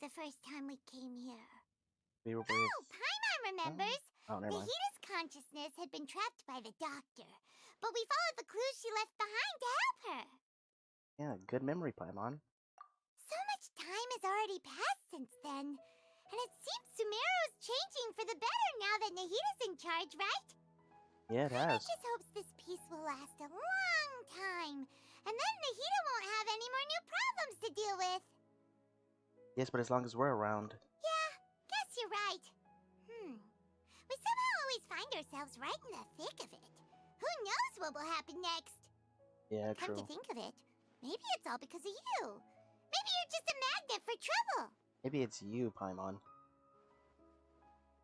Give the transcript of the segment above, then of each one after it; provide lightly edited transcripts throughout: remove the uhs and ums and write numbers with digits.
the first time we came here. We were with... Oh, Paimon remembers. Oh, never mind. Nahita's consciousness had been trapped by the doctor, but we followed the clues she left behind to help her. Yeah, good memory, Paimon. So much time has already passed since then, and it seems Sumeru's changing for the better now that Nahita's in charge, right? Yeah, it Paimon has. just hopes this peace will last a long time, and then Nahita won't have any more new problems to deal with. Yes, but as long as we're around. Yeah, guess you're right. We somehow always find ourselves right in the thick of it. Who knows what will happen next? Yeah, Come true. to think of it, maybe it's all because of you. Maybe you're just a magnet for trouble. Maybe it's you, Paimon.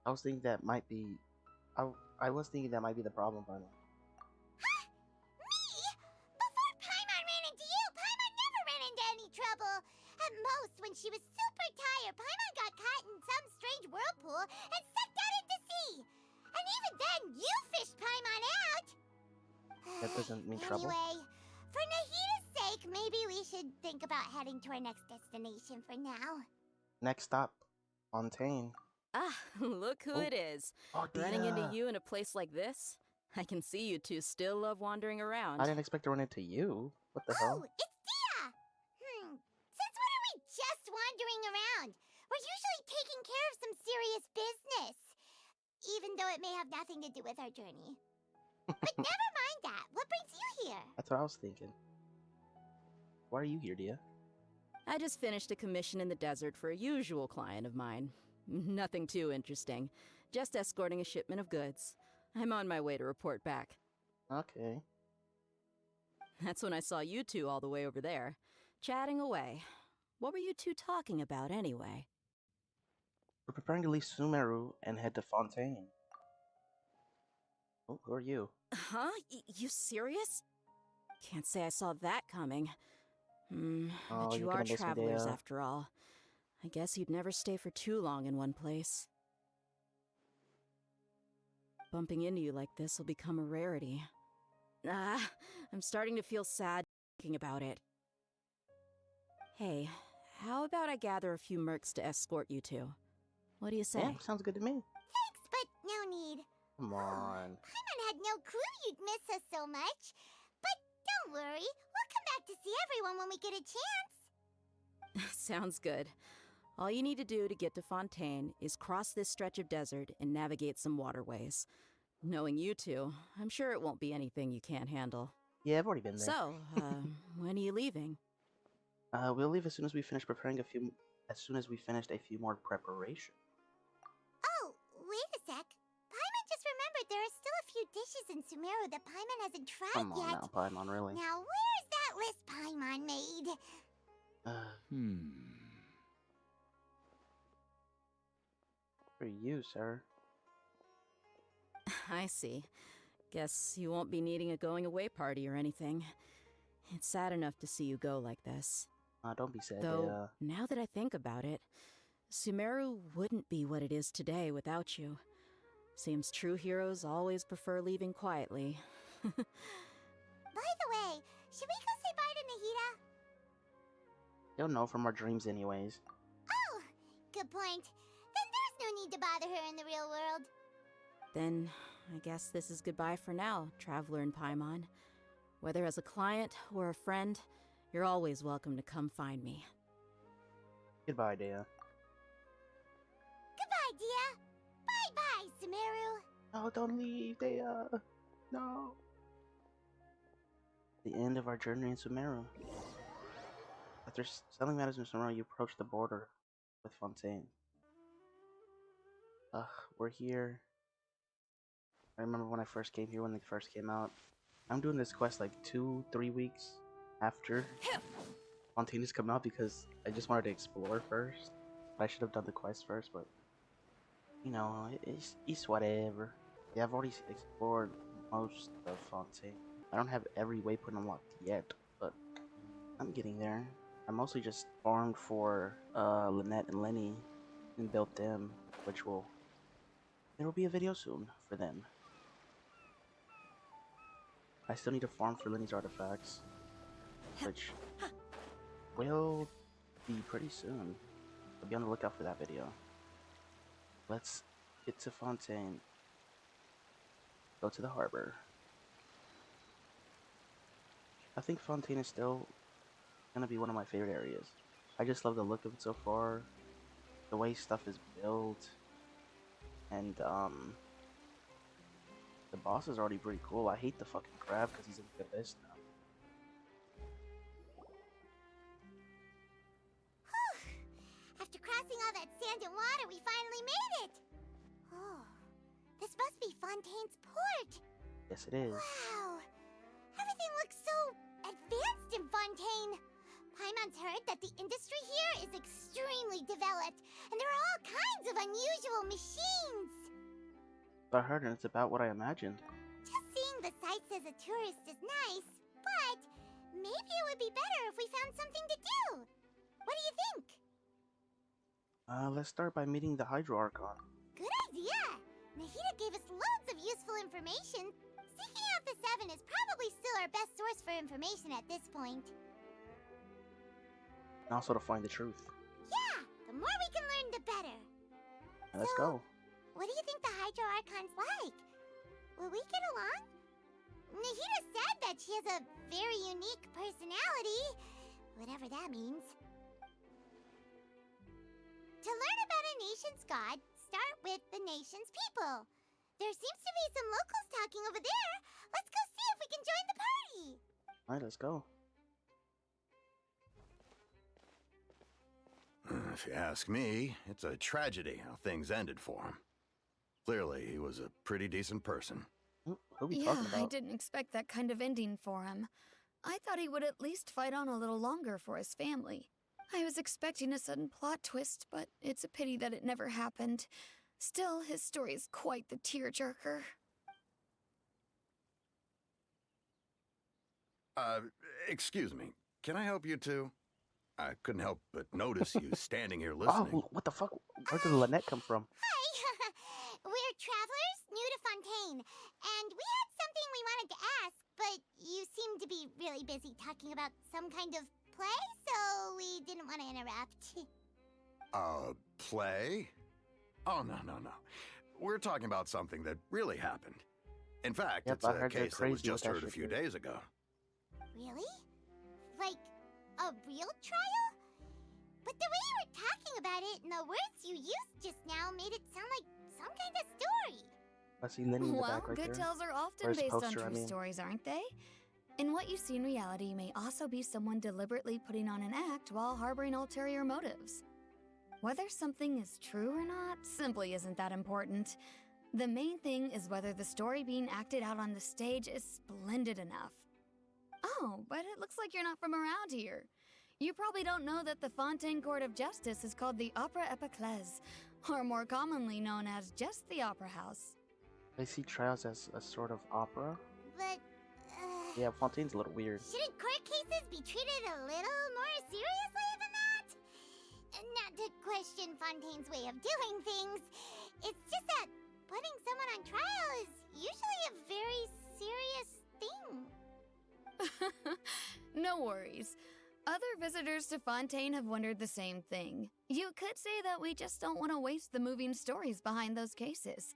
I was thinking that might be... I was thinking that might be the problem, Paimon. Huh? Me? Before Paimon ran into you, Paimon never ran into any trouble. At most, when she was super tired, Paimon got caught in some strange whirlpool and sucked out into sea. And even then, you fished Paimon out. That doesn't mean trouble. Anyway, for Nahita's sake, maybe we should think about heading to our next destination for now. Next stop, Fontaine. Ah, look who it is. Oh, Running into Dia. you in a place like this? I can see you two still love wandering around. I didn't expect to run into you. What the Oh, hell? it's Dia! Since when are we just wandering around? We're usually taking care of some serious business. Even though it may have nothing to do with our journey. But never mind that. What brings you here? That's what I was thinking. Why are you here, Dia? I just finished a commission in the desert for a usual client of mine. Nothing too interesting. Just escorting a shipment of goods. I'm on my way to report back. Okay. That's when I saw you two all the way over there, chatting away. What were you two talking about anyway? We're preparing to leave Sumeru and head to Fontaine. Oh, who are you? Huh? You serious? Can't say I saw that coming. Oh, But you you're are gonna miss me, travelers Dea. after all. I guess you'd never stay for too long in one place. Bumping into you like this will become a rarity. I'm starting to feel sad thinking about it. Hey, how about I gather a few mercs to escort you two? What do you say? Yeah, sounds good to me. Thanks, but no need. Come on. Paimon had no clue you'd miss us so much. But don't worry, we'll come back to see everyone when we get a chance. Sounds good. All you need to do to get to Fontaine is cross this stretch of desert and navigate some waterways. Knowing you two, I'm sure it won't be anything you can't handle. Yeah, I've already been there. So, when are you leaving? We'll leave as soon as we finish preparing as soon as we finished a few more preparation. Oh, wait a sec. Paimon just remembered there are still a few dishes in Sumeru that Paimon hasn't tried Come on yet. now, Paimon, really. Now, where's that list Paimon made? For you, sir. I see. Guess you won't be needing a going-away party or anything. It's sad enough to see you go like this. Don't be sad, Though, now that I think about it, Sumeru wouldn't be what it is today without you. Seems true heroes always prefer leaving quietly. By the way, should we go say bye to Nahita? You'll know from our dreams anyways. Oh, good point. Then there's no need to bother her in the real world. Then, I guess this is goodbye for now, Traveler and Paimon. Whether as a client or a friend, you're always welcome to come find me. Goodbye, Dea. Goodbye, Dia. Bye-bye, Sumeru. No, don't leave, Dea. No. The end of our journey in Sumeru. After selling matters in Sumeru, you approach the border with Fontaine. We're here. I remember when I first came here, when they first came out. I'm doing this quest like 2-3 weeks after Fontaine has come out because I just wanted to explore first. I should have done the quest first, but you know, it's whatever. Yeah, I've already explored most of Fontaine. I don't have every waypoint unlocked yet, but I'm getting there. I mostly just farmed for Lynette and Lenny and built them, which there will be a video soon for them. I still need to farm for Lenny's artifacts, which will be pretty soon. So be on the lookout for that video. Let's get to Fontaine. Go to the harbor. I think Fontaine is still gonna be one of my favorite areas. I just love the look of it so far, the way stuff is built, and the boss is already pretty cool. I hate the fucking crab because he's in the abyss now. After crossing all that sand and water, we finally made it! Oh, this must be Fontaine's port! Yes, it is. Wow! Everything looks so advanced in Fontaine! Paimon's heard that the industry here is extremely developed, and there are all kinds of unusual machines! I heard, and it's about what I imagined. Just seeing the sights as a tourist is nice, but maybe it would be better if we found something to do! What do you think? Let's start by meeting the Hydro Archon. Good idea! Nahida gave us loads of useful information. Seeking out the Seven is probably still our best source for information at this point. And also to find the truth. Yeah! The more we can learn, the better. Let's go. What do you think the Hydro Archon's like? Will we get along? Nahida said that she has a very unique personality. Whatever that means. To learn about a nation's god, start with the nation's people. There seems to be some locals talking over there. Let's go see if we can join the party. Alright, let's go. If you ask me, it's a tragedy how things ended for him. Clearly, he was a pretty decent person. Who we Yeah, talking about? I didn't expect that kind of ending for him. I thought he would at least fight on a little longer for his family. I was expecting a sudden plot twist, but it's a pity that it never happened. Still, his story is quite the tearjerker. Excuse me. Can I help you two? I couldn't help but notice you standing here listening. Oh, what the fuck? Where did Lynette come from? Hi! We're travelers new to Fontaine, and we had something we wanted to ask, but you seem to be really busy talking about some kind of play, so we didn't want to interrupt. Play? Oh, no. We're talking about something that really happened. In fact, Yep, it's I a heard they're case that was crazy with just that heard a shit, few dude. days ago. Really? Like, a real trial? But the way you were talking about it and the words you used just now made it sound like some kind of story. I see Lenny in the Well, back right good there. tales are Or often his based poster, on I true mean. stories, aren't they? And what you see in reality may also be someone deliberately putting on an act while harboring ulterior motives. Whether something is true or not simply isn't that important. The main thing is whether the story being acted out on the stage is splendid enough. Oh, but it looks like you're not from around here. You probably don't know that the Fontaine Court of Justice is called the Opera Epiclese, or more commonly known as just the Opera House. I see trials as a sort of opera. But, Yeah, Fontaine's a little weird. shouldn't court cases be treated a little more seriously than that? Not to question Fontaine's way of doing things. It's just that putting someone on trial is usually a very serious thing. No worries. Other visitors to Fontaine have wondered the same thing. You could say that we just don't want to waste the moving stories behind those cases.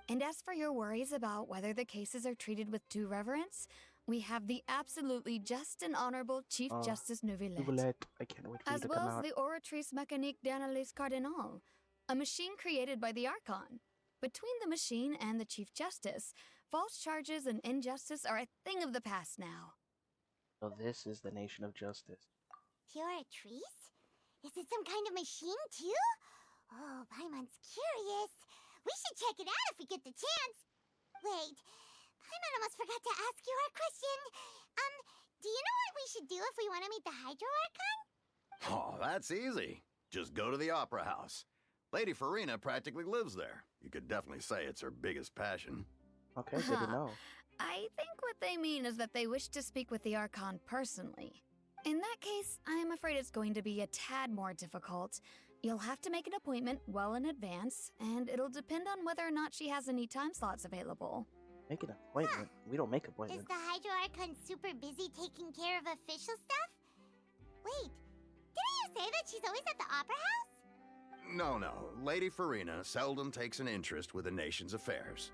And as for your worries about whether the cases are treated with due reverence, we have the absolutely just and honorable Chief Justice Neuvillette, Neuvillette. I can't wait for you as to well come as out. the Oratrice Mécanique d'Analyse Cardinal, a machine created by the Archon. Between the machine and the Chief Justice, false charges and injustice are a thing of the past now. So this is the nation of justice. Oratrice? Is it some kind of machine, too? Oh, Paimon's curious. We should check it out if we get the chance. Wait, Paimon almost forgot to ask you our question. Do you know what we should do if we want to meet the Hydro Archon? Oh, that's easy. Just go to the Opera House. Lady Farina practically lives there. You could definitely say it's her biggest passion. Okay, good to know. I think what they mean is that they wish to speak with the Archon personally. In that case, I'm afraid it's going to be a tad more difficult. You'll have to make an appointment well in advance, and it'll depend on whether or not she has any time slots available. Make an appointment. We don't make Is appointments. the Hydro Archon super busy taking care of official stuff? Wait, didn't you say that she's always at the Opera House? No. Lady Farina seldom takes an interest with the nation's affairs.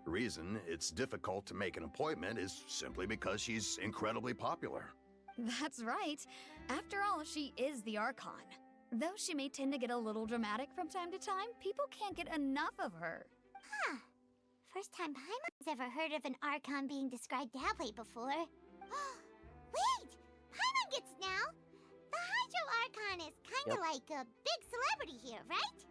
The reason it's difficult to make an appointment is simply because she's incredibly popular. That's right. After all, she is the Archon. Though she may tend to get a little dramatic from time to time, people can't get enough of her. Huh. First time Paimon's ever heard of an Archon being described that way before. Wait! Paimon gets now! The Hydro Archon is kinda like a big celebrity here, right?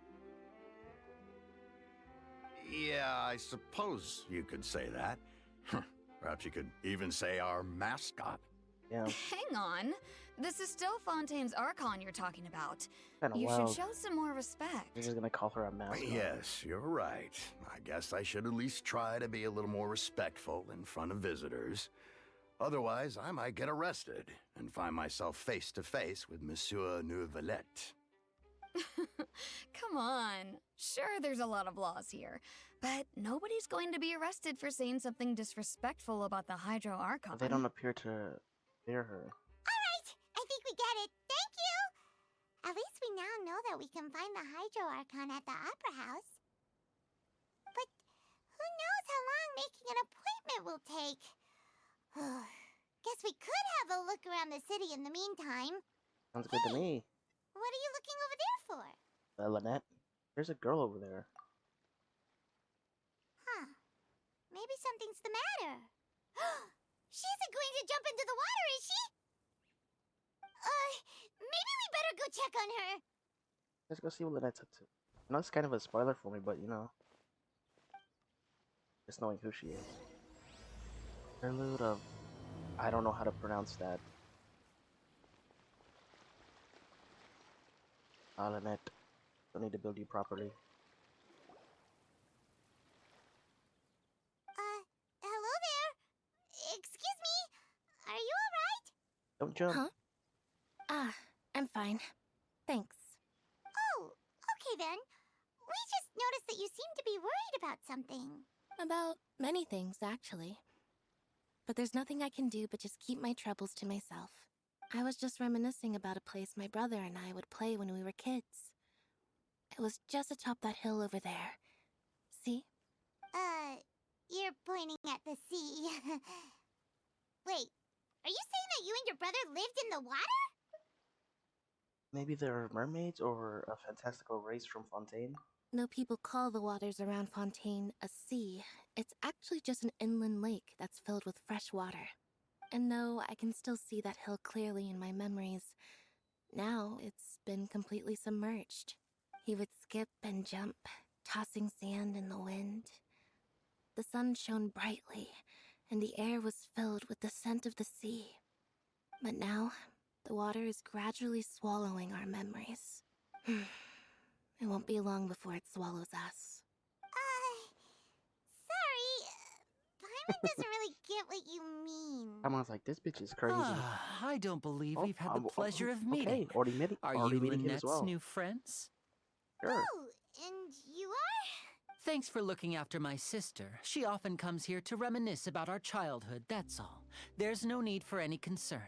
Yeah, I suppose you could say that. Perhaps you could even say our mascot. Yeah, Hang on. This is still Fontaine's Archon you're talking about. kinda You wild. should show some more respect. You're just gonna call her a mascot. Yes, you're right. I guess I should at least try to be a little more respectful in front of visitors. Otherwise, I might get arrested and find myself face to face with Monsieur Neuvillette. Come on. Sure, there's a lot of laws here, but nobody's going to be arrested for saying something disrespectful about the Hydro Archon. They don't appear to fear her. Alright, I think we get it. Thank you! At least we now know that we can find the Hydro Archon at the Opera House. But who knows how long making an appointment will take? Guess we could have a look around the city in the meantime. Sounds good to me. What are you looking over there for? Lynette, there's a girl over there. Huh. Maybe something's the matter. She isn't going to jump into the water, is she? Maybe we better go check on her. Let's go see what Lynette's up to. I know it's kind of a spoiler for me, but you know, just knowing who she is. Interlude of, I don't know how to pronounce that. Lynette, don't need to build you properly. Hello there. Excuse me. Are you alright? Don't jump. Huh? I'm fine. Thanks. Oh, okay then. We just noticed that you seem to be worried about something. About many things, actually. But there's nothing I can do but just keep my troubles to myself. I was just reminiscing about a place my brother and I would play when we were kids. It was just atop that hill over there. See? You're pointing at the sea. Wait, are you saying that you and your brother lived in the water? Maybe they're mermaids or a fantastical race from Fontaine? No, people call the waters around Fontaine a sea. It's actually just an inland lake that's filled with fresh water. And no, I can still see that hill clearly in my memories. Now it's been completely submerged. He would skip and jump, tossing sand in the wind. The sun shone brightly, and the air was filled with the scent of the sea. But now, the water is gradually swallowing our memories. It won't be long before it swallows us. Sorry. Paimon doesn't really get what you mean. Someone's like, this bitch is crazy. I don't believe we've had Oh, the pleasure of meeting. Okay, already meeting, Are already you meeting him as Lynette's well. new friends? Sure. Oh, and you are? Thanks for looking after my sister. She often comes here to reminisce about our childhood, that's all. There's no need for any concern.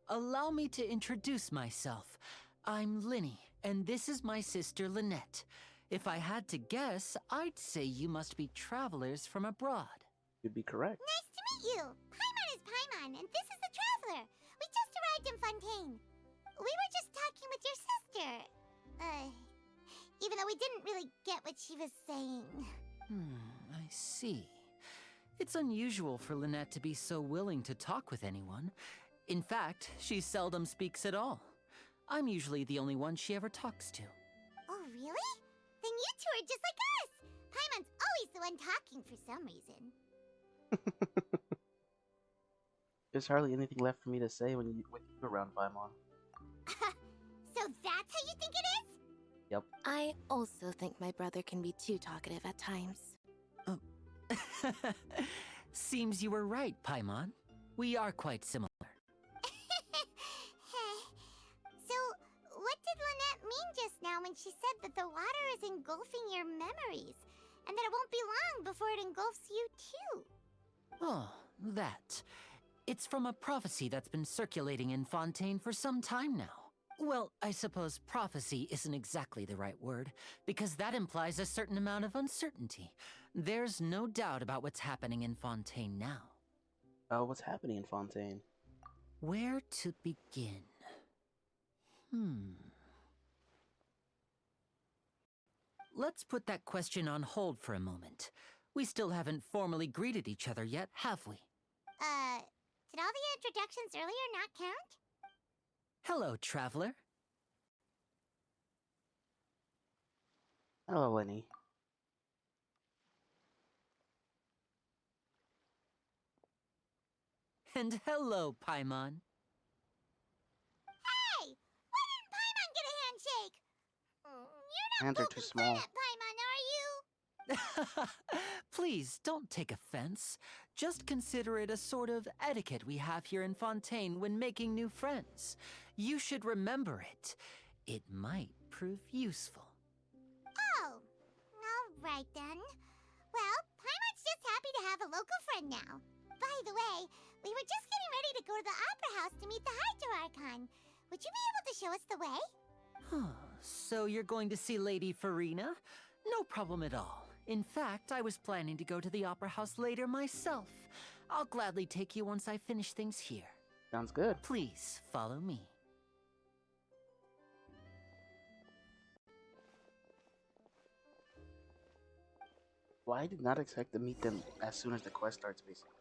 Allow me to introduce myself. I'm Linny, and this is my sister Lynette. If I had to guess, I'd say you must be travelers from abroad. You'd be correct. Nice to meet you. Paimon is Paimon, and this is the Traveler. We just arrived in Fontaine. We were just talking with your sister. Even though we didn't really get what she was saying. I see. It's unusual for Lynette to be so willing to talk with anyone. In fact, she seldom speaks at all. I'm usually the only one she ever talks to. Oh, really? Then you two are just like us. Paimon's always the one talking for some reason. There's hardly anything left for me to say when you around Paimon. So that's how you think it is? Yep. I also think my brother can be too talkative at times. Seems you were right, Paimon. We are quite similar. So, what did Lynette mean just now when she said that the water is engulfing your memories, and that it won't be long before it engulfs you too? Oh, that. It's from a prophecy that's been circulating in Fontaine for some time now. Well, I suppose prophecy isn't exactly the right word, because that implies a certain amount of uncertainty. There's no doubt about what's happening in Fontaine now. What's happening in Fontaine? Where to begin? Let's put that question on hold for a moment. We still haven't formally greeted each other yet, have we? Did all the introductions earlier not count? Hello, traveler. Hello, Lenny. And hello, Paimon. Hey! Why didn't Paimon get a handshake? You're not Hands are Vulcan too small. Planet, Paimon, are you? Please, don't take offense. Just consider it a sort of etiquette we have here in Fontaine when making new friends. You should remember it. It might prove useful. Oh, all right then. Well, Paimon's just happy to have a local friend now. By the way, we were just getting ready to go to the Opera House to meet the Hydro Archon. Would you be able to show us the way? So you're going to see Lady Farina? No problem at all. In fact, I was planning to go to the Opera House later myself. I'll gladly take you once I finish things here. Sounds good. Please, follow me. Well, I did not expect to meet them as soon as the quest starts, basically.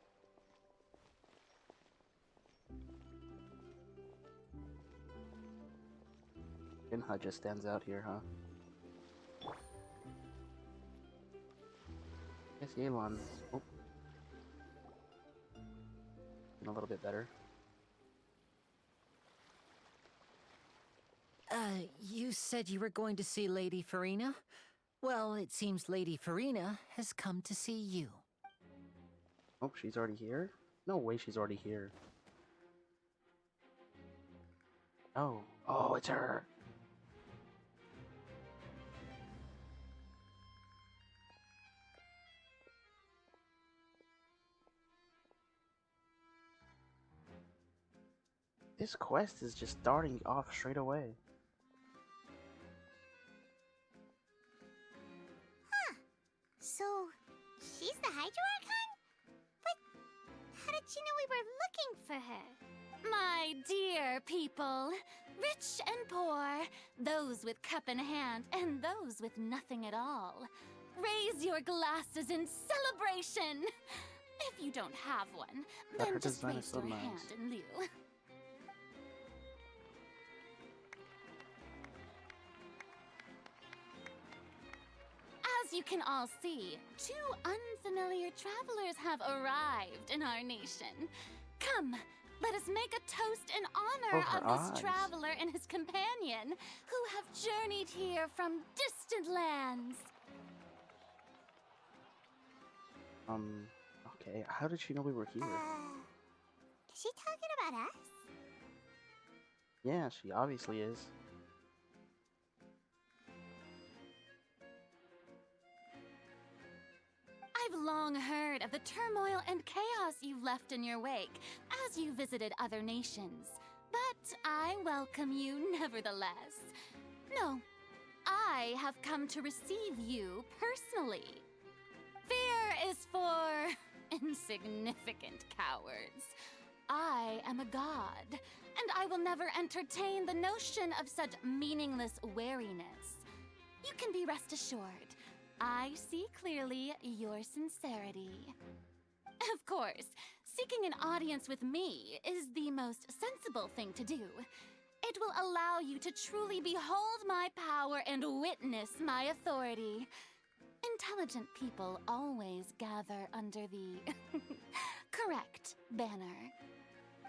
Shinha just stands out here, huh? I guess Yelan's a little bit better. You said you were going to see Lady Farina? Well, it seems Lady Farina has come to see you. Oh, she's already here? No way she's already here. Oh, it's her! This quest is just starting off straight away. So, she's the Hydro Archon? But how did she know we were looking for her? My dear people, rich and poor, those with cup in hand and those with nothing at all, raise your glasses in celebration! If you don't have one, But her then just design is raise so your nice. hand in lieu. As you can all see, two unfamiliar travelers have arrived in our nation. Come, let us make a toast in honor Oh, her of this eyes. traveler and his companion who have journeyed here from distant lands. Okay, how did she know we were here? Is she talking about us? Yeah, she obviously is. I've long heard of the turmoil and chaos you've left in your wake as you visited other nations. But I welcome you nevertheless. No, I have come to receive you personally. Fear is for insignificant cowards. I am a god, and I will never entertain the notion of such meaningless wariness. You can be rest assured. I see clearly your sincerity. Of course, seeking an audience with me is the most sensible thing to do. It will allow you to truly behold my power and witness my authority. Intelligent people always gather under the correct banner.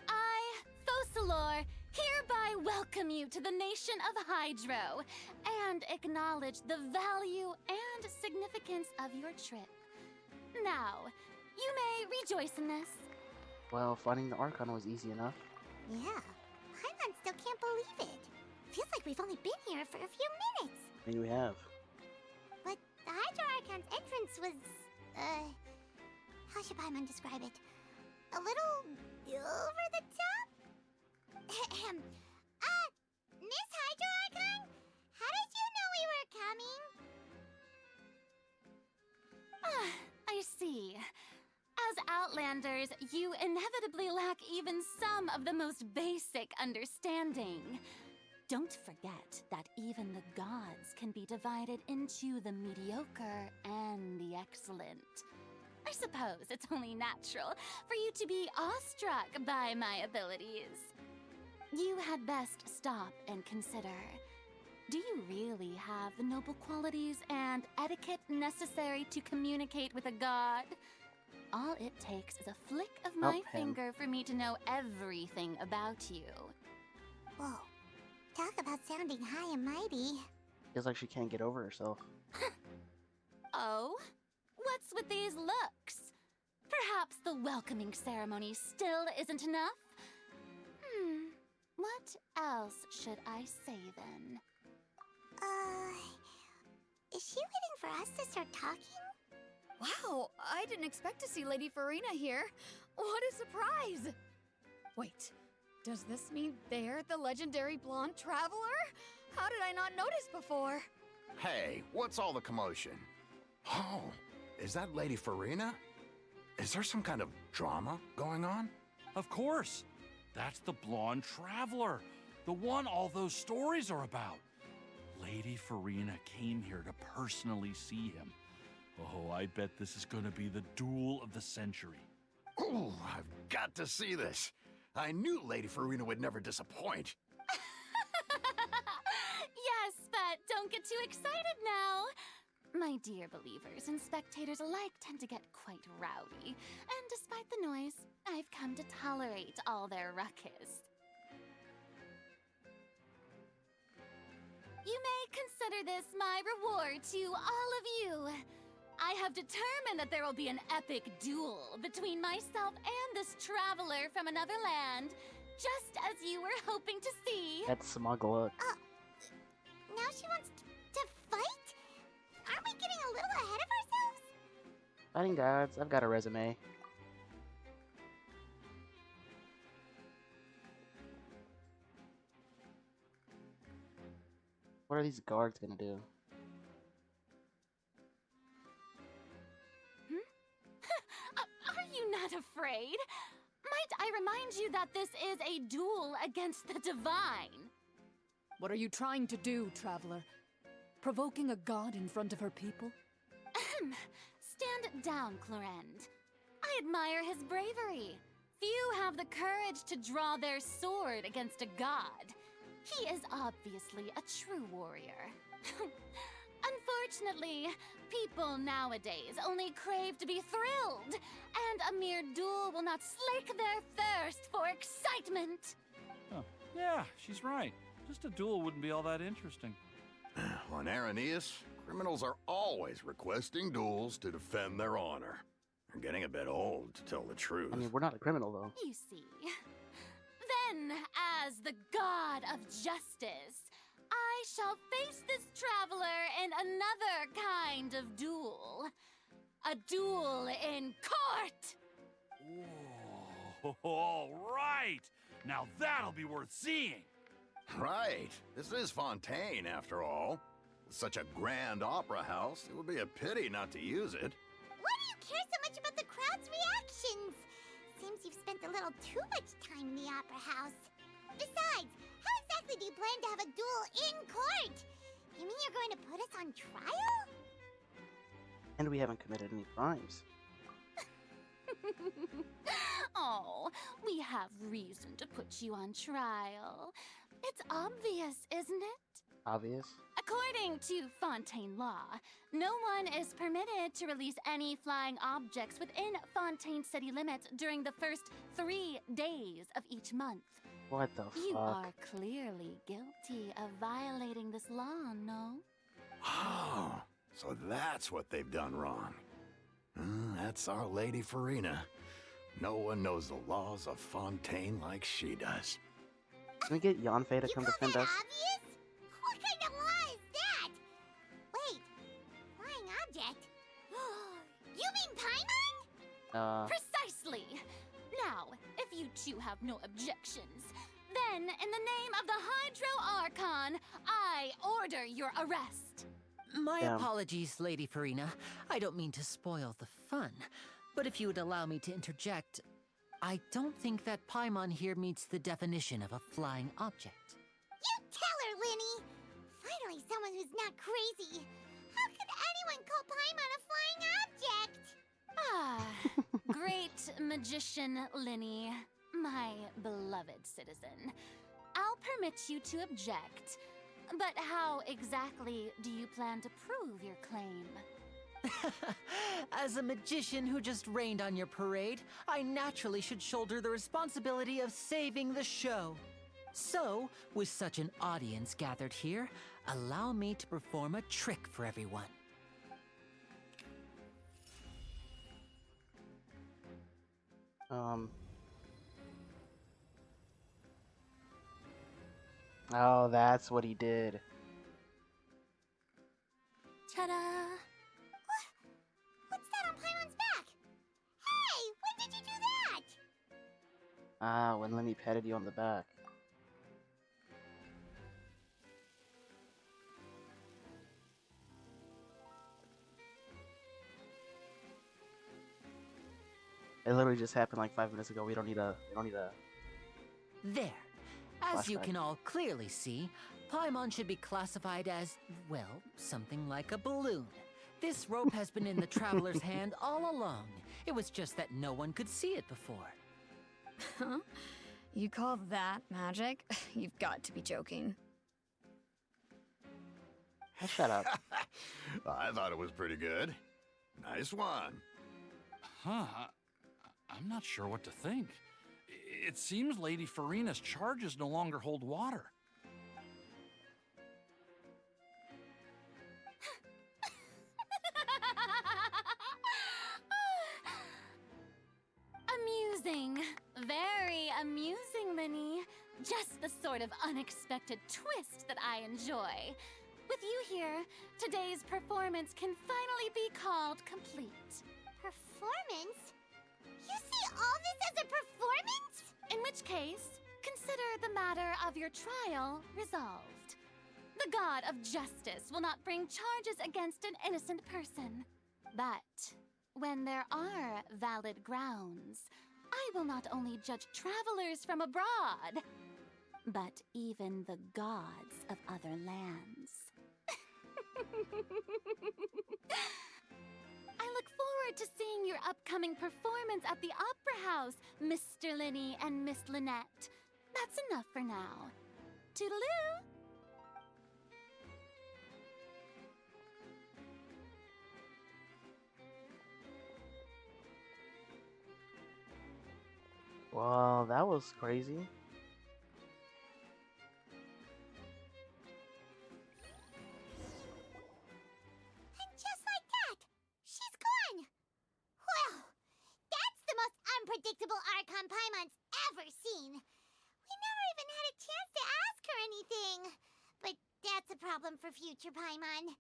I, Fosalor, hereby welcome you to the nation of Hydro and acknowledge the value and significance of your trip. Now, you may rejoice in this. Well, finding the Archon was easy enough. Yeah, Paimon still can't believe it. Feels like we've only been here for a few minutes. Maybe we have. But the Hydro Archon's entrance was, how should Paimon describe it? A little over the top? Miss Outlanders, you inevitably lack even some of the most basic understanding. Don't forget that even the gods can be divided into the mediocre and the excellent. I suppose it's only natural for you to be awestruck by my abilities. You had best stop and consider. Do you really have the noble qualities and etiquette necessary to communicate with a god? All it takes is a flick of my Help him. finger for me to know everything about you. Whoa. Talk about sounding high and mighty. Feels like she can't get over herself. Oh? What's with these looks? Perhaps the welcoming ceremony still isn't enough? What else should I say then? Is she waiting for us to start talking? Wow, I didn't expect to see Lady Farina here. What a surprise! Wait, does this mean they're the legendary blonde traveler? How did I not notice before? Hey, what's all the commotion? Oh, is that Lady Farina? Is there some kind of drama going on? Of course. That's the blonde traveler. The one all those stories are about. Lady Farina came here to personally see him. Oh, I bet this is gonna be the duel of the century. Oh, I've got to see this. I knew Lady Farina would never disappoint. Yes, but don't get too excited now. My dear believers and spectators alike tend to get quite rowdy, and despite the noise, I've come to tolerate all their ruckus. You may consider this my reward to all of you. I have determined that there will be an epic duel between myself and this traveler from another land, just as you were hoping to see. That smug look. Now she wants to fight? Aren't we getting a little ahead of ourselves? Fighting gods, I've got a resume. What are these guards gonna do? Are you not afraid? Might I remind you that this is a duel against the divine? What are you trying to do, traveler? Provoking a god in front of her people? Stand down, Clorend. I admire his bravery. Few have the courage to draw their sword against a god. He is obviously a true warrior. Unfortunately, people nowadays only crave to be thrilled, and a mere duel will not slake their thirst for excitement. Oh, yeah, she's right. Just a duel wouldn't be all that interesting. On Araneus, criminals are always requesting duels to defend their honor. They're getting a bit old, to tell the truth. I mean, we're not a criminal, though. You see. Then, as the god of justice, I shall face this traveler in another kind of duel. A duel in court! Whoa, all right. Now that'll be worth seeing. Right. This is Fontaine, after all. With such a grand opera house, it would be a pity not to use it. Why do you care so much about the crowd's reactions? Seems you've spent a little too much time in the opera house. Besides, how exactly do you plan to have a duel in court? You mean you're going to put us on trial? And we haven't committed any crimes. Oh, we have reason to put you on trial. It's obvious, isn't it? Obvious. According to Fontaine law, no one is permitted to release any flying objects within Fontaine city limits during the first 3 days of each month. What the fuck? You are clearly guilty of violating this law, no? Oh, so that's what they've done wrong. That's our Lady Farina. No one knows the laws of Fontaine like she does. Can we get Yanfei to You come call defend that us? obvious? What kind of law is that? Wait, flying object? You mean Paimon? Precisely! Now, if you two have no objections, then in the name of the Hydro Archon, I order your arrest. My Yeah. apologies, Lady Farina. I don't mean to spoil the fun. But if you would allow me to interject, I don't think that Paimon here meets the definition of a flying object. You tell her, Linny! Finally, someone who's not crazy. How could anyone call Paimon a flying object? Ah, great magician Linny, my beloved citizen. I'll permit you to object, but how exactly do you plan to prove your claim? As a magician who just rained on your parade, I naturally should shoulder the responsibility of saving the show. So, with such an audience gathered here, allow me to perform a trick for everyone. Oh, that's what he did. Ta-da! What's that on Paimon's back? Hey, when did you do that? Ah, when Lenny patted you on the back. It literally just happened like 5 minutes ago. We don't need a. There. As you Flashback. can all clearly see, Paimon should be classified as, well, something like a balloon. This rope has been in the Traveler's hand all along. It was just that no one could see it before. Huh? You call that magic? You've got to be joking. Oh, shut up. I thought it was pretty good. Nice one. Huh. I'm not sure what to think. It seems Lady Farina's charges no longer hold water. Amusing. Very amusing, Linny. Just the sort of unexpected twist that I enjoy. With you here, today's performance can finally be called complete. Performance? You see all this as a performance? In which case, consider the matter of your trial resolved. The god of justice will not bring charges against an innocent person. But when there are valid grounds, I will not only judge travelers from abroad, but even the gods of other lands. I look forward to seeing your upcoming performance at the Opera House, Mr. Linny and Miss Lynette. That's enough for now. Toodaloo! Well, that was crazy. And just like that, she's gone. Well, that's the most unpredictable Archon Paimon's ever seen. We never even had a chance to ask her anything. But that's a problem for future Paimon.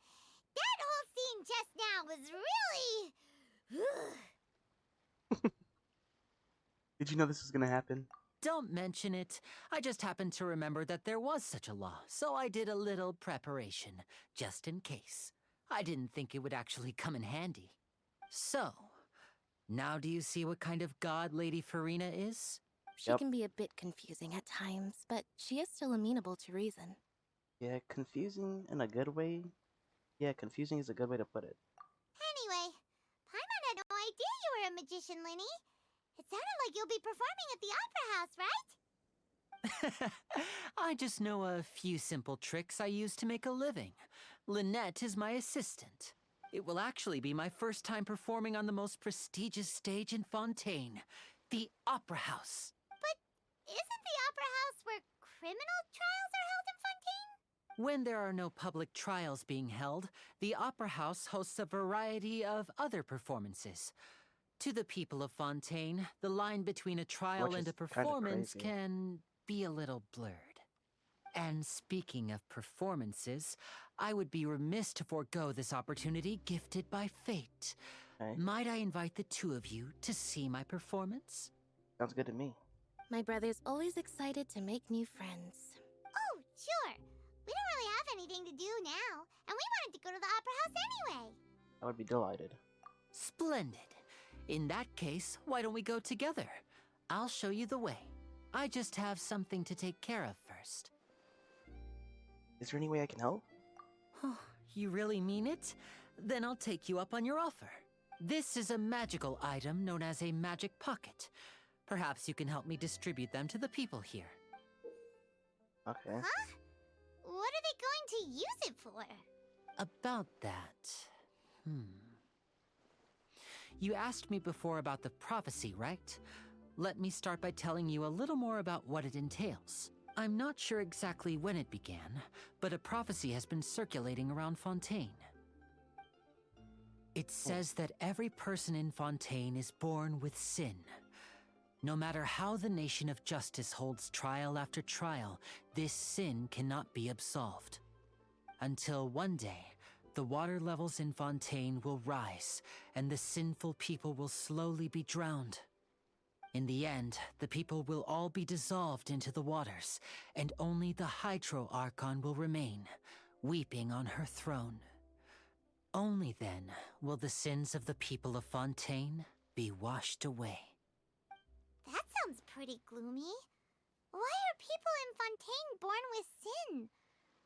That whole scene just now was really... Did you know this was gonna happen? Don't mention it. I just happened to remember that there was such a law, so I did a little preparation, just in case. I didn't think it would actually come in handy. So, now do you see what kind of god Lady Farina is? She Yep. can be a bit confusing at times, but she is still amenable to reason. Yeah, confusing in a good way. Yeah, confusing is a good way to put it. Anyway, Paimon had no idea you were a magician, Linny. It sounded like you'll be performing at the Opera House, right? I just know a few simple tricks I use to make a living. Lynette is my assistant. It will actually be my first time performing on the most prestigious stage in Fontaine, the Opera House. Isn't the Opera House where criminal trials are held in Fontaine? When there are no public trials being held, the Opera House hosts a variety of other performances. To the people of Fontaine, the line between a trial Which and a is kinda performance crazy. can be a little blurred. And speaking of performances, I would be remiss to forego this opportunity gifted by fate. Okay. Might I invite the two of you to see my performance? Sounds good to me. My brother's always excited to make new friends. Oh, sure. We don't really have anything to do now, and we wanted to go to the Opera House anyway. I would be delighted. Splendid. In that case, why don't we go together? I'll show you the way. I just have something to take care of first. Is there any way I can help? You really mean it? Then I'll take you up on your offer. This is a magical item known as a magic pocket. Perhaps you can help me distribute them to the people here. Okay. Huh? What are they going to use it for? About that... You asked me before about the prophecy, right? Let me start by telling you a little more about what it entails. I'm not sure exactly when it began, but a prophecy has been circulating around Fontaine. It says that every person in Fontaine is born with sin. No matter how the nation of justice holds trial after trial, this sin cannot be absolved. Until one day, the water levels in Fontaine will rise, and the sinful people will slowly be drowned. In the end, the people will all be dissolved into the waters, and only the Hydro Archon will remain, weeping on her throne. Only then will the sins of the people of Fontaine be washed away. That sounds pretty gloomy. Why are people in Fontaine born with sin?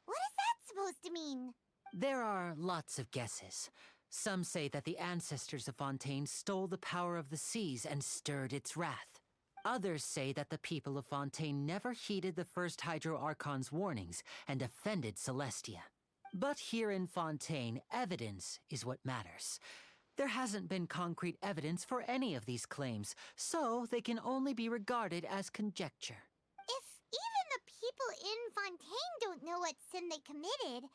What is that supposed to mean? There are lots of guesses. Some say that the ancestors of Fontaine stole the power of the seas and stirred its wrath. Others say that the people of Fontaine never heeded the first Hydro Archon's warnings and offended Celestia. But here in Fontaine, evidence is what matters. There hasn't been concrete evidence for any of these claims, so they can only be regarded as conjecture. If even the people in Fontaine don't know what sin they committed,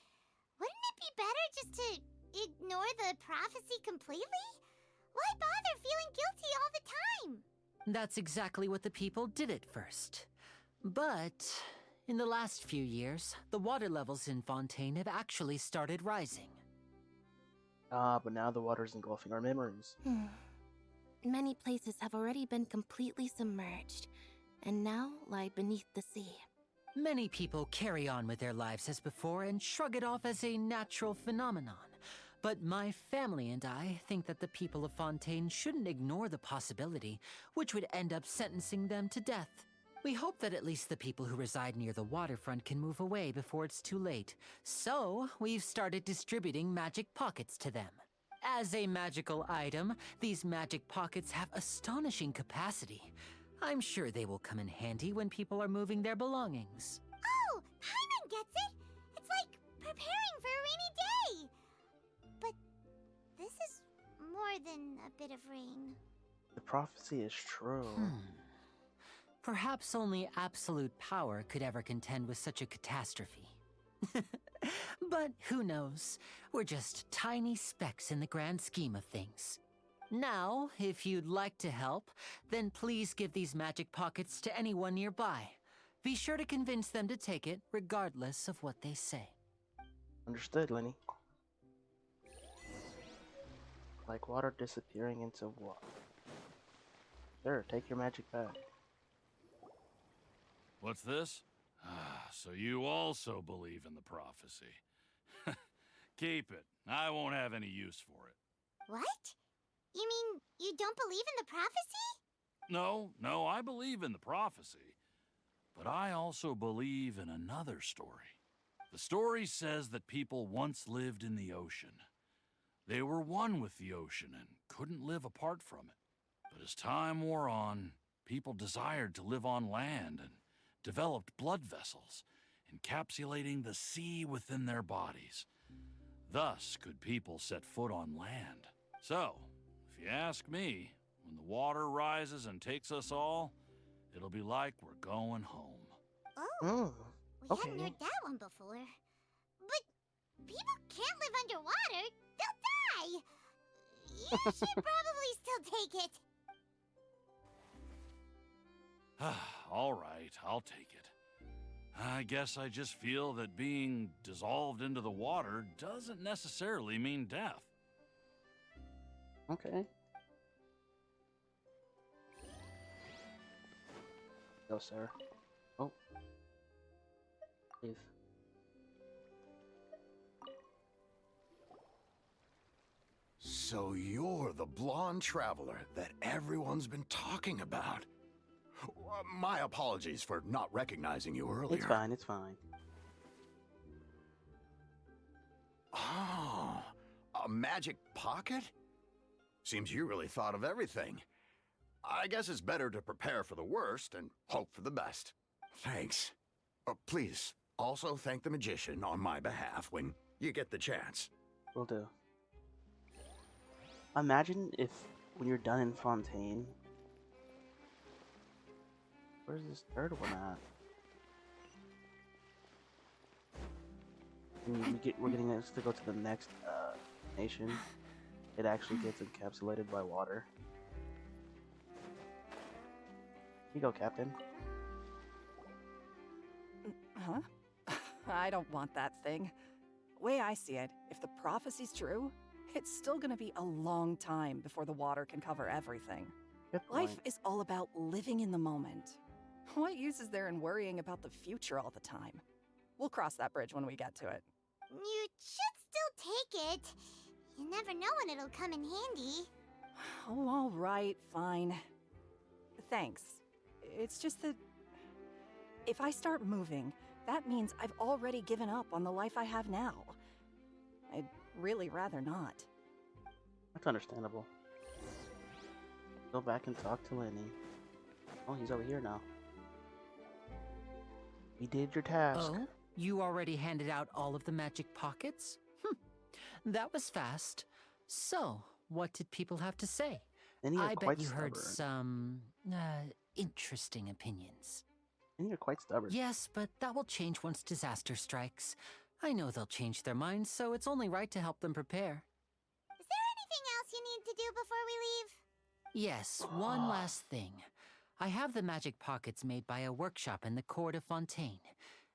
wouldn't it be better just to ignore the prophecy completely? Why bother feeling guilty all the time? That's exactly what the people did at first. But in the last few years, the water levels in Fontaine have actually started rising. But now the water's engulfing our memories. Many places have already been completely submerged, and now lie beneath the sea. Many people carry on with their lives as before and shrug it off as a natural phenomenon. But my family and I think that the people of Fontaine shouldn't ignore the possibility, which would end up sentencing them to death. We hope that at least the people who reside near the waterfront can move away before it's too late. So, we've started distributing magic pockets to them. As a magical item, these magic pockets have astonishing capacity. I'm sure they will come in handy when people are moving their belongings. Oh, Paimon gets it! It's like preparing for a rainy day! But this is more than a bit of rain. The prophecy is true. Perhaps only absolute power could ever contend with such a catastrophe. But who knows? We're just tiny specks in the grand scheme of things. Now, if you'd like to help, then please give these magic pockets to anyone nearby. Be sure to convince them to take it, regardless of what they say. Understood, Lenny. Like water disappearing into water. Sure, take your magic back. What's this? So you also believe in the prophecy. Keep it. I won't have any use for it. What? You mean you don't believe in the prophecy? No, I believe in the prophecy. But I also believe in another story. The story says that people once lived in the ocean. They were one with the ocean and couldn't live apart from it. But as time wore on, people desired to live on land and developed blood vessels, encapsulating the sea within their bodies. Thus could people set foot on land. So, if you ask me, when the water rises and takes us all, it'll be like we're going home. Oh, we okay. hadn't heard that one before. But people can't live underwater. They'll die. You should probably still take it. All right, I'll take it. I guess I just feel that being dissolved into the water doesn't necessarily mean death. Okay. No, sir. Oh. Please. So you're the blonde traveler that everyone's been talking about. My apologies for not recognizing you earlier. It's fine, it's fine. Oh, a magic pocket? Seems you really thought of everything. I guess it's better to prepare for the worst and hope for the best. Thanks. Please, also thank the magician on my behalf when you get the chance. Will do. Imagine if, when you're done in Fontaine... Where's this third one at? And we're getting us to go to the next nation. It actually gets encapsulated by water. Here you go, Captain. Huh? I don't want that thing. Way I see it, if the prophecy's true, it's still gonna be a long time before the water can cover everything. Good Life point. is all about living in the moment. What use is there in worrying about the future all the time? We'll cross that bridge when we get to it. You should still take it. You never know when it'll come in handy. Oh, all right, fine. Thanks. It's just that if I start moving, that means I've already given up on the life I have now. I'd really rather not. That's understandable. Go back and talk to Lenny. Oh, he's over here now. You did your task. Oh? You already handed out all of the magic pockets? That was fast. So, what did people have to say? And you're I quite bet you heard stubborn. some, interesting opinions. And you're quite stubborn. Yes, but that will change once disaster strikes. I know they'll change their minds, so it's only right to help them prepare. Is there anything else you need to do before we leave? Yes, one last thing. I have the magic pockets made by a workshop in the court of Fontaine.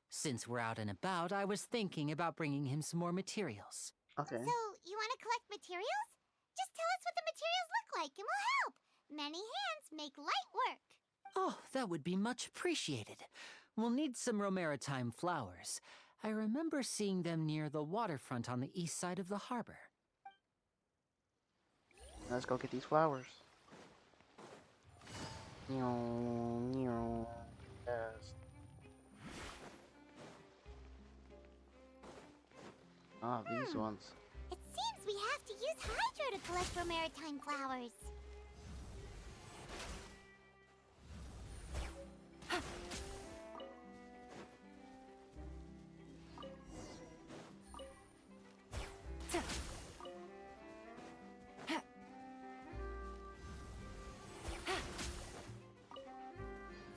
Since we're out and about, I was thinking about bringing him some more materials. Okay. So, you want to collect materials? Just tell us what the materials look like and we'll help. Many hands make light work. Oh, that would be much appreciated. We'll need some Romaritime flowers. I remember seeing them near the waterfront on the east side of the harbor. Let's go get these flowers. Yes. Ah, these ones. It seems we have to use Hydro to collect Romaritime flowers.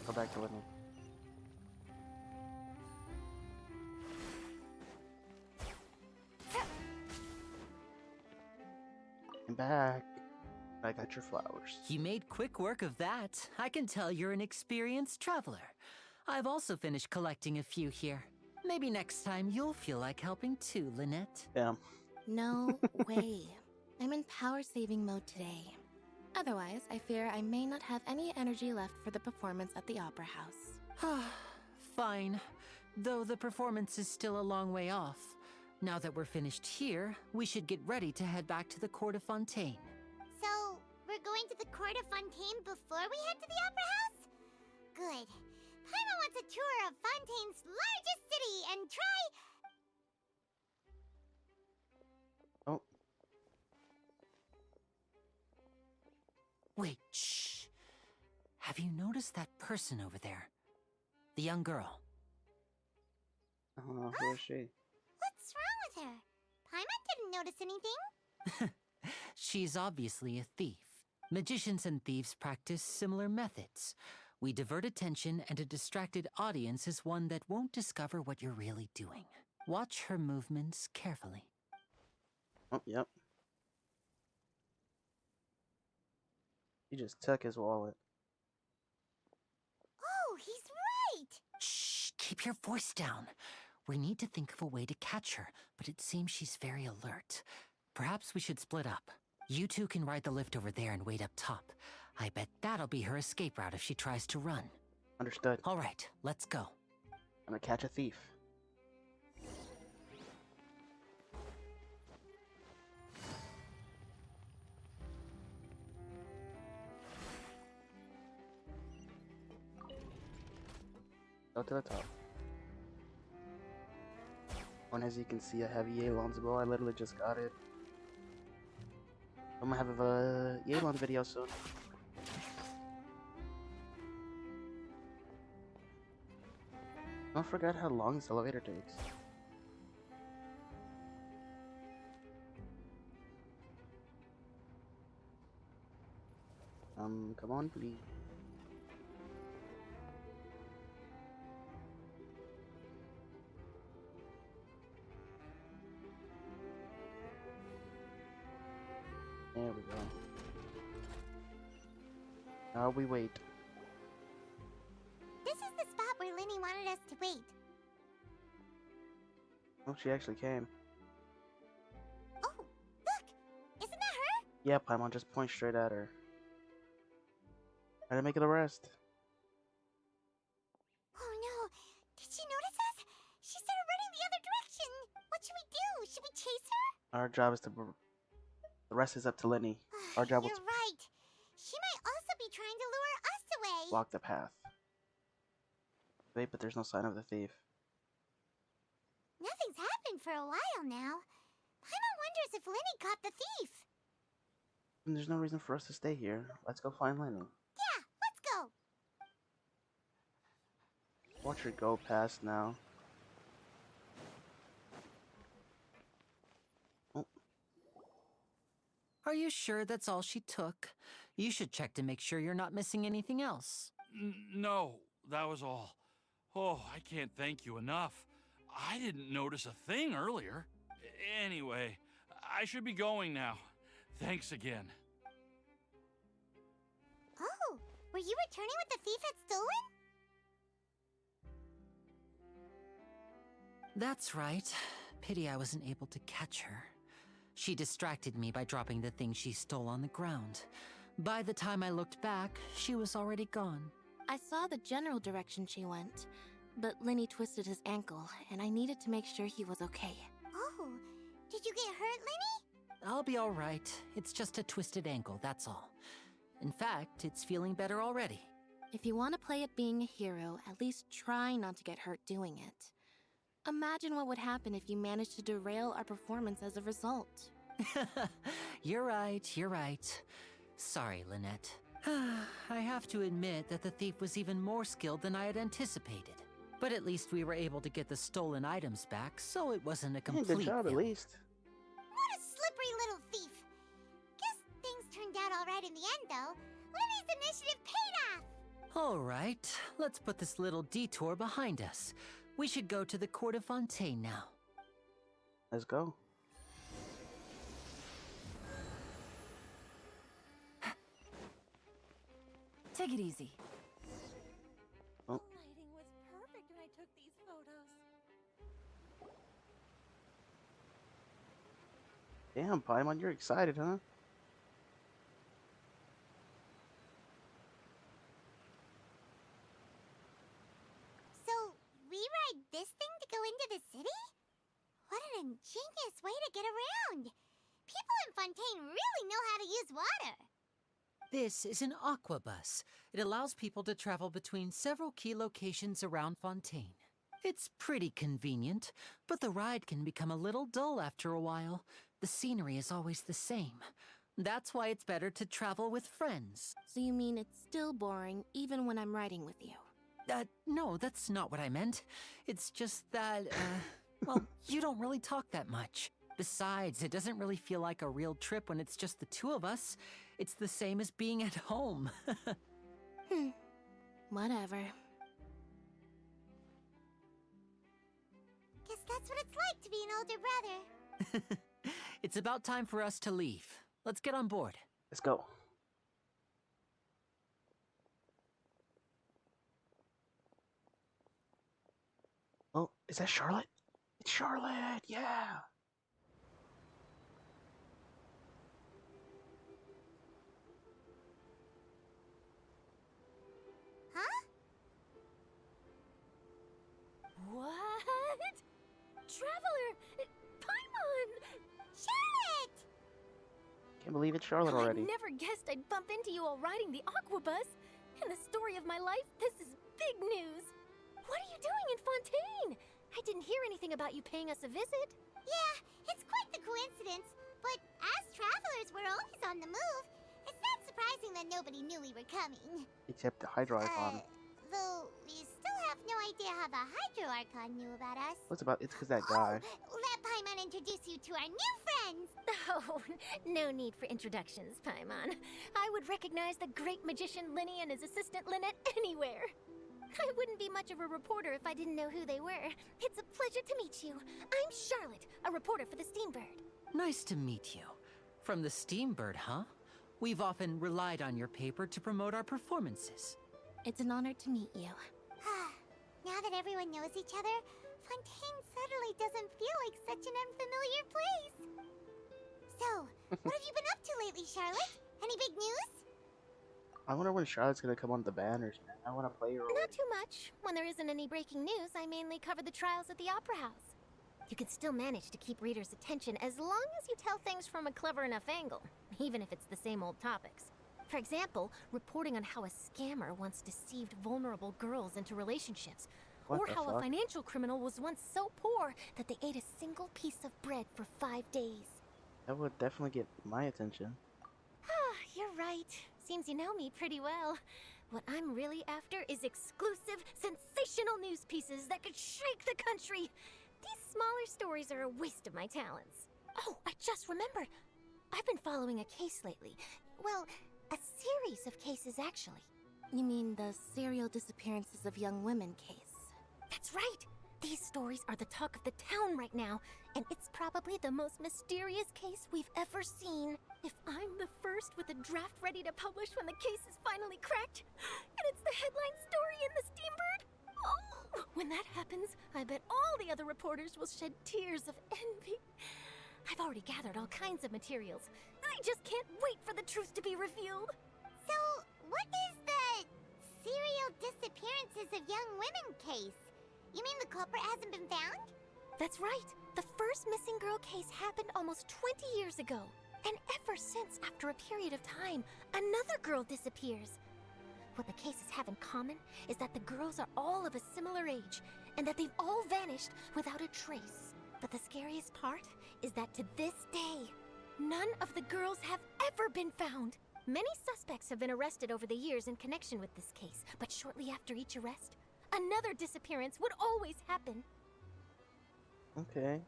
Go back to Lenny. I'm back. I got your flowers. You made quick work of that. I can tell you're an experienced traveler. I've also finished collecting a few here. Maybe next time you'll feel like helping too, Lynette. Damn. No way. I'm in power-saving mode today. Otherwise, I fear I may not have any energy left for the performance at the Opera House. Fine. Though the performance is still a long way off. Now that we're finished here, we should get ready to head back to the Court of Fontaine. So, we're going to the Court of Fontaine before we head to the Opera House? Good. Paimon wants a tour of Fontaine's largest city and try... Oh. Wait, shh. Have you noticed that person over there? The young girl. Who is she? What's wrong with her? Paimon didn't notice anything. She's obviously a thief. Magicians and thieves practice similar methods. We divert attention, and a distracted audience is one that won't discover what you're really doing. Watch her movements carefully. Oh, yep. He just took his wallet. Oh, he's right! Shh, keep your voice down. We need to think of a way to catch her, but it seems she's very alert. Perhaps we should split up. You two can ride the lift over there and wait up top. I bet that'll be her escape route if she tries to run. Understood. All right, let's go. I'm gonna catch a thief. Go to the top. And as you can see, I have Yelan's bow. I literally just got it. I'm gonna have a Yelan video soon. Don't forget how long this elevator takes. Come on, please. There we go. Now we wait. This is the spot where Linny wanted us to wait. Oh, she actually came. Oh, look! Isn't that her? Yeah, Paimon, just point straight at her. Try to make it a rest. Oh no! Did she notice us? She started running the other direction! What should we do? Should we chase her? Our job is to... The rest is up to Linny. Our job was You're right. She might also be trying to lure us away. block the path. Wait, but there's no sign of the thief. Nothing's happened for a while now. Paimon wonders if Linny caught the thief. And there's no reason for us to stay here. Let's go find Linny. Yeah, let's go. Watch her go past now. Oh, Are you sure that's all she took? You should check to make sure you're not missing anything else. No, that was all. Oh, I can't thank you enough. I didn't notice a thing earlier. Anyway, I should be going now. Thanks again. Oh, were you returning what the thief had stolen? That's right. Pity I wasn't able to catch her. She distracted me by dropping the thing she stole on the ground. By the time I looked back, she was already gone. I saw the general direction she went, but Linny twisted his ankle, and I needed to make sure he was okay. Oh, did you get hurt, Linny? I'll be all right. It's just a twisted ankle, that's all. In fact, it's feeling better already. If you want to play at being a hero, at least try not to get hurt doing it. Imagine what would happen if you managed to derail our performance as a result. You're right. Sorry, Lynette. I have to admit that the thief was even more skilled than I had anticipated. But at least we were able to get the stolen items back, so it wasn't a complete good job, at failure. least. What a slippery little thief. Guess things turned out all right in the end, though. Linny's initiative paid off. All right, let's put this little detour behind us. We should go to the Court of Fontaine now. Let's go. Take it easy. Oh. Lighting was perfect when I took these photos. Damn, Paimon, you're excited, huh? So, we ride this thing to go into the city? What an ingenious way to get around. People in Fontaine really know how to use water. This is an aquabus. It allows people to travel between several key locations around Fontaine. It's pretty convenient, but the ride can become a little dull after a while. The scenery is always the same. That's why it's better to travel with friends. So you mean it's still boring even when I'm riding with you? No, that's not what I meant. It's just that, well, you don't really talk that much. Besides, it doesn't really feel like a real trip when it's just the two of us. It's the same as being at home. Whatever. Guess that's what it's like to be an older brother. It's about time for us to leave. Let's get on board. Let's go. Oh, is that Charlotte? It's Charlotte, yeah. Huh? What? Traveler! Paimon! Charlotte! Can't believe it's Charlotte already. I never guessed I'd bump into you while riding the aquabus. In the story of my life, this is big news. What are you doing in Fontaine? I didn't hear anything about you paying us a visit. Yeah, it's quite the coincidence. But as travelers, we're always on the move. It's not surprising that nobody knew we were coming. Except the Hydro Archon. Though we still have no idea how the Hydro Archon knew about us. What's about? It's because that guy. Oh, let Paimon introduce you to our new friends. Oh, no need for introductions, Paimon. I would recognize the great magician Linny and his assistant Lynette anywhere. I wouldn't be much of a reporter if I didn't know who they were. It's a pleasure to meet you. I'm Charlotte, a reporter for the Steambird. Nice to meet you. From the Steambird, huh? We've often relied on your paper to promote our performances. It's an honor to meet you. Now that everyone knows each other, Fontaine suddenly doesn't feel like such an unfamiliar place. So, what have you been up to lately, Charlotte? Any big news? I wonder when Charlotte's gonna come on the banners, man. I wanna play her. Not too much. When there isn't any breaking news, I mainly cover the trials at the Opera House. You can still manage to keep readers' attention as long as you tell things from a clever enough angle, even if it's the same old topics. For example, reporting on how a scammer once deceived vulnerable girls into relationships, or how a financial criminal was once so poor that they ate a single piece of bread for 5 days. That would definitely get my attention. You're right. Seems you know me pretty well. What I'm really after is exclusive, sensational news pieces that could shake the country. These smaller stories are a waste of my talents. Oh, I just remembered. I've been following a case lately. Well, a series of cases, actually. You mean the serial disappearances of young women case? That's right. These stories are the talk of the town right now, and it's probably the most mysterious case we've ever seen. If I'm the first with a draft ready to publish when the case is finally cracked, and it's the headline story in the Steambird, oh, when that happens, I bet all the other reporters will shed tears of envy. I've already gathered all kinds of materials. I just can't wait for the truth to be revealed. So, what is the serial disappearances of young women case? You mean the culprit hasn't been found? That's right. The first missing girl case happened almost 20 years ago. And ever since, after a period of time, another girl disappears. What the cases have in common is that the girls are all of a similar age, and that they've all vanished without a trace. But the scariest part is that to this day, none of the girls have ever been found. Many suspects have been arrested over the years in connection with this case, but shortly after each arrest, another disappearance would always happen. Okay.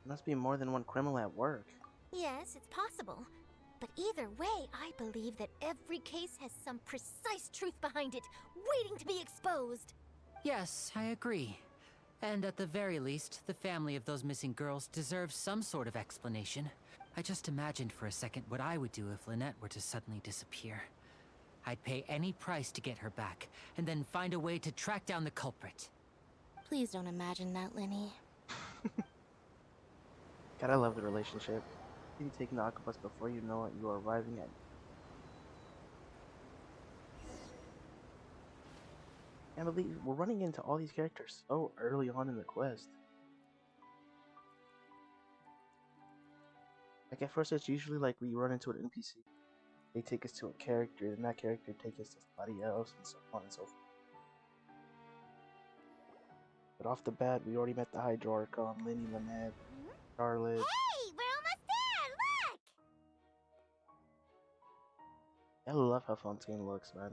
Must be more than one criminal at work. Yes, it's possible. But either way, I believe that every case has some precise truth behind it, waiting to be exposed. Yes, I agree. And at the very least, the family of those missing girls deserves some sort of explanation. I just imagined for a second what I would do if Lynette were to suddenly disappear. I'd pay any price to get her back, and then find a way to track down the culprit. Please don't imagine that, Linny. God, I love the relationship. You taking the octopus before you know it, you are arriving at. I believe we're running into all these characters so early on in the quest. Like at first, it's usually like we run into an NPC. They take us to a character, and that character takes us to somebody else, and so on and so forth. But off the bat, we already met the Hydro Archon, Linny, Lynette, Charlotte. Hey, we're almost there! Look! I love how Fontaine looks, man.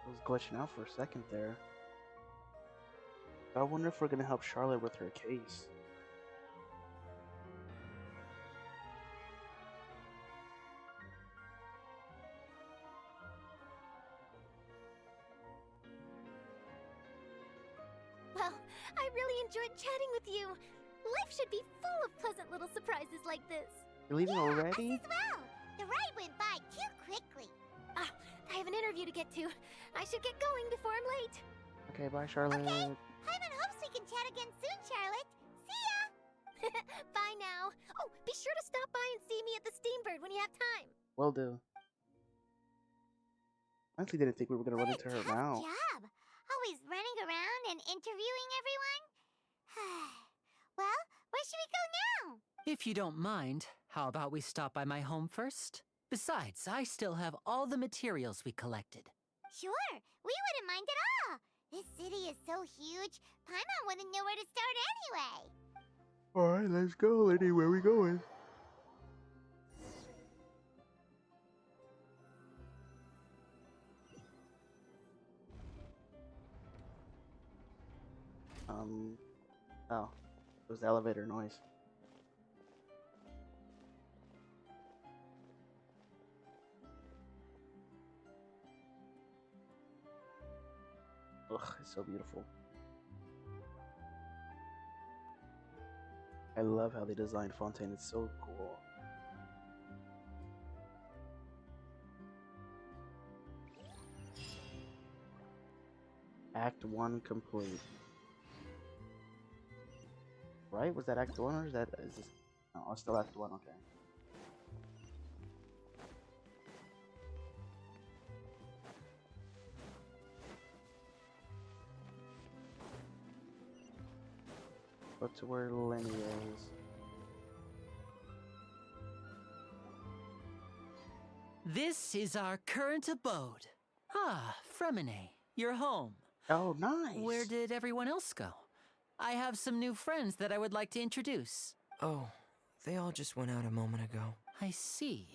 I was glitching out for a second there. I wonder if we're gonna help Charlotte with her case. Well, I really enjoyed chatting with you. Life should be full of pleasant little surprises like this. You're leaving already? Us as well. The ride went by too quickly. I have an interview to get to. I should get going before I'm late. Okay, bye, Charlotte. Okay, Paimon hopes we can chat again soon, Charlotte. See ya! Bye now. Oh, be sure to stop by and see me at the Steambird when you have time. Will do. I honestly didn't think we were gonna run into her Tough now. job. Always running around and interviewing everyone. Well, where should we go now? If you don't mind, how about we stop by my home first? Besides, I still have all the materials we collected. Sure, we wouldn't mind at all. This city is so huge, Paimon wouldn't know where to start anyway. Alright, let's go, Lenny. Where are we going? Oh. It was the elevator noise. Ugh, it's so beautiful. I love how they designed Fontaine. It's so cool. Act 1 complete. Right? Was that Act 1 or is this... No, it's still Act 1, okay. Go to where Lenny is. This is our current abode. Ah, Fremine, you're home. Oh, nice. Where did everyone else go? I have some new friends that I would like to introduce. Oh, they all just went out a moment ago. I see.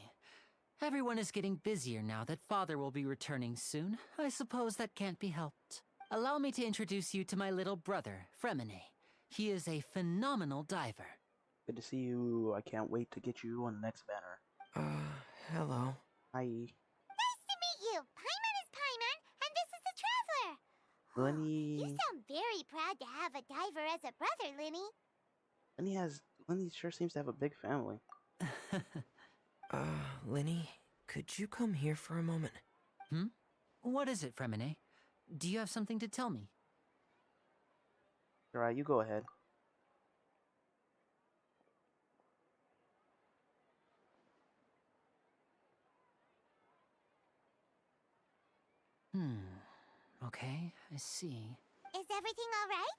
Everyone is getting busier now that Father will be returning soon. I suppose that can't be helped. Allow me to introduce you to my little brother, Fremine. He is a phenomenal diver. Good to see you. I can't wait to get you on the next banner. Hello. Hi. Nice to meet you. Paimon is Paimon, and this is the Traveler. Lenny. You sound very proud to have a diver as a brother, Lenny. Lenny sure seems to have a big family. Lenny, could you come here for a moment? What is it, Fremine? Do you have something to tell me? Alright, you go ahead. Okay, I see. Is everything all right?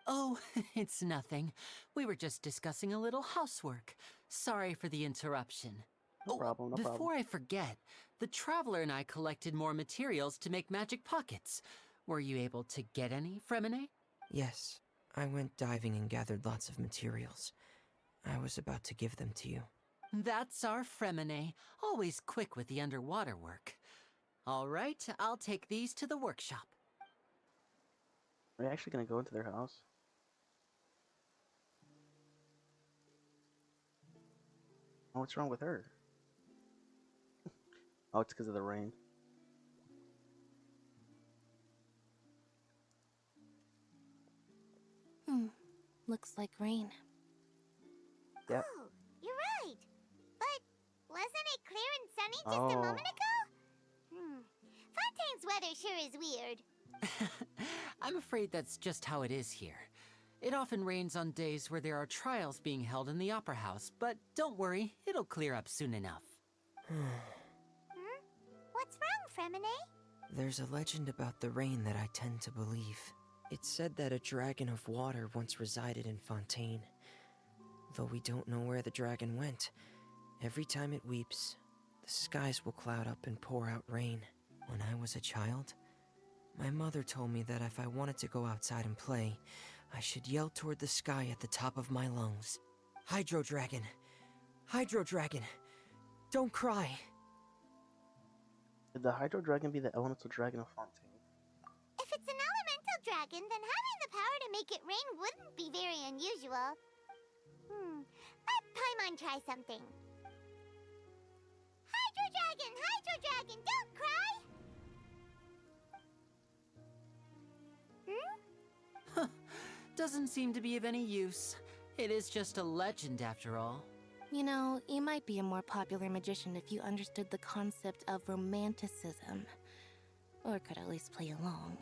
Oh, it's nothing. We were just discussing a little housework. Sorry for the interruption. No problem, no problem. Before I forget, the Traveler and I collected more materials to make magic pockets. Were you able to get any, Fremine? Yes, I went diving and gathered lots of materials. I was about to give them to you. That's our Fremine, always quick with the underwater work. All right, I'll take these to the workshop. Are you actually gonna go into their house? Oh, what's wrong with her? Oh, it's because of the rain. Looks like rain. Yep. Oh, you're right. But wasn't it clear and sunny just a moment ago? Fontaine's weather sure is weird. I'm afraid that's just how it is here. It often rains on days where there are trials being held in the Opera House, but don't worry, it'll clear up soon enough. What's wrong, Fremine? There's a legend about the rain that I tend to believe. It's said that a dragon of water once resided in Fontaine. Though we don't know where the dragon went, every time it weeps, the skies will cloud up and pour out rain. When I was a child, my mother told me that if I wanted to go outside and play, I should yell toward the sky at the top of my lungs. Hydro Dragon! Hydro Dragon! Don't cry! Did the Hydro Dragon be the elemental dragon of Fontaine? If it's an elemental dragon, then having the power to make it rain wouldn't be very unusual. Let Paimon try something. Hydro Dragon, don't cry! Doesn't seem to be of any use. It is just a legend after all. You know, you might be a more popular magician if you understood the concept of romanticism. Or could at least play along.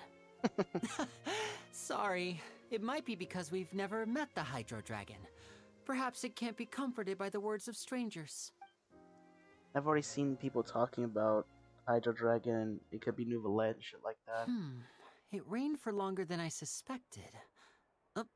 Sorry. It might be because we've never met the Hydro Dragon. Perhaps it can't be comforted by the words of strangers. I've already seen people talking about Hydro Dragon. It could be Nouvelle and shit like that. It rained for longer than I suspected. Oh,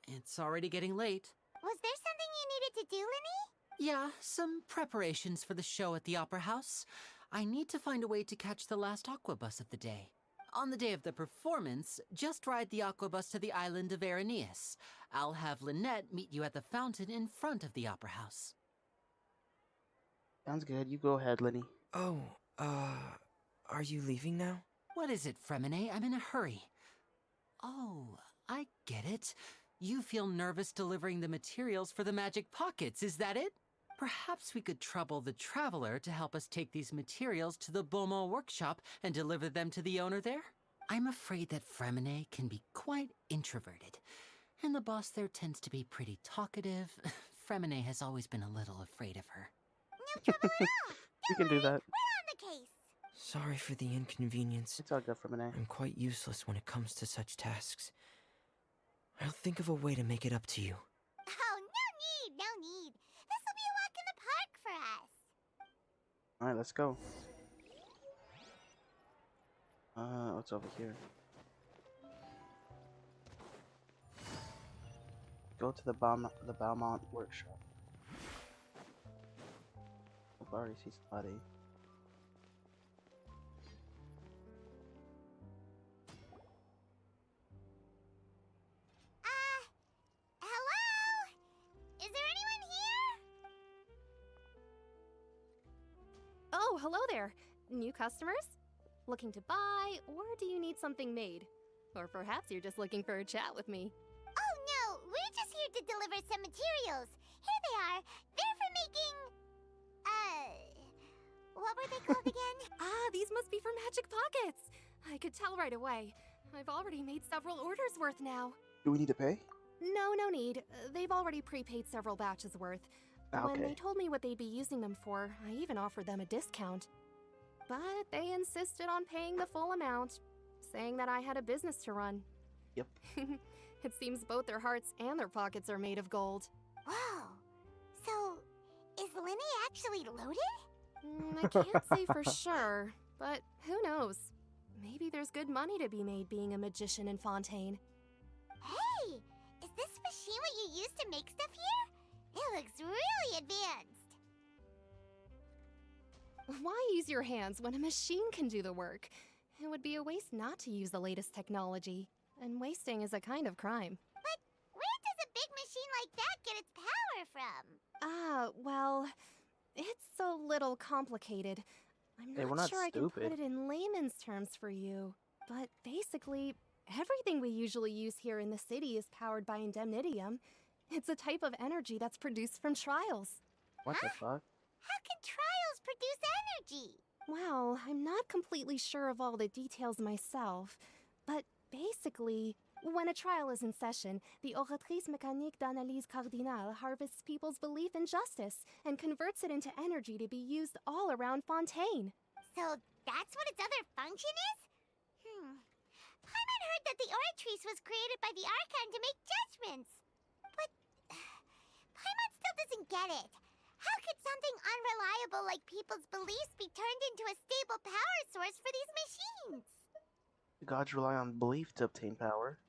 it's already getting late. Was there something you needed to do, Linny? Yeah, some preparations for the show at the Opera House. I need to find a way to catch the last aqua bus of the day. On the day of the performance, just ride the aqua bus to the island of Araneus. I'll have Lynette meet you at the fountain in front of the Opera House. Sounds good. You go ahead, Lenny. Oh, are you leaving now? What is it, Fremine? I'm in a hurry. Oh, I get it. You feel nervous delivering the materials for the magic pockets, is that it? Perhaps we could trouble the Traveler to help us take these materials to the Beaumont workshop and deliver them to the owner there? I'm afraid that Fremine can be quite introverted, and the boss there tends to be pretty talkative. Fremine has always been a little afraid of her. No trouble at all. We can do that. We're on the case. Sorry for the inconvenience. It's all good for Renee. I'm quite useless when it comes to such tasks. I'll think of a way to make it up to you. Oh, no need. This will be a walk in the park for us. Alright, let's go. What's over here? Go to the Beaumont workshop. I've already seen somebody. Hello? Is there anyone here? Oh, hello there. New customers? Looking to buy, or do you need something made? Or perhaps you're just looking for a chat with me. Oh, no. We're just here to deliver some materials. Here they are. They're for making... what were they called again? These must be for Magic Pockets. I could tell right away. I've already made several orders worth now. Do we need to pay? No need. They've already prepaid several batches worth. When they told me what they'd be using them for, I even offered them a discount. But they insisted on paying the full amount, saying that I had a business to run. Yep. It seems both their hearts and their pockets are made of gold. Whoa. So, is Linny actually loaded? I can't say for sure, but who knows? Maybe there's good money to be made being a magician in Fontaine. Hey! Is this machine what you use to make stuff here? It looks really advanced. Why use your hands when a machine can do the work? It would be a waste not to use the latest technology, and wasting is a kind of crime. But where does a big machine like that get its power from? Well, it's a little complicated. I'm Hey, we're not not sure I can put stupid. it in layman's terms for you, but basically, everything we usually use here in the city is powered by indemnitium. It's a type of energy that's produced from trials. What the fuck? How can trials produce energy? Well, I'm not completely sure of all the details myself, but basically, when a trial is in session, the Oratrice Mécanique d'Analyse Cardinale harvests people's belief in justice and converts it into energy to be used all around Fontaine. So that's what its other function is? Paimon heard that the Oratrice was created by the Archon to make judgments. But Paimon still doesn't get it. How could something unreliable like people's beliefs be turned into a stable power source for these machines? The gods rely on belief to obtain power.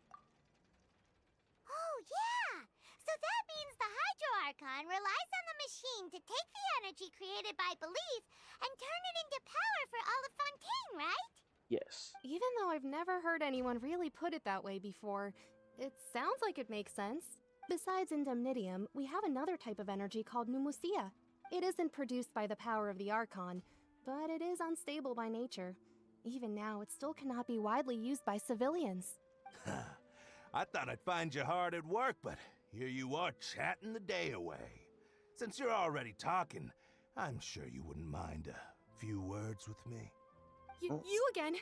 Oh, yeah! So that means the Hydro Archon relies on the machine to take the energy created by belief and turn it into power for all of Fontaine, right? Yes. Even though I've never heard anyone really put it that way before, it sounds like it makes sense. Besides indemnitium, we have another type of energy called pneumosia. It isn't produced by the power of the Archon, but it is unstable by nature. Even now, it still cannot be widely used by civilians. I thought I'd find you hard at work, but here you are chatting the day away. Since you're already talking, I'm sure you wouldn't mind a few words with me. You again?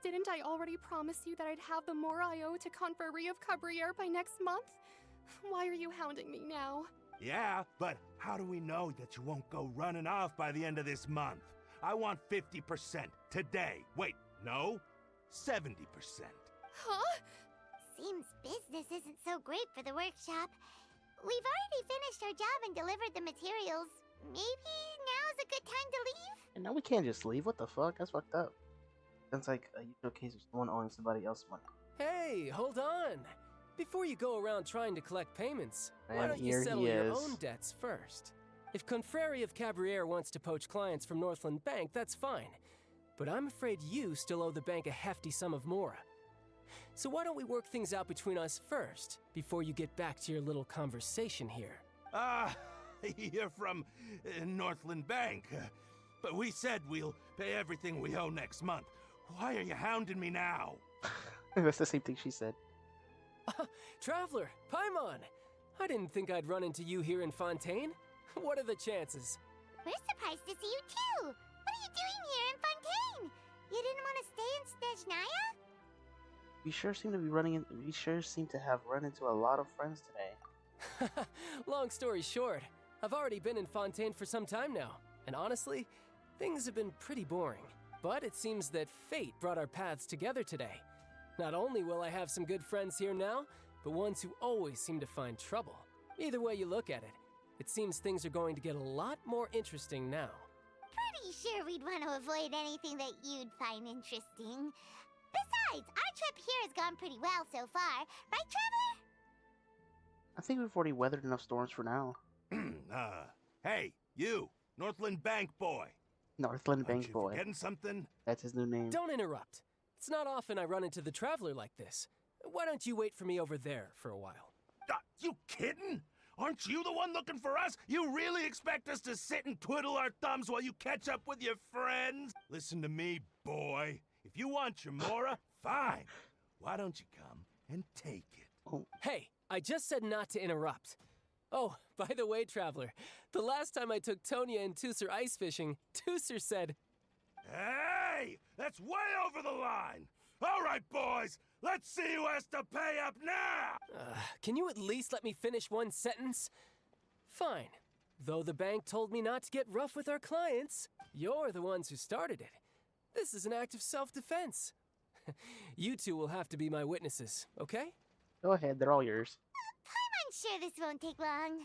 Didn't I already promise you that I'd have the more I owe to Confrérie of Cabriere by next month? Why are you hounding me now? Yeah, but how do we know that you won't go running off by the end of this month? I want 50% today. Wait, no? 70%. Huh? Seems business isn't so great for the workshop. We've already finished our job and delivered the materials. Maybe now's a good time to leave? And now we can't just leave. What the fuck? That's fucked up. That's like a usual case of someone owing somebody else money. Hey, hold on. Before you go around trying to collect payments, why And don't you here he settle your is. own debts first? If Confrere of Cabriere wants to poach clients from Northland Bank, that's fine. But I'm afraid you still owe the bank a hefty sum of mora. So why don't we work things out between us first, before you get back to your little conversation here? You're from Northland Bank. But we said we'll pay everything we owe next month. Why are you hounding me now? That's the same thing she said. Traveler, Paimon! I didn't think I'd run into you here in Fontaine. What are the chances? We're surprised to see you too. What are you doing here in Fontaine? You didn't want to stay in Snezhnaya? We sure seem to have run into a lot of friends today. Long story short, I've already been in Fontaine for some time now, and honestly, things have been pretty boring. But it seems that fate brought our paths together today. Not only will I have some good friends here now, but ones who always seem to find trouble. Either way you look at it, it seems things are going to get a lot more interesting now. Pretty sure we'd want to avoid anything that you'd find interesting. Besides, our trip here has gone pretty well so far. Right, Traveler? I think we've already weathered enough storms for now. Hey, you, Northland Bank boy. Northland Bank boy. Forgetting something? That's his new name. Don't interrupt. It's not often I run into the Traveler like this. Why don't you wait for me over there for a while? You kidding? Aren't you the one looking for us? You really expect us to sit and twiddle our thumbs while you catch up with your friends? Listen to me, boy. If you want your mora, fine. Why don't you come and take it? Oh. Hey, I just said not to interrupt. Oh, by the way, Traveler, the last time I took Tonya and Tusser ice fishing, Tusser said, Hey! That's way over the line! All right, boys, let's see who has to pay up now! Can you at least let me finish one sentence? Fine. Though the bank told me not to get rough with our clients, you're the ones who started it. This is an act of self-defense. You two will have to be my witnesses, okay? Go ahead, they're all yours. I'm sure this won't take long.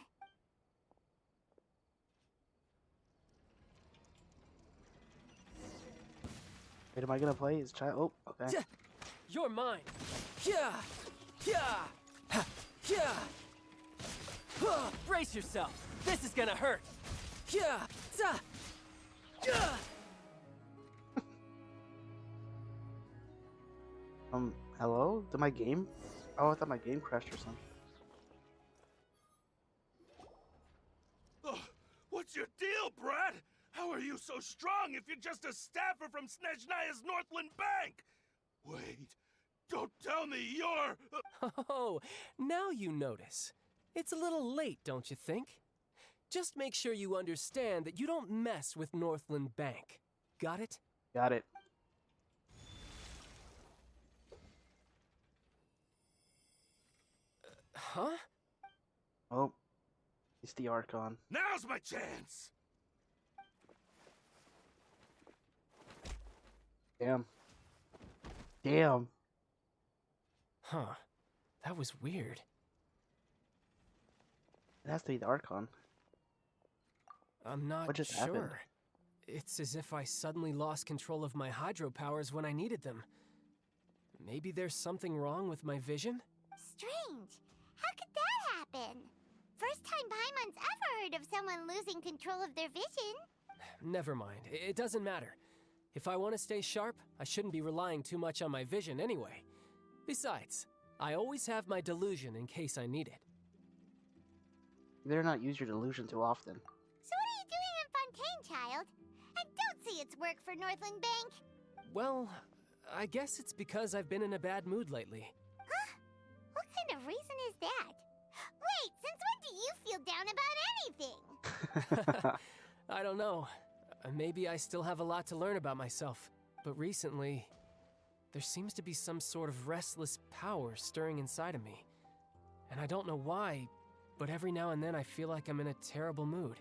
Wait, am I gonna play as child? Oh, okay. You're mine. Yeah, yeah, yeah. Brace yourself. This is gonna hurt. Yeah, yeah. Hello? Did my game? Oh, I thought my game crashed or something. What's your deal, Brad? How are you so strong if you're just a staffer from Snezhnaya's Northland Bank? Wait, don't tell me you're... Oh, now you notice. It's a little late, don't you think? Just make sure you understand that you don't mess with Northland Bank. Got it? Got it. Huh? Oh, it's the Archon. Now's my chance! Damn. Damn. Huh. That was weird. It has to be the Archon. I'm not What just sure. happened? It's as if I suddenly lost control of my hydro powers when I needed them. Maybe there's something wrong with my vision? Strange. How could that happen? First time Paimon's ever heard of someone losing control of their vision. Never mind. It doesn't matter. If I want to stay sharp, I shouldn't be relying too much on my vision anyway. Besides, I always have my delusion in case I need it. You better not use your delusion too often. So what are you doing in Fontaine, child? I don't see it's work for Northland Bank. Well, I guess it's because I've been in a bad mood lately. Huh? What kind of reason is that? Wait, since when do you feel down about anything? I don't know. Maybe I still have a lot to learn about myself. But recently, there seems to be some sort of restless power stirring inside of me. And I don't know why, but every now and then I feel like I'm in a terrible mood.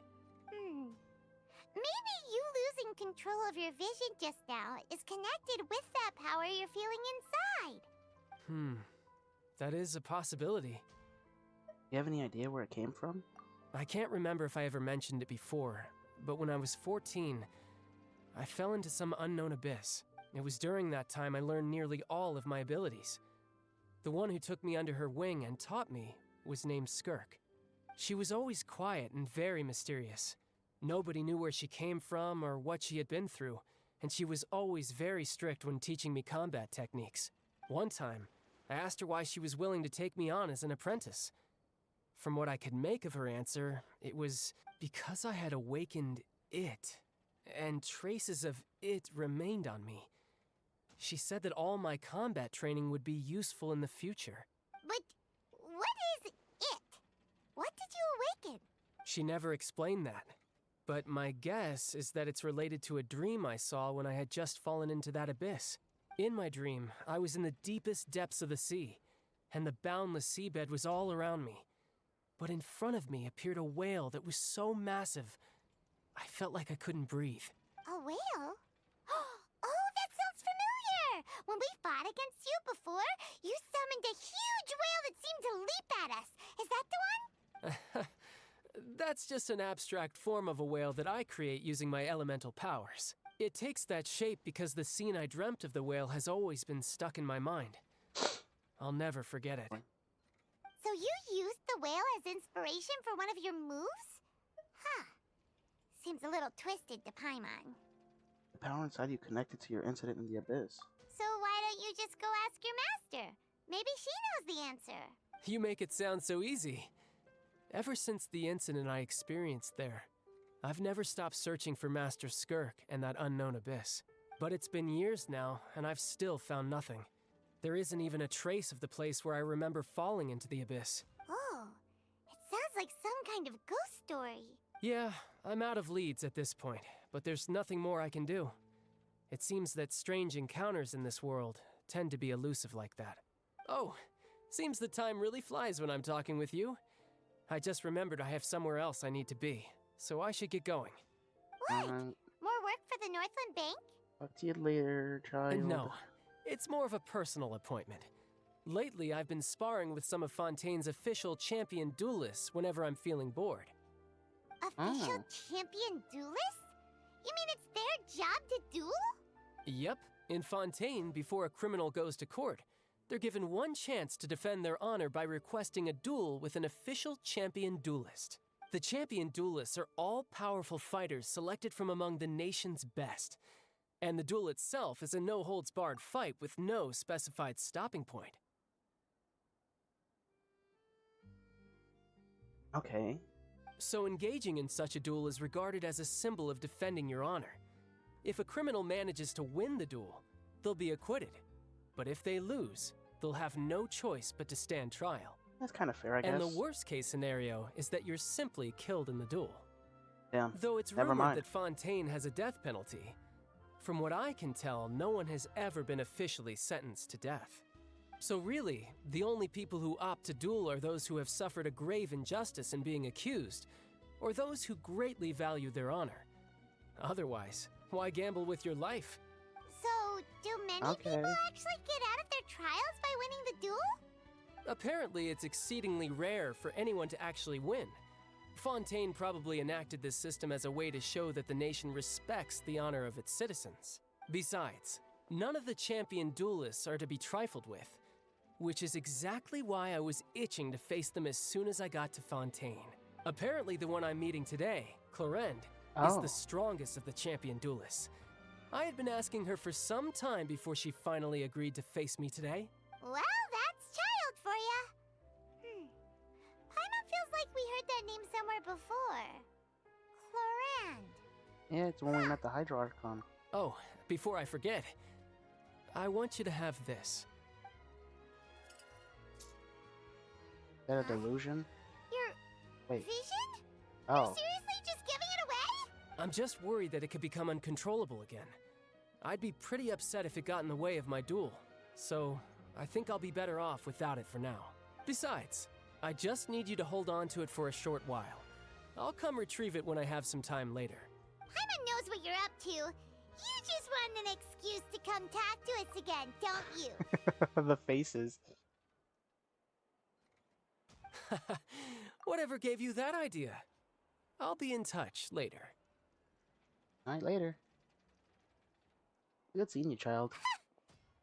Maybe you losing control of your vision just now is connected with that power you're feeling inside. That is a possibility. You have any idea where it came from? I can't remember if I ever mentioned it before, but when I was 14, I fell into some unknown abyss. It was during that time I learned nearly all of my abilities. The one who took me under her wing and taught me was named Skirk. She was always quiet and very mysterious. Nobody knew where she came from or what she had been through, and she was always very strict when teaching me combat techniques. One time, I asked her why she was willing to take me on as an apprentice. From what I could make of her answer, it was because I had awakened it, and traces of it remained on me. She said that all my combat training would be useful in the future. But what is it? What did you awaken? She never explained that, but my guess is that it's related to a dream I saw when I had just fallen into that abyss. In my dream, I was in the deepest depths of the sea, and the boundless seabed was all around me. But in front of me appeared a whale that was so massive, I felt like I couldn't breathe. A whale? Oh, that sounds familiar! When we fought against you before, you summoned a huge whale that seemed to leap at us. Is that the one? That's just an abstract form of a whale that I create using my elemental powers. It takes that shape because the scene I dreamt of the whale has always been stuck in my mind. I'll never forget it. So you used the whale as inspiration for one of your moves? Huh. Seems a little twisted to Paimon. The power inside you connected to your incident in the abyss. So why don't you just go ask your master? Maybe she knows the answer. You make it sound so easy. Ever since the incident I experienced there, I've never stopped searching for Master Skirk and that unknown abyss. But it's been years now, and I've still found nothing. There isn't even a trace of the place where I remember falling into the abyss. Oh, it sounds like some kind of ghost story. Yeah, I'm out of leads at this point, but there's nothing more I can do. It seems that strange encounters in this world tend to be elusive like that. Oh, seems the time really flies when I'm talking with you. I just remembered I have somewhere else I need to be, so I should get going. What? More work for the Northland Bank? Talk to you later, child. No, it's more of a personal appointment. Lately, I've been sparring with some of Fontaine's official champion duelists whenever I'm feeling bored. Official champion duelists? You mean it's their job to duel? Yep. In Fontaine, before a criminal goes to court, they're given one chance to defend their honor by requesting a duel with an official champion duelist. The champion duelists are all-powerful fighters selected from among the nation's best. And the duel itself is a no-holds-barred fight with no specified stopping point. Okay. So engaging in such a duel is regarded as a symbol of defending your honor. If a criminal manages to win the duel, they'll be acquitted. But if they lose, they'll have no choice but to stand trial. That's kind of fair, I guess. And the worst-case scenario is that you're simply killed in the duel. Yeah, Though it's never rumored mind. that Fontaine has a death penalty, from what I can tell, no one has ever been officially sentenced to death. So really, the only people who opt to duel are those who have suffered a grave injustice in being accused, or those who greatly value their honor. Otherwise, why gamble with your life? So, do many people actually get out of their trials by winning the duel? Apparently, it's exceedingly rare for anyone to actually win. Fontaine probably enacted this system as a way to show that the nation respects the honor of its citizens. Besides, none of the champion duelists are to be trifled with, which is exactly why I was itching to face them as soon as I got to Fontaine. Apparently, the one I'm meeting today, Clorinde, is the strongest of the champion duelists. I had been asking her for some time before she finally agreed to face me today. Well, that's child for ya. Paimon feels like we heard that name somewhere before. Clorinde. Yeah, it's when we met the Hydro Archon. Oh, before I forget, I want you to have this. Is that a delusion? Your Wait. vision? Oh. You're seriously just giving it away? I'm just worried that it could become uncontrollable again. I'd be pretty upset if it got in the way of my duel, so I think I'll be better off without it for now. Besides, I just need you to hold on to it for a short while. I'll come retrieve it when I have some time later. Paimon knows what you're up to. You just want an excuse to come talk to us again, don't you? The faces. Whatever gave you that idea? I'll be in touch later. Alright, later. Good seeing you, child.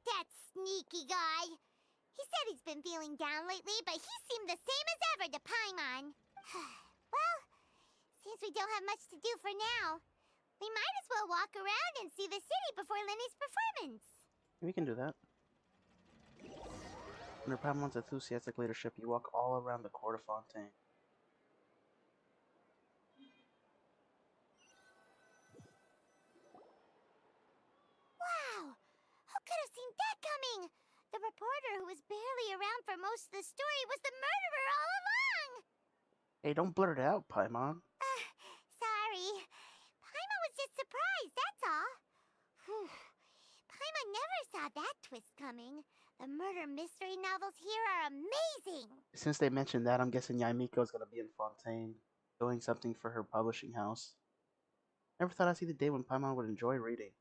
That sneaky guy. He said he's been feeling down lately, but he seemed the same as ever to Paimon. Well, since we don't have much to do for now, we might as well walk around and see the city before Lenny's performance. We can do that. Under Paimon's enthusiastic leadership, you walk all around the court of Fontaine. Wow! Who could have seen that coming? The reporter who was barely around for most of the story was the murderer all along! Hey, don't blurt it out, Paimon. Sorry. Paimon was just surprised, that's all. Whew. Paimon never saw that twist coming. The murder mystery novels here are amazing! Since they mentioned that, I'm guessing Yaimiko is gonna be in Fontaine, doing something for her publishing house. Never thought I'd see the day when Paimon would enjoy reading.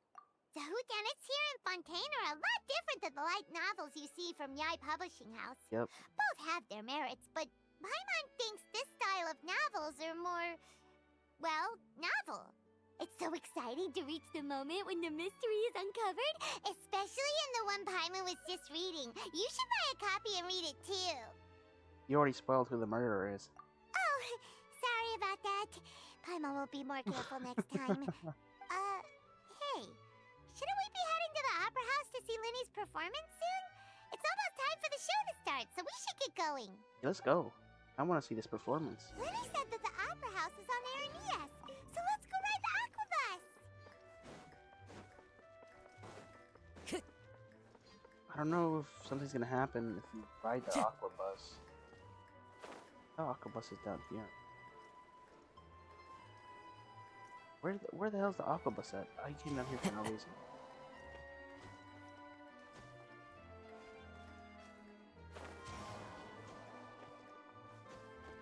The whodunits here in Fontaine are a lot different than the light novels you see from Yai Publishing House. Yep. Both have their merits, but Paimon thinks this style of novels are more, well, novel. It's so exciting to reach the moment when the mystery is uncovered, especially in the one Paimon was just reading. You should buy a copy and read it too. You already spoiled who the murderer is. Oh, sorry about that. Paimon will be more careful next time. Hey, shouldn't we be heading to the Opera House to see Lenny's performance soon? It's almost time for the show to start, so we should get going. Let's go. I want to see this performance. Lenny said that the Opera House is on Aranias, so let's go ride the Aqua Bus. I don't know if something's gonna happen if you ride the Aqua Bus. The Aqua Bus is down here. Where the hell's the Aqua Bus at? I came down here for no reason.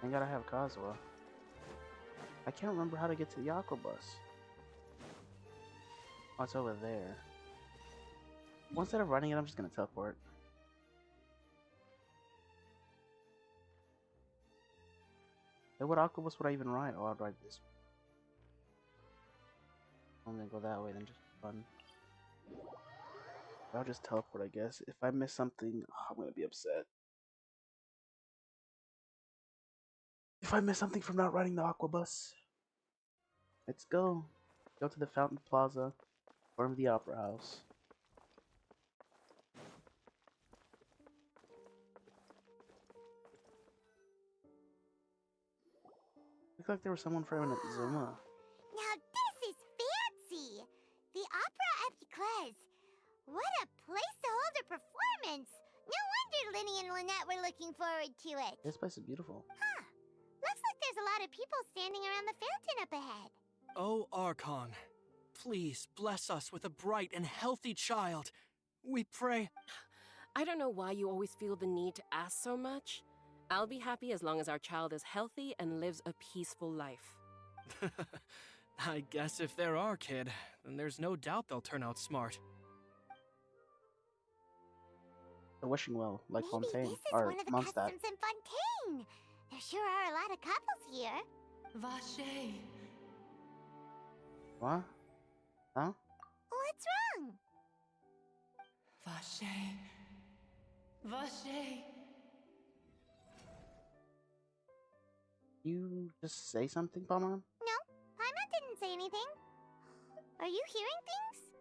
I gotta have Kazuha. I can't remember how to get to the Aqua Bus. Oh, it's over there. Well, instead of running it, I'm just gonna teleport. So what Aqua Bus would I even ride? Oh, I'd ride this one. I'm gonna go that way, then just run. I'll just teleport, I guess. If I miss something, I'm gonna be upset. If I miss something from not riding the Aqua Bus. Let's go. Go to the Fountain Plaza, or the Opera House. Looks like there was someone from Zuma. Now this is fancy! The Opera Epiclese. What a place to hold a performance! No wonder Lenny and Lynette were looking forward to it. This place is beautiful. Huh. Looks like there's a lot of people standing around the fountain up ahead. Oh, Archon, please bless us with a bright and healthy child. We pray. I don't know why you always feel the need to ask so much. I'll be happy as long as our child is healthy and lives a peaceful life. I guess if they're our kid, then there's no doubt they'll turn out smart. The wishing well, like Maybe Fontaine, this is or one of the Mondstadt. customs in Fontaine. There sure are a lot of couples here. Vache. What? Huh? What's wrong? Vache. Vache. You just say something, Paimon? No, Paimon didn't say anything. Are you hearing things?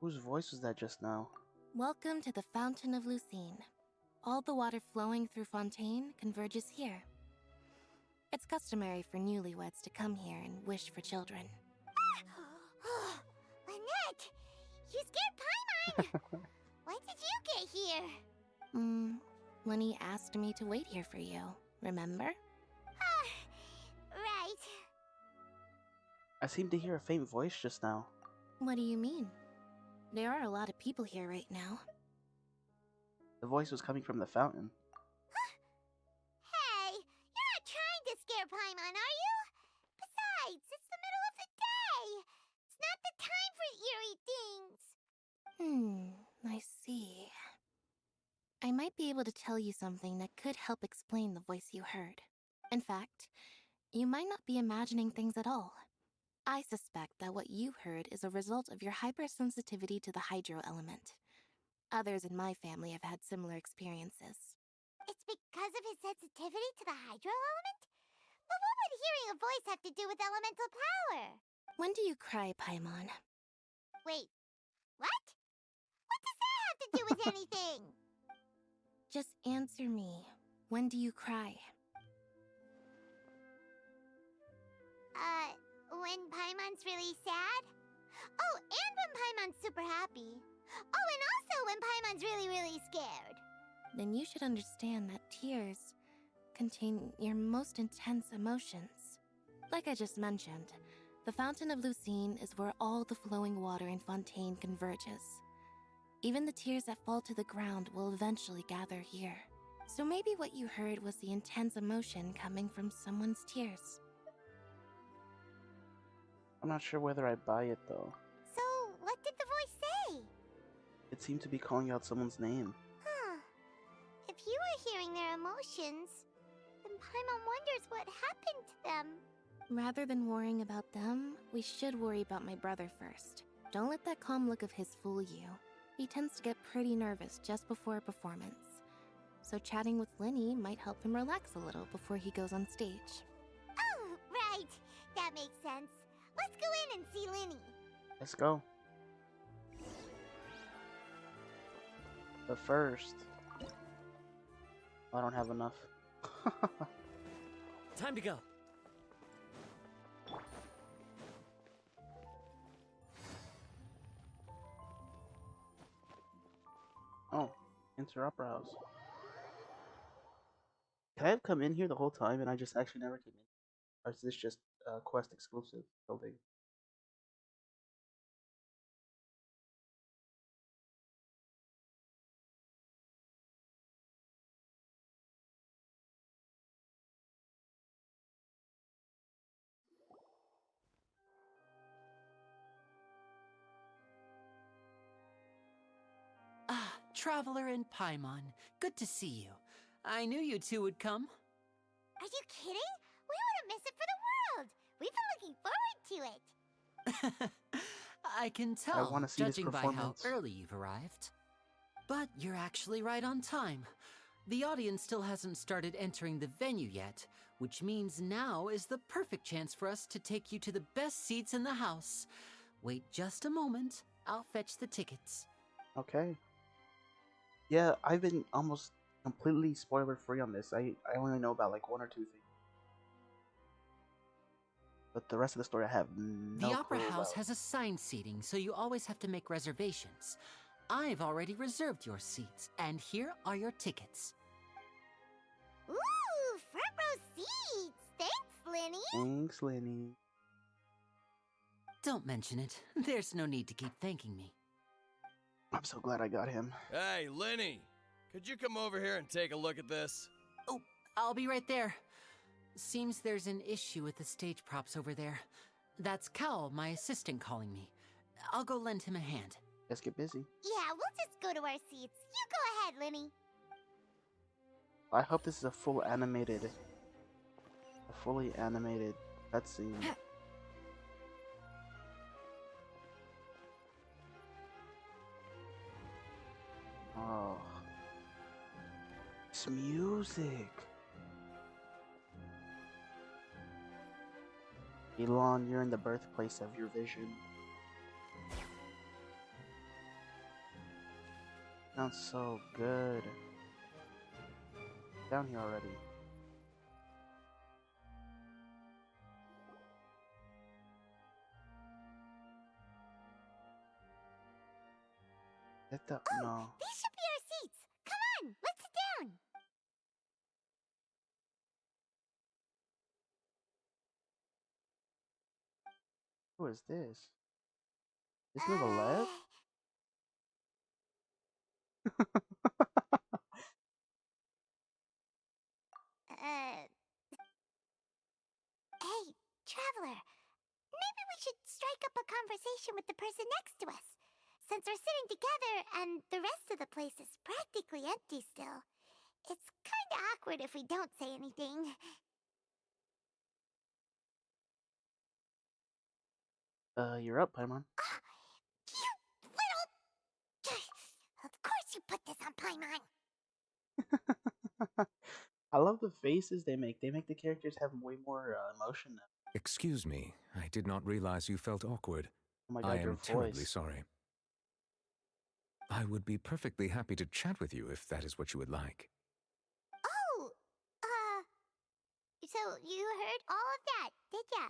Whose voice was that just now? Welcome to the Fountain of Lucine. All the water flowing through Fontaine converges here. It's customary for newlyweds to come here and wish for children. Lynette! You scared Paimon! When did you get here? Lenny asked me to wait here for you, remember? Right. I seem to hear a faint voice just now. What do you mean? There are a lot of people here right now. The voice was coming from the fountain. there, Paimon, are you? Besides, it's the middle of the day. It's not the time for eerie things. I see. I might be able to tell you something that could help explain the voice you heard. In fact, you might not be imagining things at all. I suspect that what you heard is a result of your hypersensitivity to the hydro element. Others in my family have had similar experiences. It's because of his sensitivity to the hydro element? But what would hearing a voice have to do with elemental power? When do you cry, Paimon? Wait, what? What does that have to do with anything? Just answer me. When do you cry? When Paimon's really sad? Oh, and when Paimon's super happy. Oh, and also when Paimon's really, really scared. Then you should understand that tears contain your most intense emotions. Like I just mentioned, the Fountain of Lucine is where all the flowing water in Fontaine converges. Even the tears that fall to the ground will eventually gather here. So maybe what you heard was the intense emotion coming from someone's tears. I'm not sure whether I buy it though. So, what did the voice say? It seemed to be calling out someone's name. Huh. If you were hearing their emotions, then Paimon wonders what happened to them. Rather than worrying about them, we should worry about my brother first. Don't let that calm look of his fool you. He tends to get pretty nervous just before a performance. So chatting with Linny might help him relax a little before he goes on stage. Oh, right. That makes sense. Let's go in and see Linny. Let's go. But first, I don't have enough. Time to go. Oh, enter Opera House. Can I have come in here the whole time and I just actually never came in? Or is this just quest exclusive building? Ah, Traveler and Paimon. Good to see you. I knew you two would come. Are you kidding? We wouldn't miss it for the world. We've been looking forward to it. I can I tell, wanna see this judging by how performance. early you've arrived. But you're actually right on time. The audience still hasn't started entering the venue yet, which means now is the perfect chance for us to take you to the best seats in the house. Wait just a moment. I'll fetch the tickets. Okay. Yeah, I've been almost completely spoiler free on this. I only know about like one or two things. But the rest of the story I have no The Opera clue House about. has assigned seating, so you always have to make reservations. I've already reserved your seats, and here are your tickets. Ooh, front row seats. Thanks, Linny. Thanks, Linny. Don't mention it. There's no need to keep thanking me. I'm so glad I got him. Hey, Linny! Could you come over here and take a look at this? Oh, I'll be right there. Seems there's an issue with the stage props over there. That's Cal, my assistant, calling me. I'll go lend him a hand. Let's get busy. Yeah, we'll just go to our seats. You go ahead, Linny. I hope this is a fully animated cutscene. Oh, it's music. Elon, you're in the birthplace of your vision. Sounds so good. Down here already. No. These should be our seats. Come on, let's sit down. Who is this? Is this Lev? Traveler, maybe we should strike up a conversation with the person next to us. Since we're sitting together and the rest of the place is practically empty still, it's kinda awkward if we don't say anything. You're up, Paimon. You little... Of course you put this on Paimon! I love the faces they make. They make the characters have way more emotion now. Excuse me, I did not realize you felt awkward. Oh my I god, your am terribly voice. sorry. I would be perfectly happy to chat with you if that is what you would like. Oh, so you heard all of that, did ya?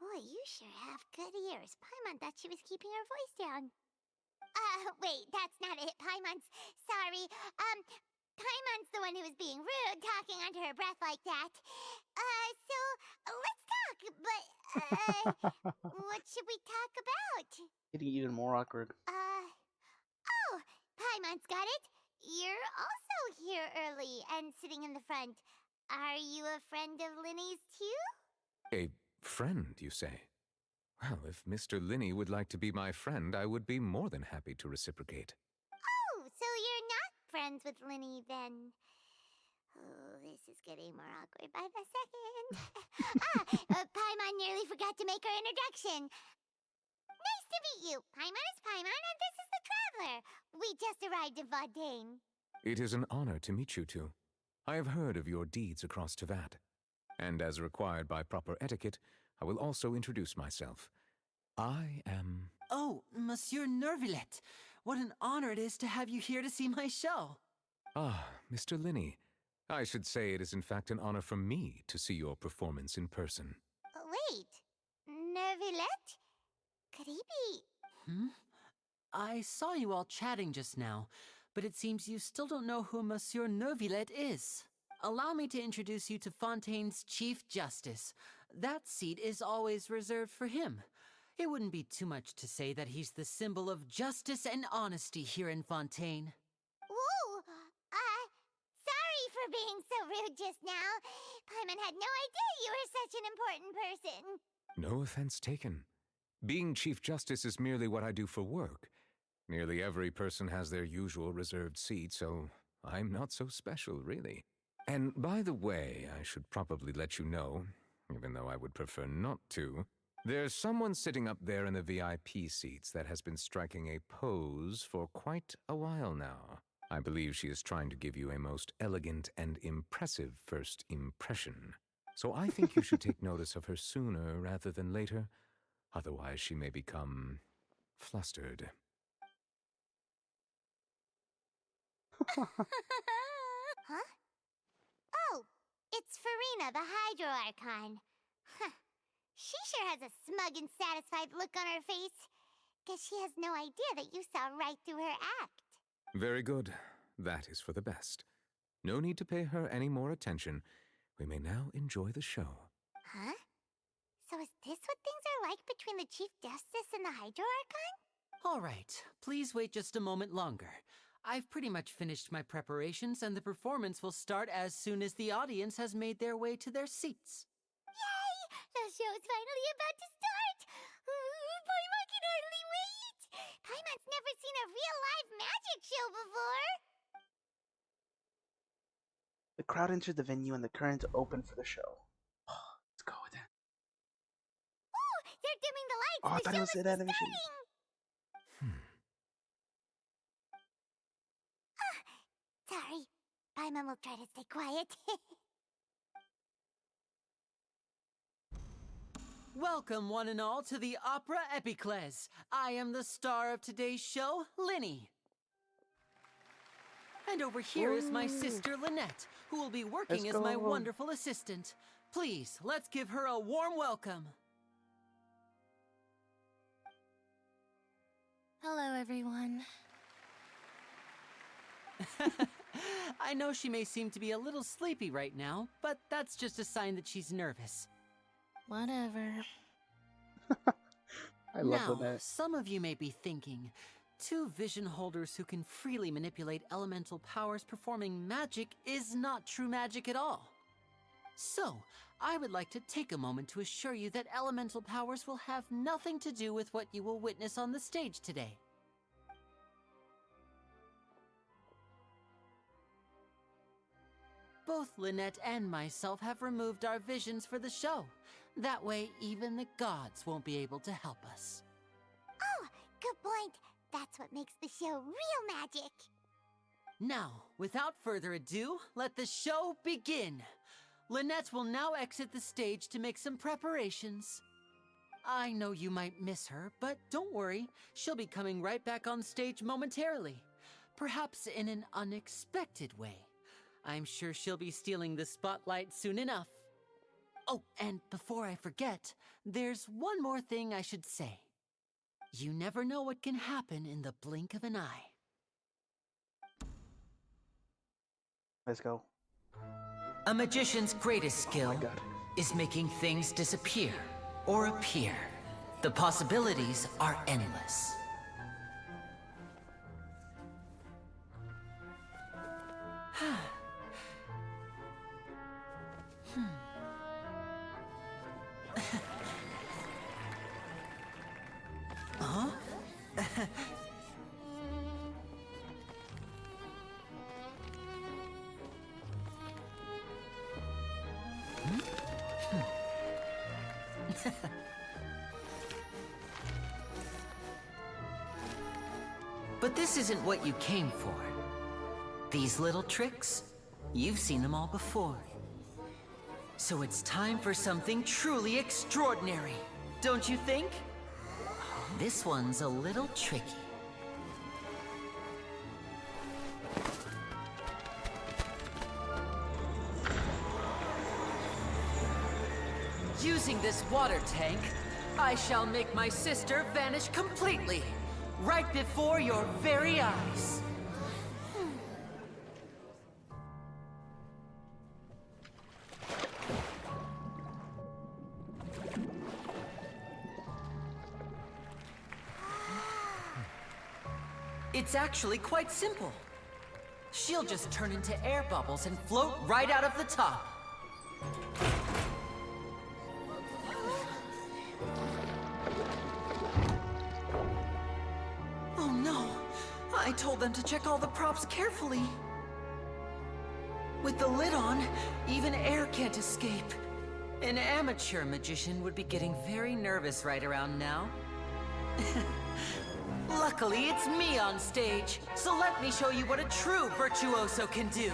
Boy, you sure have good ears. Paimon thought she was keeping her voice down. Wait, that's not it, Paimon's. Sorry. Paimon's the one who was being rude, talking under her breath like that. So, let's talk, but, what should we talk about? Getting even more awkward. Oh, Paimon's got it. You're also here early and sitting in the front. Are you a friend of Linny's too? A friend, you say? Well, if Mr. Linney would like to be my friend, I would be more than happy to reciprocate. Oh, so you're not friends with Linny then? Oh, this is getting more awkward by the second. Paimon nearly forgot to make her introduction. Nice to meet you. Paimon is Paimon, and this is the Traveler. We just arrived in Fontaine. It is an honor to meet you two. I have heard of your deeds across Tevat. And as required by proper etiquette, I will also introduce myself. I am... Oh, Monsieur Nervillet. What an honor it is to have you here to see my show. Ah, Mr. Linney. I should say it is in fact an honor for me to see your performance in person. Wait, Nervillet? Could he be... I saw you all chatting just now, but it seems you still don't know who Monsieur Nervillet is. Allow me to introduce you to Fontaine's Chief Justice. That seat is always reserved for him. It wouldn't be too much to say that he's the symbol of justice and honesty here in Fontaine. Whoa! Sorry for being so rude just now. Paimon had no idea you were such an important person. No offense taken. Being Chief Justice is merely what I do for work. Nearly every person has their usual reserved seat, so I'm not so special, really. And by the way, I should probably let you know, even though I would prefer not to, there's someone sitting up there in the VIP seats that has been striking a pose for quite a while now. I believe she is trying to give you a most elegant and impressive first impression. So I think you should take notice of her sooner rather than later. Otherwise, she may become flustered. Huh? Oh, it's Farina, the Hydro Archon. Huh. She sure has a smug and satisfied look on her face. Guess she has no idea that you saw right through her act. Very good. That is for the best. No need to pay her any more attention. We may now enjoy the show. Huh? So is this what things are like between the Chief Justice and the Hydro Archon? All right, please wait just a moment longer. I've pretty much finished my preparations, and the performance will start as soon as the audience has made their way to their seats. Yay! The show's finally about to start! Paimon can hardly wait! Paimon's never seen a real live magic show before! The crowd entered the venue and the curtains opened for the show. Let's go with it. Oh, they're dimming the lights! Oh, I The thought it show was must an be animation. starting! Sorry. Paimon will try to stay quiet. Welcome, one and all, to the Opera Epiclese. I am the star of today's show, Linny. And over here is my sister, Lynette, who will be working Let's as my go. wonderful assistant. Please, let's give her a warm welcome. Hello, everyone. I know she may seem to be a little sleepy right now, but that's just a sign that she's nervous. Whatever. I love Now, Lynette. some of you may be thinking, two vision holders who can freely manipulate elemental powers performing magic is not true magic at all. So, I would like to take a moment to assure you that elemental powers will have nothing to do with what you will witness on the stage today. Both Lynette and myself have removed our visions for the show. That way, even the gods won't be able to help us. Oh, good point. That's what makes the show real magic. Now, without further ado, let the show begin. Lynette will now exit the stage to make some preparations. I know you might miss her, but don't worry. She'll be coming right back on stage momentarily. Perhaps in an unexpected way. I'm sure she'll be stealing the spotlight soon enough. Oh, and before I forget, there's one more thing I should say. You never know what can happen in the blink of an eye. Let's go. A magician's greatest skill is making things disappear or appear. The possibilities are endless. Huh? But this isn't what you came for. These little tricks, you've seen them all before. So it's time for something truly extraordinary, don't you think? This one's a little tricky. Using this water tank, I shall make my sister vanish completely, right before your very eyes. It's actually quite simple. She'll just turn into air bubbles and float right out of the top. Oh no! I told them to check all the props carefully. With the lid on, even air can't escape. An amateur magician would be getting very nervous right around now. Luckily, it's me on stage, so let me show you what a true virtuoso can do.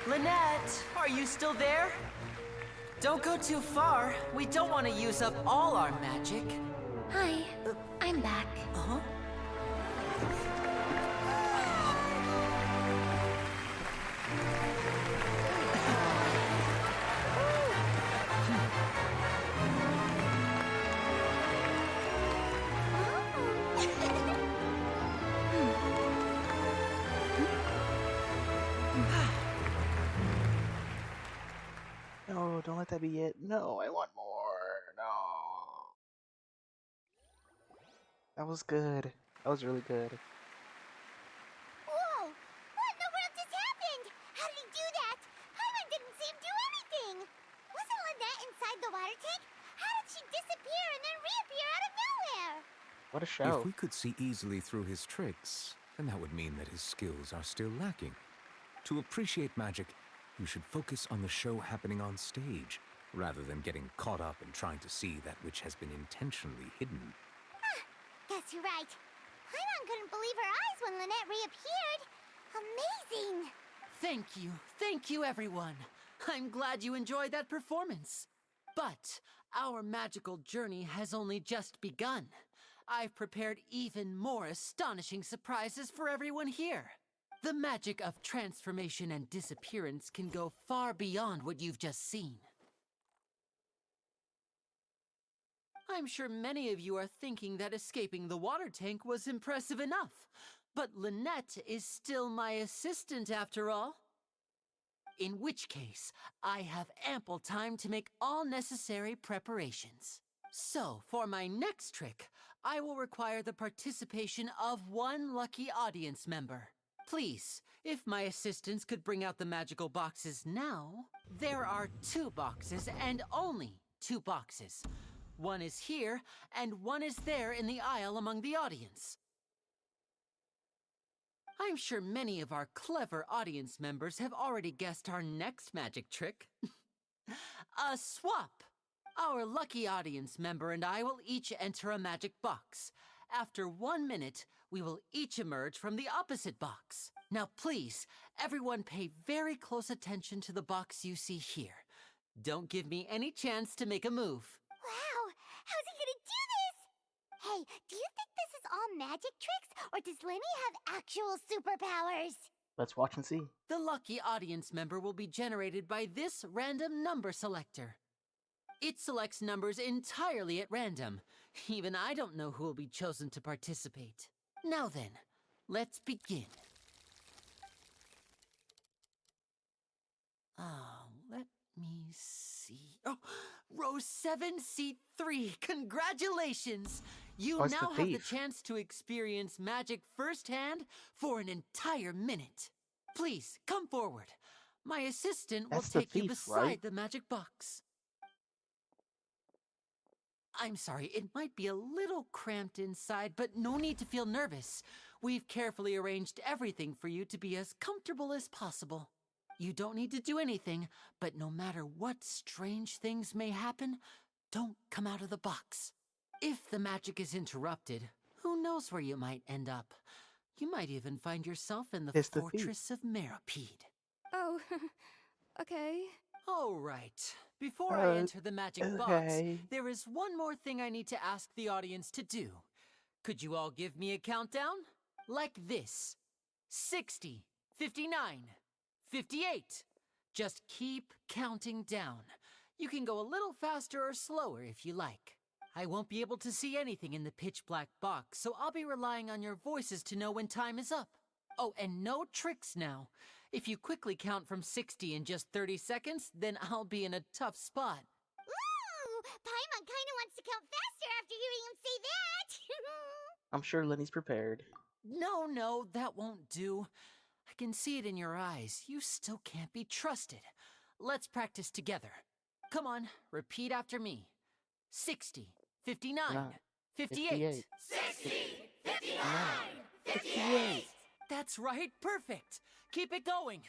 Lynette, are you still there? Don't go too far. We don't want to use up all our magic. Hi, I'm back. Uh-huh. No, don't let that be it. No, I want more. No. That was good. That was really good. Whoa! What in the world just happened? How did he do that? Paimon didn't see him do anything. Wasn't Lynette inside the water tank? How did she disappear and then reappear out of nowhere? What a show. If we could see easily through his tricks, then that would mean that his skills are still lacking. To appreciate magic, you should focus on the show happening on stage, rather than getting caught up in trying to see that which has been intentionally hidden. Guess you're right. Paimon couldn't believe her eyes when Lynette reappeared. Amazing! Thank you everyone. I'm glad you enjoyed that performance. But our magical journey has only just begun. I've prepared even more astonishing surprises for everyone here. The magic of transformation and disappearance can go far beyond what you've just seen. I'm sure many of you are thinking that escaping the water tank was impressive enough, but Lynette is still my assistant after all. In which case, I have ample time to make all necessary preparations. So, for my next trick, I will require the participation of one lucky audience member. Please, if my assistants could bring out the magical boxes now. There are 2 boxes and only 2 boxes. One is here, and one is there in the aisle among the audience. I'm sure many of our clever audience members have already guessed our next magic trick. A swap! Our lucky audience member and I will each enter a magic box. After 1 minute, we will each emerge from the opposite box. Now please, everyone pay very close attention to the box you see here. Don't give me any chance to make a move. Wow, how's he gonna do this? Hey, do you think this is all magic tricks, or does Lenny have actual superpowers? Let's watch and see. The lucky audience member will be generated by this random number selector. It selects numbers entirely at random. Even I don't know who will be chosen to participate. Now then, let's begin. Let me see. Oh, row 7, seat 3. Congratulations! You What's now the have the thief? chance to experience magic firsthand for an entire minute. Please, come forward. My assistant That's will the take you thief, beside right? the magic box. I'm sorry, it might be a little cramped inside, but no need to feel nervous. We've carefully arranged everything for you to be as comfortable as possible. You don't need to do anything, but no matter what strange things may happen, don't come out of the box. If the magic is interrupted, who knows where you might end up? You might even find yourself in the It's the thief. Fortress of Meripede. Oh, okay. All right. Before I enter the magic box, okay. there is one more thing I need to ask the audience to do. Could you all give me a countdown? Like this. 60, 59, 58. Just keep counting down. You can go a little faster or slower if you like. I won't be able to see anything in the pitch black box, so I'll be relying on your voices to know when time is up. Oh, and no tricks now. If you quickly count from 60 in just 30 seconds, then I'll be in a tough spot. Ooh, Paimon kinda wants to count faster after hearing him say that. I'm sure Lenny's prepared. No, that won't do. I can see it in your eyes. You still can't be trusted. Let's practice together. Come on, repeat after me. 60, 59, 58. 60, 59, 58. That's right, perfect. Keep it going.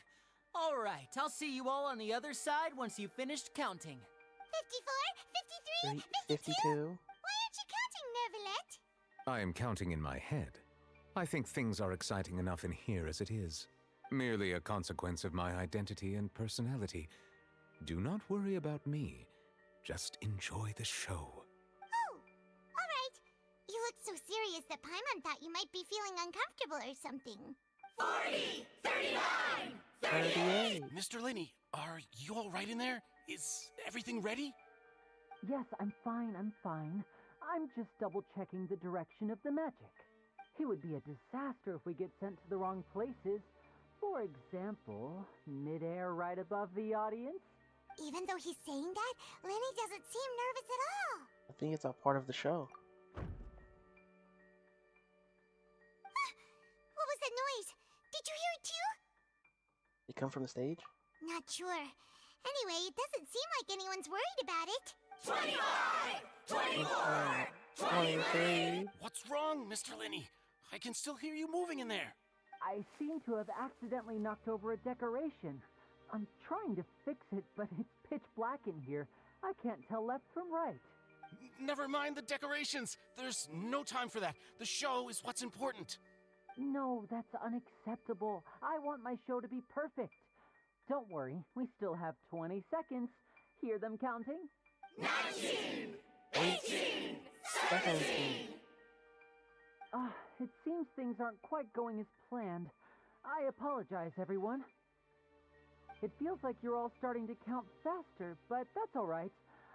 All right, I'll see you all on the other side once you've finished counting. 54, 53, 52. 52. Why aren't you counting, Nervalet? I am counting in my head. I think things are exciting enough in here as it is. Merely a consequence of my identity and personality. Do not worry about me. Just enjoy the show. Oh, all right. You look so serious that Paimon thought you might be feeling uncomfortable or something. 40, 39, 38. Mr. Lenny, are you all right in there? Is everything ready? Yes, I'm fine. I'm just double-checking the direction of the magic. It would be a disaster if we get sent to the wrong places. For example, midair right above the audience. Even though he's saying that, Lenny doesn't seem nervous at all. I think it's all part of the show. What was that noise? Did you hear it too? They come from the stage? Not sure. Anyway, it doesn't seem like anyone's worried about it. 25! 23. What's wrong, Mr. Lenny? I can still hear you moving in there. I seem to have accidentally knocked over a decoration. I'm trying to fix it, but it's pitch black in here. I can't tell left from right. Never mind the decorations. There's no time for that. The show is what's important. No, that's unacceptable. I want my show to be perfect. Don't worry, we still have 20 seconds. Hear them counting? 19, 18, 17. It seems things aren't quite going as planned. I apologize, everyone. It feels like you're all starting to count faster, but that's all right.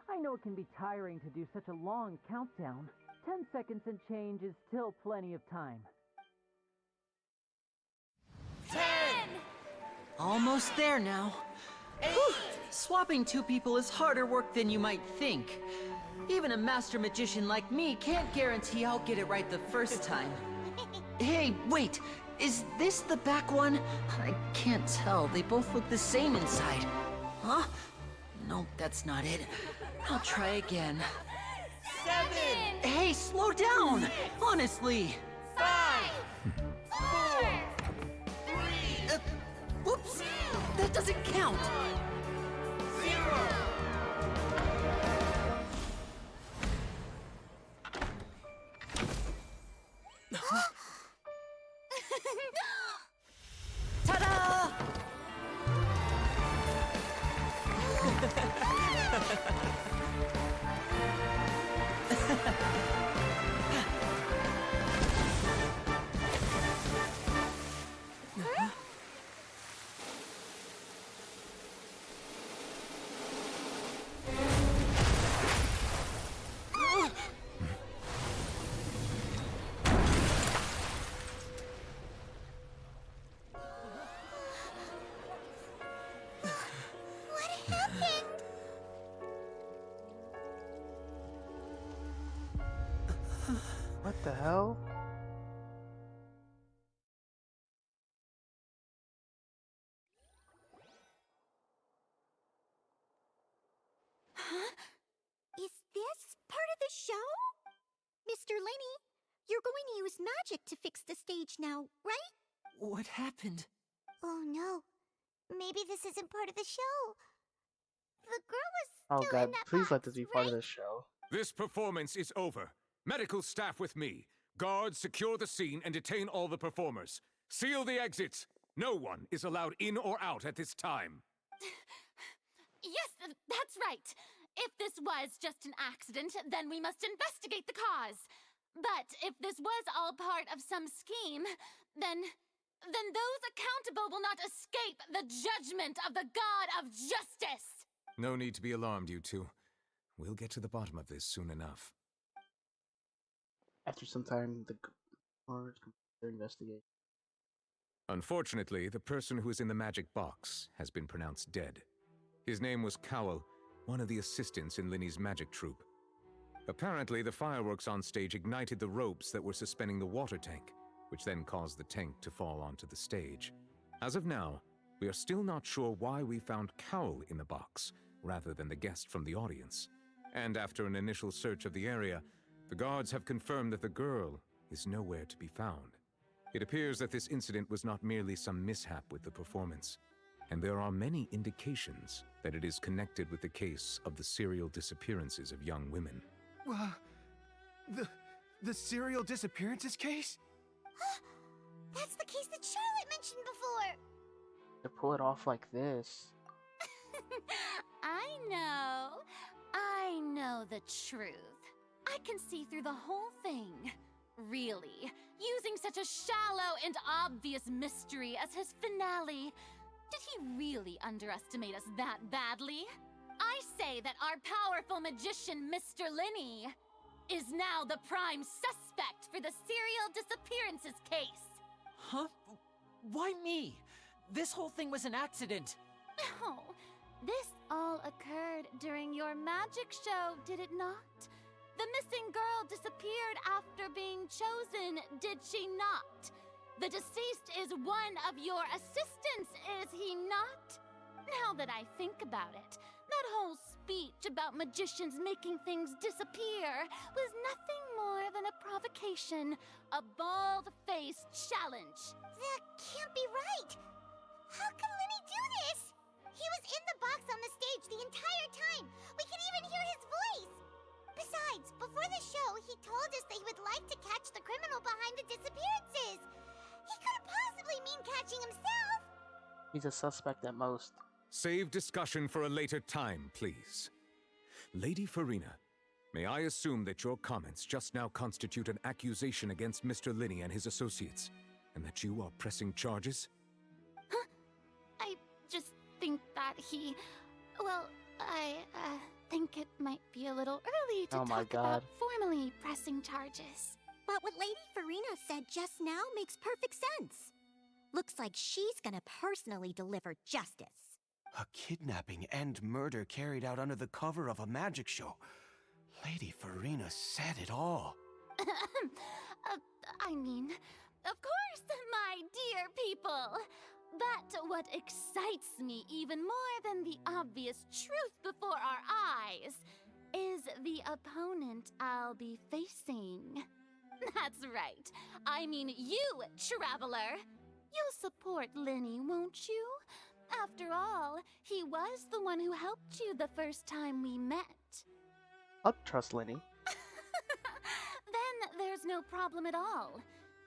I know it can be tiring to do such a long countdown. 10 seconds and change is still plenty of time. 10! Almost there now. Swapping two people is harder work than you might think. Even a master magician like me can't guarantee I'll get it right the first time. Hey, wait! Is this the back one? I can't tell. They both look the same inside. Huh? No, that's not it. I'll try again. 7! Hey, slow down! Honestly! 5! 4! 3! Whoops! That doesn't count! 0! Ta-da! What the hell? Huh? Is this part of the show? Mr. Lenny, you're going to use magic to fix the stage now, right? What happened? Oh no. Maybe this isn't part of the show. The girl was Oh still god, in that please box, let this be part of right? the show. This performance is over. Medical staff with me. Guards, secure the scene and detain all the performers. Seal the exits. No one is allowed in or out at this time. Yes, that's right. If this was just an accident, then we must investigate the cause. But if this was all part of some scheme, then those accountable will not escape the judgment of the God of Justice. No need to be alarmed, you two. We'll get to the bottom of this soon enough. After some time, the guards complete their investigation. Unfortunately, the person who is in the magic box has been pronounced dead. His name was Cowell, one of the assistants in Linny's magic troupe. Apparently, the fireworks on stage ignited the ropes that were suspending the water tank, which then caused the tank to fall onto the stage. As of now, we are still not sure why we found Cowell in the box, rather than the guest from the audience. And after an initial search of the area, the guards have confirmed that the girl is nowhere to be found. It appears that this incident was not merely some mishap with the performance, and there are many indications that it is connected with the case of the serial disappearances of young women. The serial disappearances case? That's the case that Charlotte mentioned before. To pull it off like this. I know the truth. I can see through the whole thing. Really, using such a shallow and obvious mystery as his finale. Did he really underestimate us that badly? I say that our powerful magician, Mr. Linny, is now the prime suspect for the serial disappearances case. Huh? Why me? This whole thing was an accident. Oh, this all occurred during your magic show, did it not? The missing girl disappeared after being chosen, did she not? The deceased is one of your assistants, is he not? Now that I think about it, that whole speech about magicians making things disappear was nothing more than a provocation, a bald-faced challenge. That can't be right. How can Linny do this? He was in the box on the stage the entire time. We can even hear his voice. Besides, before the show, he told us that he would like to catch the criminal behind the disappearances. He couldn't possibly mean catching himself. He's a suspect at most. Save discussion for a later time, please. Lady Farina, may I assume that your comments just now constitute an accusation against Mr. Linny and his associates, and that you are pressing charges? Huh? I just think that he... Well, I think it might be a little early to talk about formally pressing charges. But what Lady Farina said just now makes perfect sense. Looks like she's gonna personally deliver justice. A kidnapping and murder carried out under the cover of a magic show. Lady Farina said it all. I mean, of course, my dear people. But what excites me even more than the obvious truth before our eyes is the opponent I'll be facing. That's right. I mean you, Traveler. You'll support Lenny, won't you? After all, he was the one who helped you the first time we met. I'll trust Lenny. Then there's no problem at all.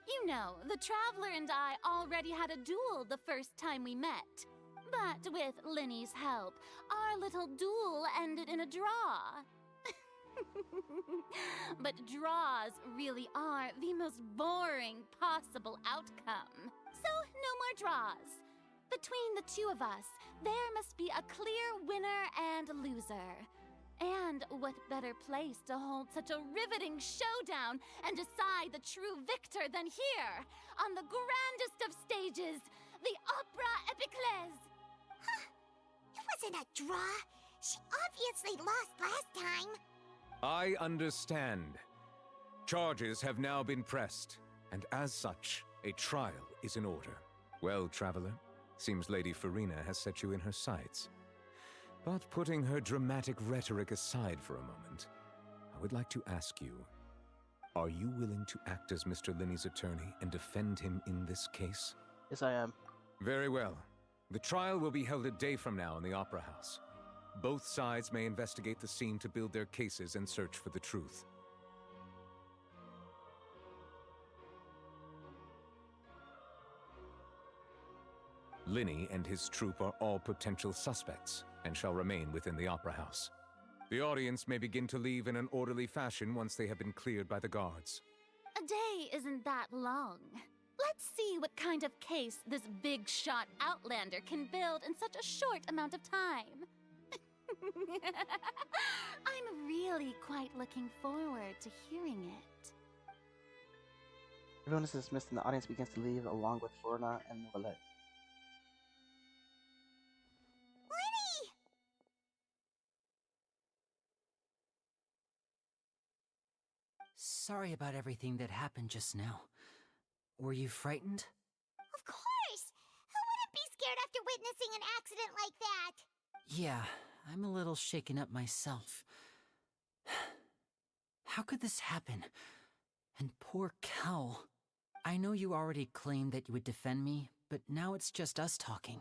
You know, the Traveler and I already had a duel the first time we met. But with Lenny's help, our little duel ended in a draw. But draws really are the most boring possible outcome. So, no more draws. Between the two of us, there must be a clear winner and loser. And what better place to hold such a riveting showdown and decide the true victor than here, on the grandest of stages, the Opera Epiclese? It wasn't a draw. She obviously lost last time. I understand. Charges have now been pressed, and as such, a trial is in order. Well, Traveler, seems Lady Farina has set you in her sights. But putting her dramatic rhetoric aside for a moment, I would like to ask you, are you willing to act as Mr. Linney's attorney and defend him in this case? Yes, I am. Very well. The trial will be held a day from now in the Opera House. Both sides may investigate the scene to build their cases and search for the truth. Linney and his troupe are all potential suspects and shall remain within the Opera House. The audience may begin to leave in an orderly fashion once they have been cleared by the guards. A day isn't that long. Let's see what kind of case this big shot Outlander can build in such a short amount of time. I'm really quite looking forward to hearing it. Everyone is dismissed and the audience begins to leave along with Florina and Novelette. Lenny! Sorry about everything that happened just now. Were you frightened? Of course! Who wouldn't be scared after witnessing an accident like that? Yeah, I'm a little shaken up myself. How could this happen? And poor Cal. I know you already claimed that you would defend me, but now it's just us talking.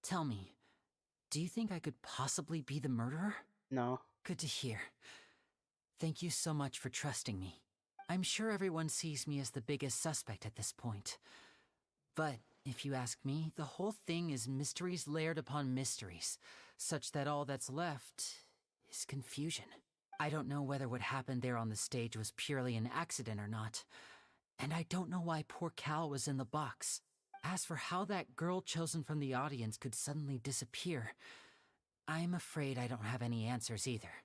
Tell me, do you think I could possibly be the murderer? No. Good to hear. Thank you so much for trusting me. I'm sure everyone sees me as the biggest suspect at this point. But if you ask me, the whole thing is mysteries layered upon mysteries, such that all that's left is confusion. I don't know whether what happened there on the stage was purely an accident or not, and I don't know why poor Cal was in the box. As for how that girl chosen from the audience could suddenly disappear, I'm afraid I don't have any answers either.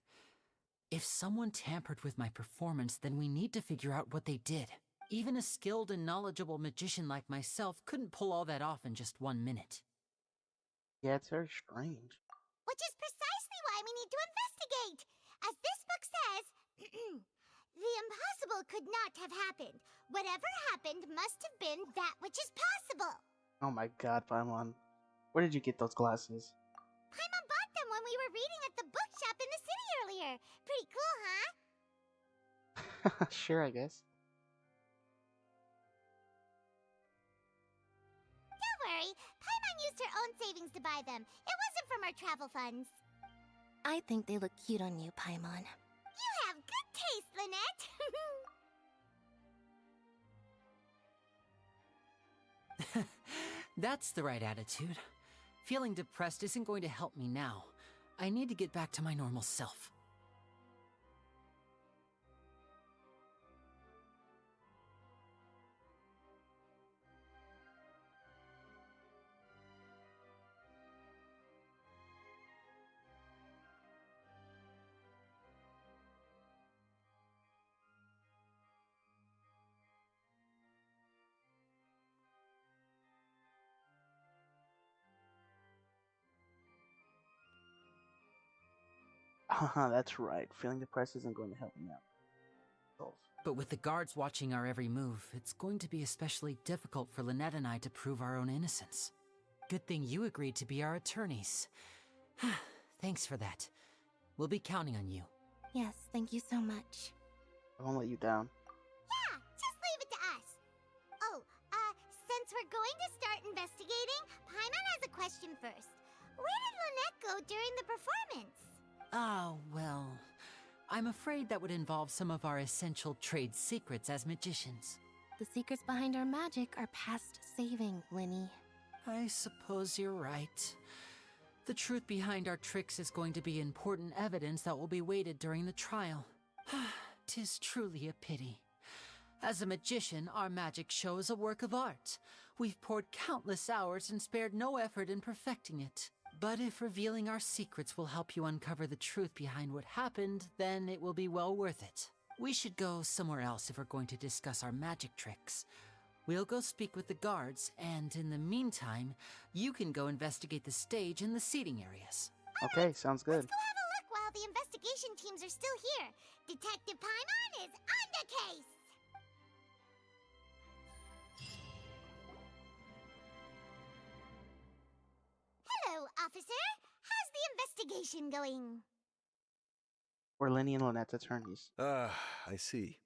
If someone tampered with my performance, then we need to figure out what they did. Even a skilled and knowledgeable magician like myself couldn't pull all that off in just 1 minute. Yeah, it's very strange. Which is precisely why we need to investigate. As this book says, the impossible could not have happened. Whatever happened must have been that which is possible. Oh my god, Paimon. Where did you get those glasses? Paimon bought them when we were reading at the bookshop in the city earlier. Pretty cool, huh? Sure, I guess. Don't worry. Paimon used her own savings to buy them. It wasn't from our travel funds. I think they look cute on you, Paimon. You have good taste, Lynette. That's the right attitude. Feeling depressed isn't going to help me now. I need to get back to my normal self. Haha, that's right. Feeling depressed isn't going to help me out. But with the guards watching our every move, it's going to be especially difficult for Lynette and I to prove our own innocence. Good thing you agreed to be our attorneys. Thanks for that. We'll be counting on you. Yes, thank you so much. I won't let you down. Yeah, just leave it to us. Oh, since we're going to start investigating, Paimon has a question first. Where did Lynette go during the performance? Oh, well, I'm afraid that would involve some of our essential trade secrets as magicians. The secrets behind our magic are past saving, Linny. I suppose you're right. The truth behind our tricks is going to be important evidence that will be weighted during the trial. 'Tis truly a pity. As a magician, our magic show is a work of art. We've poured countless hours and spared no effort in perfecting it. But if revealing our secrets will help you uncover the truth behind what happened, then it will be well worth it. We should go somewhere else if we're going to discuss our magic tricks. We'll go speak with the guards, and in the meantime, you can go investigate the stage and the seating areas. Okay, sounds good. Let's go have a look while the investigation teams are still here. Detective Paimon is on the case! Hello, officer. How's the investigation going? We're Lenny and Lynette's attorneys. Ah, I see.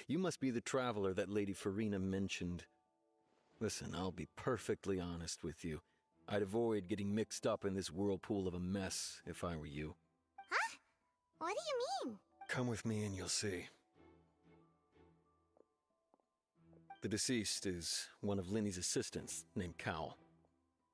You must be the traveler that Lady Farina mentioned. Listen, I'll be perfectly honest with you. I'd avoid getting mixed up in this whirlpool of a mess if I were you. Huh? What do you mean? Come with me and you'll see. The deceased is one of Linny's assistants, named Cal.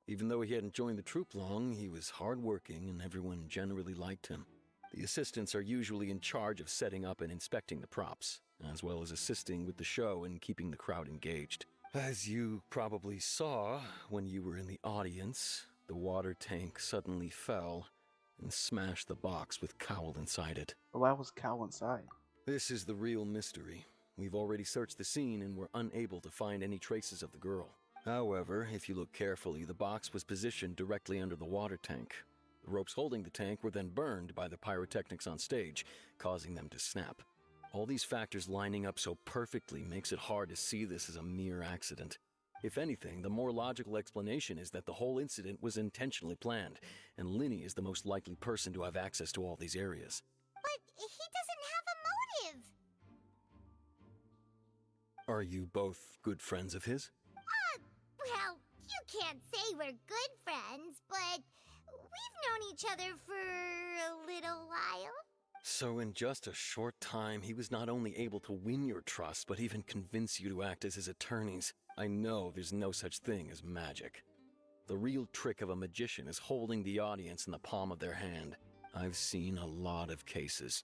Even though he hadn't joined the troupe long, he was hardworking and everyone generally liked him. The assistants are usually in charge of setting up and inspecting the props, as well as assisting with the show and keeping the crowd engaged. As you probably saw when you were in the audience, the water tank suddenly fell and smashed the box with Cowl inside it. But why was Cowl inside? This is the real mystery. We've already searched the scene and were unable to find any traces of the girl. However, if you look carefully, the box was positioned directly under the water tank. The ropes holding the tank were then burned by the pyrotechnics on stage, causing them to snap. All these factors lining up so perfectly makes it hard to see this as a mere accident. If anything, the more logical explanation is that the whole incident was intentionally planned, and Linny is the most likely person to have access to all these areas. But he doesn't have a motive. Are you both good friends of his? Well, you can't say we're good friends, but we've known each other for a little while. So in just a short time, he was not only able to win your trust, but even convince you to act as his attorneys. I know there's no such thing as magic. The real trick of a magician is holding the audience in the palm of their hand. I've seen a lot of cases,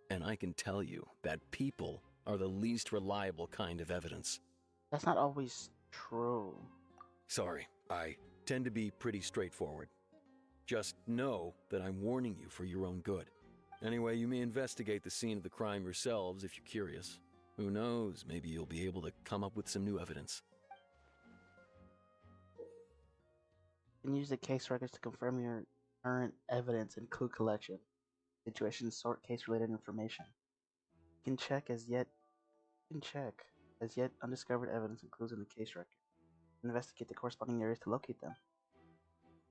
and I can tell you that people are the least reliable kind of evidence. That's not always true. Sorry, I tend to be pretty straightforward. Just know that I'm warning you for your own good. Anyway, you may investigate the scene of the crime yourselves if you're curious. Who knows, maybe you'll be able to come up with some new evidence. You can use the case records to confirm your current evidence and clue collection. Situation, sort case-related information. You can check as yet undiscovered evidence and clues in the case record. Investigate the corresponding areas to locate them.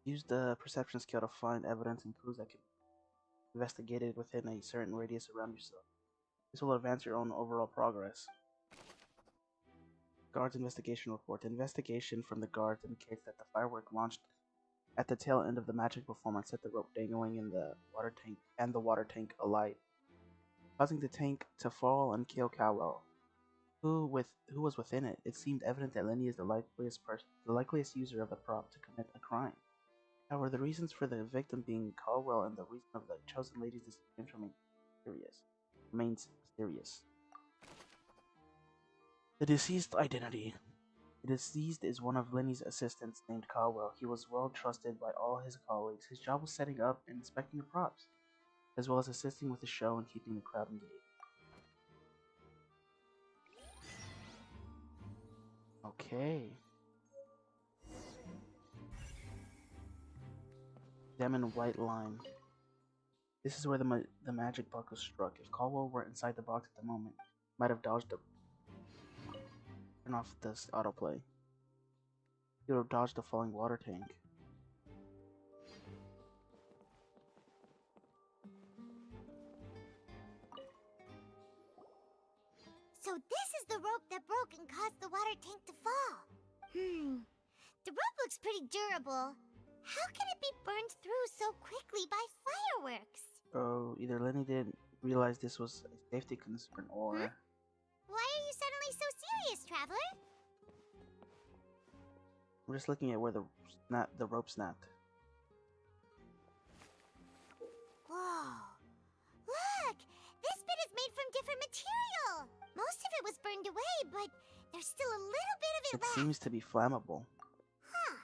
Use the perception skill to find evidence and clues that can be investigated within a certain radius around yourself. This will advance your own overall progress. Guards investigation report. The investigation from the guards indicates that the firework launched at the tail end of the magic performance set the rope dangling in the water tank alight, causing the tank to fall and kill Cowell. Who was within it? It seemed evident that Lenny is the likeliest user of the prop to commit a crime. However, the reasons for the victim being Caldwell and the reason of the chosen lady's disappearance remains mysterious. The deceased identity. The deceased is one of Lenny's assistants named Caldwell. He was well trusted by all his colleagues. His job was setting up and inspecting the props, as well as assisting with the show and keeping the crowd engaged. Okay. Examine white line. This is where the magic bug was struck. If Caldwell weren't inside the box at the moment, he might have dodged the turn off this autoplay. He would have dodged the falling water tank. So this is the rope that broke and caused the water tank to fall. The rope looks pretty durable. How can it be burned through so quickly by fireworks? Oh, either Lenny didn't realize this was a safety concern, or... Why are you suddenly so serious, Traveler? I'm just looking at where the rope snapped. Whoa. Look! This bit is made from different material. Most of it was burned away, but there's still a little bit of it left. It seems to be flammable. Huh.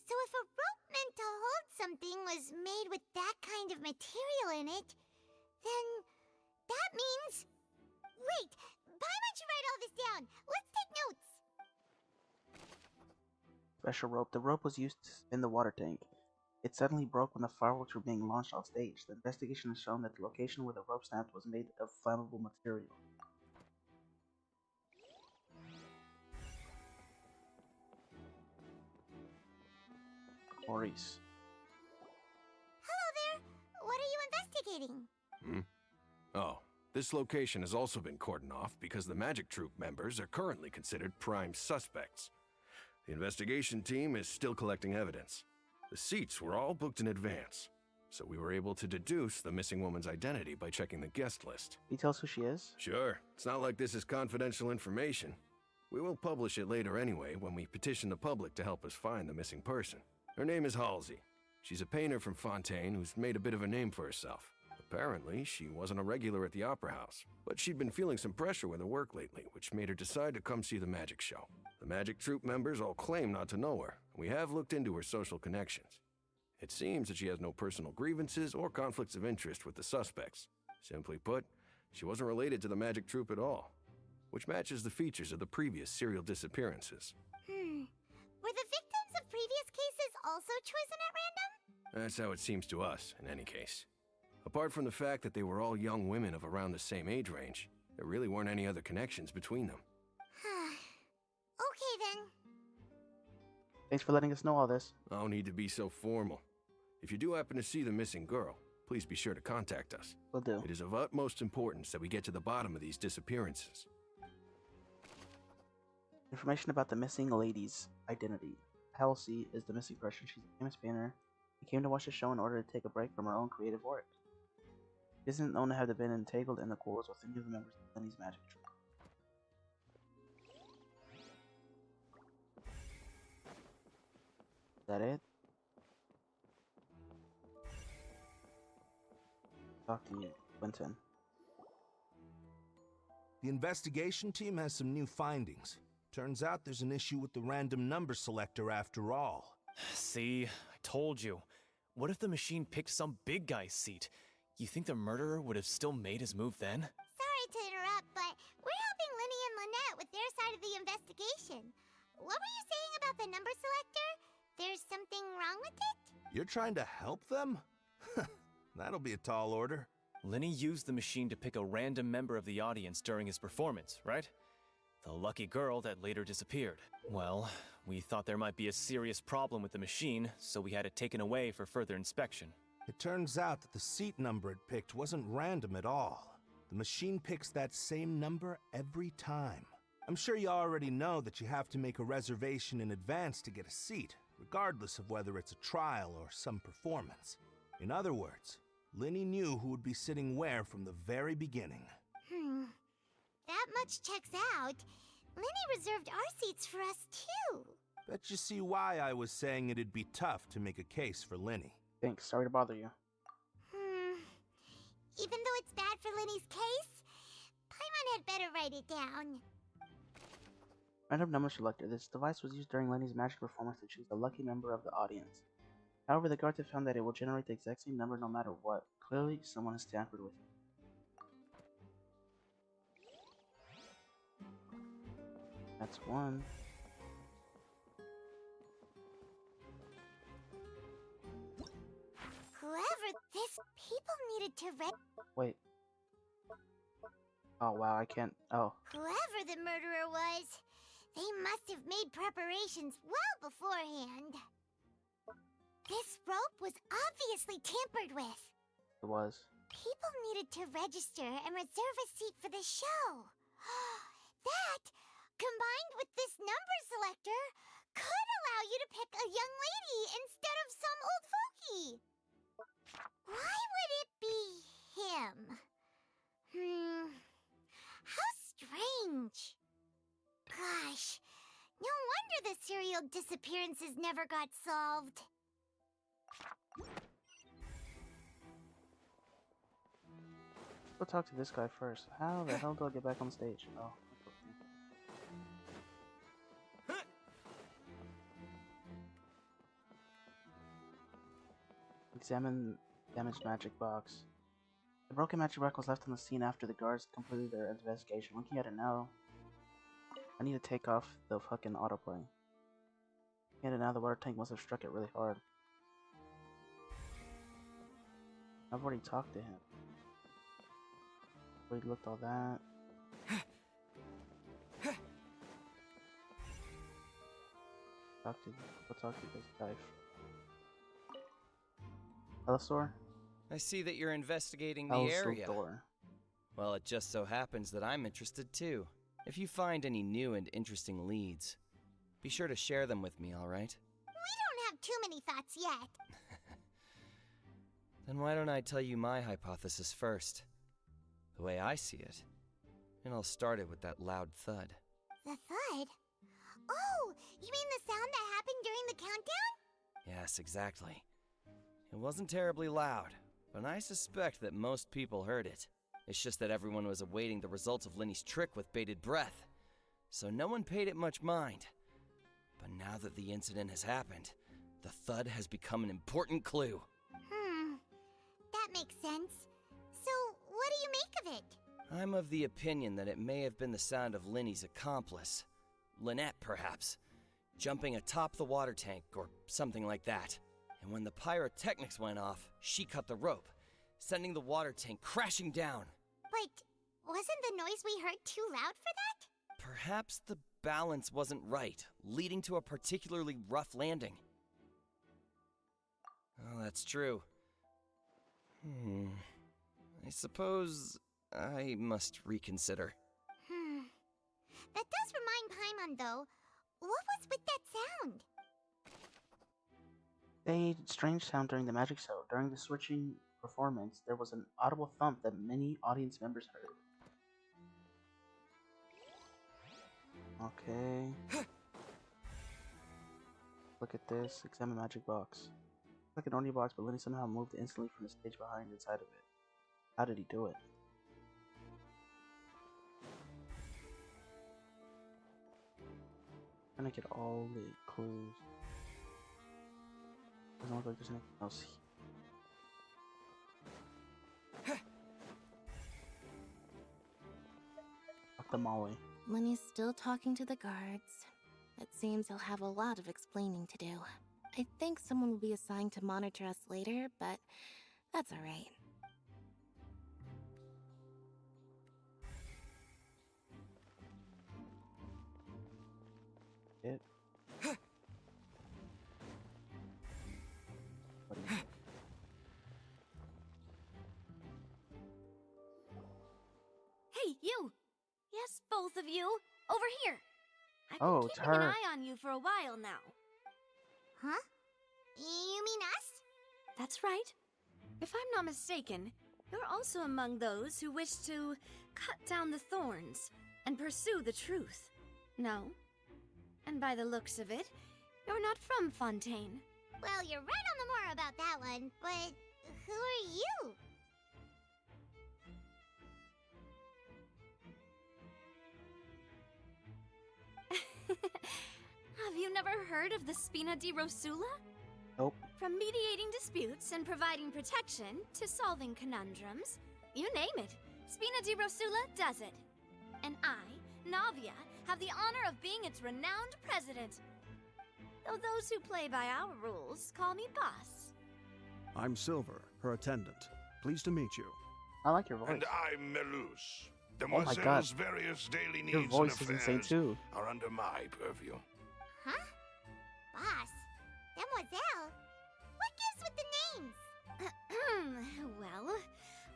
So if a rope meant to hold something was made with that kind of material in it, then that means... Wait, why don't you write all this down? Let's take notes. Special rope. The rope was used to spin the water tank. It suddenly broke when the fireworks were being launched off stage. The investigation has shown that the location where the rope snapped was made of flammable material. Maurice. Hello there. What are you investigating? Oh, this location has also been cordoned off because the Magic Troop members are currently considered prime suspects. The investigation team is still collecting evidence. The seats were all booked in advance, so we were able to deduce the missing woman's identity by checking the guest list. Can you tell us who she is? Sure. It's not like this is confidential information. We will publish it later anyway when we petition the public to help us find the missing person. Her name is Halsey. She's a painter from Fontaine who's made a bit of a name for herself. Apparently, she wasn't a regular at the Opera House, but she'd been feeling some pressure with her work lately, which made her decide to come see the magic show. The Magic Troop members all claim not to know her, and we have looked into her social connections. It seems that she has no personal grievances or conflicts of interest with the suspects. Simply put, she wasn't related to the Magic Troop at all, which matches the features of the previous serial disappearances. Were the victims of previous cases also chosen at random? That's how it seems to us, in any case. Apart from the fact that they were all young women of around the same age range, there really weren't any other connections between them. Okay then. Thanks for letting us know all this. No need to be so formal. If you do happen to see the missing girl, please be sure to contact us. Will do. It is of utmost importance that we get to the bottom of these disappearances. Information about the missing lady's identity. Halsey is the missing person. She's a famous painter. She came to watch the show in order to take a break from her own creative work. She isn't known to have been entangled in the quarrels with any of the members of Lenny's Magic Troop. Is that it? Talk to you, Quentin. The investigation team has some new findings. Turns out there's an issue with the random number selector after all. See, I told you. What if the machine picked some big guy's seat? You think the murderer would have still made his move then? Sorry to interrupt, but we're helping Lenny and Lynette with their side of the investigation. What were you saying about the number selector? There's something wrong with it? You're trying to help them? That'll be a tall order. Lenny used the machine to pick a random member of the audience during his performance, right? The lucky girl that later disappeared. Well, we thought there might be a serious problem with the machine, so we had it taken away for further inspection. It turns out that the seat number it picked wasn't random at all. The machine picks that same number every time. I'm sure you already know that you have to make a reservation in advance to get a seat, regardless of whether it's a trial or some performance. In other words, Lenny knew who would be sitting where from the very beginning. That much checks out. Lenny reserved our seats for us, too. Bet you see why I was saying it'd be tough to make a case for Lenny. Thanks, sorry to bother you. Even though it's bad for Lenny's case, Paimon had better write it down. Random number selector. This device was used during Lenny's magic performance to choose a lucky member of the audience. However, the guards have found that it will generate the exact same number no matter what. Clearly, someone has tampered with it. That's one. Whoever this People needed to Wait. Oh wow, I can't. Oh. Whoever the murderer was, they must have made preparations well beforehand. This rope was obviously tampered with. It was. People needed to register and reserve a seat for the show. That, combined with this number selector, could allow you to pick a young lady instead of some old fogey. Why would it be him? How strange. Gosh, no wonder the serial disappearances never got solved. Go talk to this guy first. How the hell do I get back on stage? Oh. Examine damaged magic box. The broken magic box was left on the scene after the guards completed their investigation. Looking at it now, I need to take off the fucking autoplay. Looking at it now, the water tank must have struck it really hard. I've already talked to him. We looked all that. We'll talk to this guy. Hello, store? I see that you're investigating the Hello, area. store. Well, it just so happens that I'm interested too. If you find any new and interesting leads, be sure to share them with me, alright? We don't have too many thoughts yet. Then why don't I tell you my hypothesis first? The way I see it. And I'll start it with that loud thud. The thud? Oh, you mean the sound that happened during the countdown? Yes, exactly. It wasn't terribly loud, but I suspect that most people heard it. It's just that everyone was awaiting the results of Linny's trick with bated breath, so no one paid it much mind. But now that the incident has happened, the thud has become an important clue. That makes sense. So, what do you make of it? I'm of the opinion that it may have been the sound of Linny's accomplice, Lynette perhaps, jumping atop the water tank or something like that. And when the pyrotechnics went off, she cut the rope, sending the water tank crashing down. But wasn't the noise we heard too loud for that? Perhaps the balance wasn't right, leading to a particularly rough landing. Oh, that's true. I suppose I must reconsider. That does remind Paimon, though. What was with that sound? A strange sound during the magic show. During the switching performance, there was an audible thump that many audience members heard. Okay. Look at this. Examine magic box. Like an ordinary box, but Lenny somehow moved instantly from the stage behind inside of it. How did he do it? Trying to get all the clues. Doesn't look like there's anything else. Fuck the Molly. Lenny's still talking to the guards. It seems he'll have a lot of explaining to do. I think someone will be assigned to monitor us later, but that's alright. It. Hey, you! Yes, both of you! Over here! I've Oh, been it's keeping an her. eye on you for a while now. Huh? You mean us? That's right. If I'm not mistaken, you're also among those who wish to cut down the thorns and pursue the truth. No? And by the looks of it, you're not from Fontaine. Well, you're right on the more about that one, but who are you? Have you never heard of the Spina di Rosula? Nope. From mediating disputes and providing protection to solving conundrums, you name it, Spina di Rosula does it. And I, Navia, have the honor of being its renowned president. Though those who play by our rules call me boss. I'm Silver, her attendant. Pleased to meet you. I like your voice. And I'm Melus. Oh my God. Demoiselle's various daily Your needs voice and is insane affairs too. are under my purview. Huh? Boss? Demoiselle? What gives with the names? Well,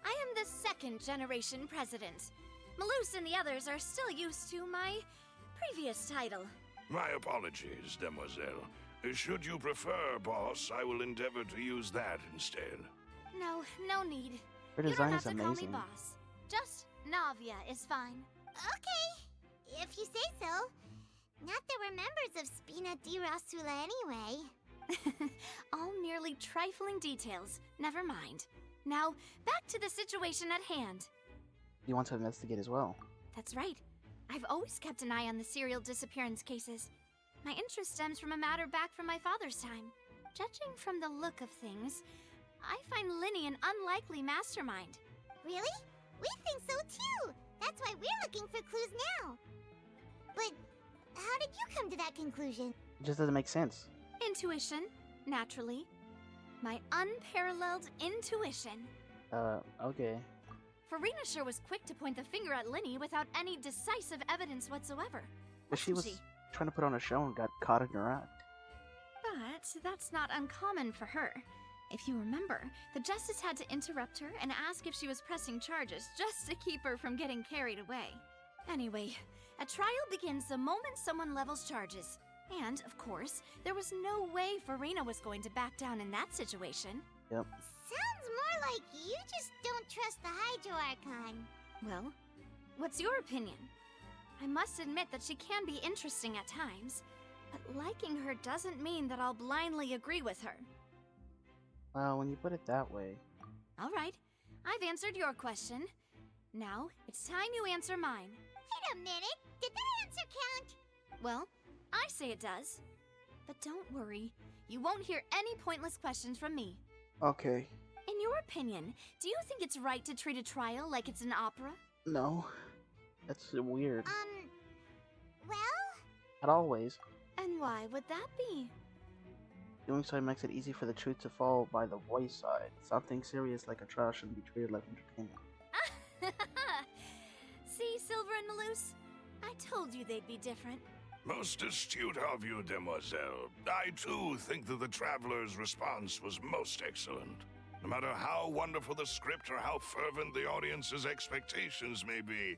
I am the second generation president. Malus and the others are still used to my previous title. My apologies, Demoiselle. Should you prefer, boss, I will endeavor to use that instead. No need. Her You design don't is have to call me amazing. boss. Just Navia is fine. Okay, if you say so. Not that we're members of Spina di Rasula anyway. All merely trifling details. Never mind. Now, back to the situation at hand. You want to investigate as well. That's right. I've always kept an eye on the serial disappearance cases. My interest stems from a matter back from my father's time. Judging from the look of things, I find Linny an unlikely mastermind. Really? We think so too. That's why we're looking for clues now. But how did you come to that conclusion? It just doesn't make sense. Intuition, naturally. My unparalleled intuition. Okay. Farina sure was quick to point the finger at Linny without any decisive evidence whatsoever. But she was wasn't trying to put on a show and got caught in her act. But that's not uncommon for her. If you remember, the Justice had to interrupt her and ask if she was pressing charges just to keep her from getting carried away. Anyway, a trial begins the moment someone levels charges. And, of course, there was no way Farina was going to back down in that situation. Yep. Sounds more like you just don't trust the Hydro Archon. Well, what's your opinion? I must admit that she can be interesting at times, but liking her doesn't mean that I'll blindly agree with her. Well, when you put it that way. All right, I've answered your question. Now, it's time you answer mine. Wait a minute, did that answer count? Well, I say it does. But don't worry, you won't hear any pointless questions from me. Okay. In your opinion, do you think it's right to treat a trial like it's an opera? No. That's weird. Well? Not always. And why would that be? Doing so makes it easy for the truth to fall by the wayside. Something serious like a trial shouldn't be treated like entertainment. See, Silver and Malus? I told you they'd be different. Most astute of you, Demoiselle. I too think that the Traveler's response was most excellent. No matter how wonderful the script or how fervent the audience's expectations may be,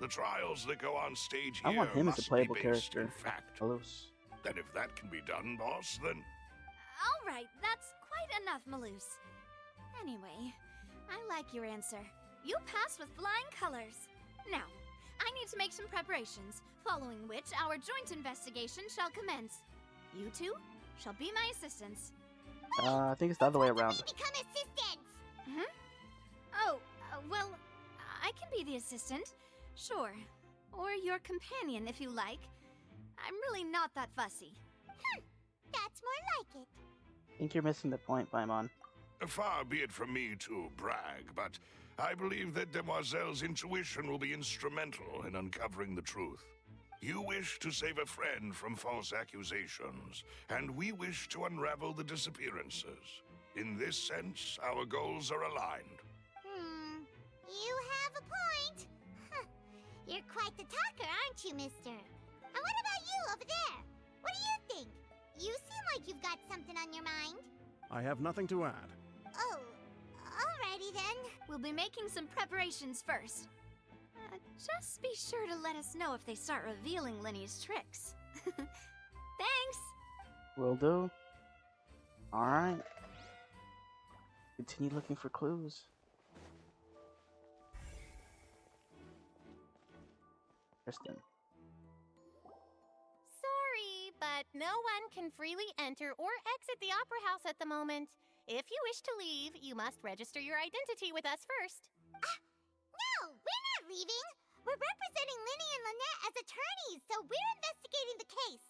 the trials that go on stage here I want him as a must playable be based character. in fact. Malus. And if that can be done, boss, then All right, that's quite enough, Malus. Anyway, I like your answer. You pass with flying colors. Now, I need to make some preparations, following which our joint investigation shall commence. You two shall be my assistants. I think it's the other way around. Become assistants! Oh, well, I can be the assistant, sure. Or your companion, if you like. I'm really not that fussy. That's more like it. I think you're missing the point, Paimon. far be it from me to brag, but I believe that Demoiselle's intuition will be instrumental in uncovering the truth. You wish to save a friend from false accusations, and we wish to unravel the disappearances. In this sense, our goals are aligned. You have a point. You're quite the talker, aren't you, mister? And what about you over there? What do you think? You seem like you've got something on your mind. I have nothing to add. Oh, alrighty then. We'll be making some preparations first. Just be sure to let us know if they start revealing Linny's tricks. Thanks! Will do. Alright. Continue looking for clues. Kristen. Sorry, but no one can freely enter or exit the Opera House at the moment. If you wish to leave, you must register your identity with us first. No, we're not leaving. We're representing Linny and Lynette as attorneys, so we're investigating the case.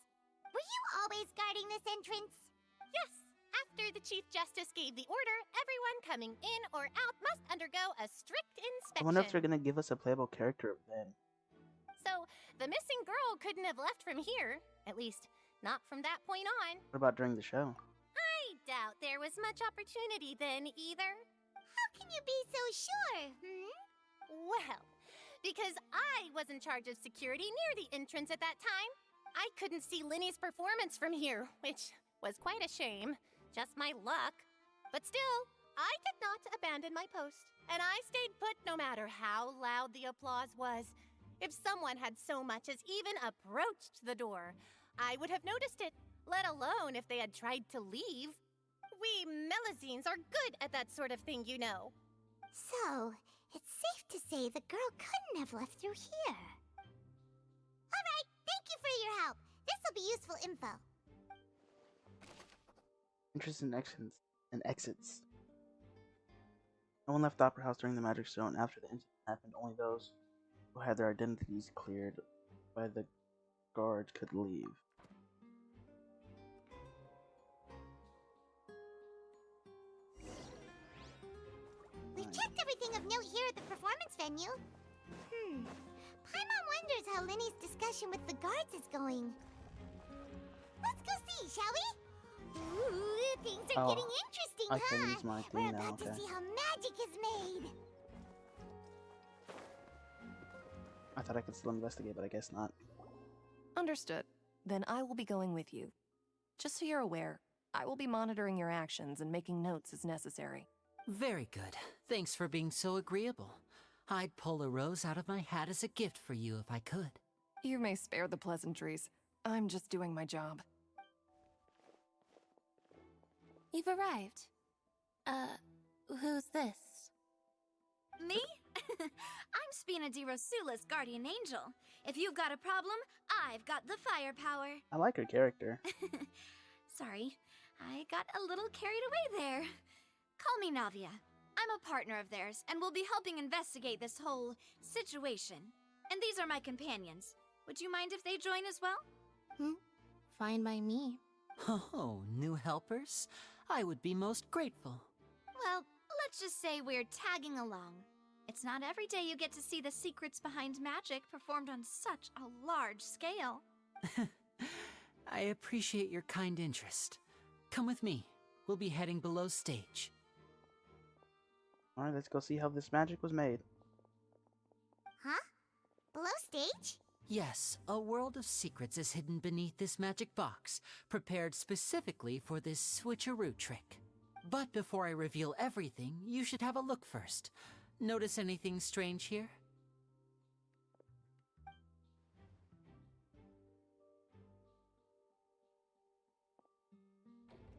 Were you always guarding this entrance? Yes. After the Chief Justice gave the order, everyone coming in or out must undergo a strict I inspection. wonder if they're gonna give us a playable character then. So, the missing girl couldn't have left from here. At least, not from that point on. What about during the show? I doubt there was much opportunity then, either. How can you be so sure, hmm? Well, because I was in charge of security near the entrance at that time. I couldn't see Linny's performance from here, which was quite a shame. Just my luck. But still, I did not abandon my post, and I stayed put no matter how loud the applause was. If someone had so much as even approached the door, I would have noticed it, let alone if they had tried to leave. We Melazines are good at that sort of thing, you know. So, it's safe to say the girl couldn't have left through here. Alright, thank you for your help. This'll be useful info. Interest in exits. No one left the Opera House during the Magic Zone. After the incident happened, only those who had their identities cleared by the guard could leave. We've checked everything of note here at the performance venue. Paimon wonders how Linny's discussion with the guards is going. Let's go see, shall we? Ooh, things are getting interesting, I can huh? use my We're thing now, about to okay. see how magic is made. I thought I could still investigate, but I guess not. Understood. Then I will be going with you. Just so you're aware, I will be monitoring your actions and making notes as necessary. Very good. Thanks for being so agreeable. I'd pull a rose out of my hat as a gift for you if I could. You may spare the pleasantries. I'm just doing my job. You've arrived. Who's this? Me? I'm Spina di Rosula's guardian angel. If you've got a problem, I've got the firepower. I like her character. Sorry, I got a little carried away there. Call me Navia. I'm a partner of theirs, and will be helping investigate this whole situation. And these are my companions. Would you mind if they join as well? Fine by me. Oh, new helpers? I would be most grateful. Well, let's just say we're tagging along. It's not every day you get to see the secrets behind magic performed on such a large scale. I appreciate your kind interest. Come with me. We'll be heading below stage. Alright, let's go see how this magic was made. Huh? Below stage? Yes, a world of secrets is hidden beneath this magic box, prepared specifically for this switcheroo trick. But before I reveal everything, you should have a look first. Notice anything strange here?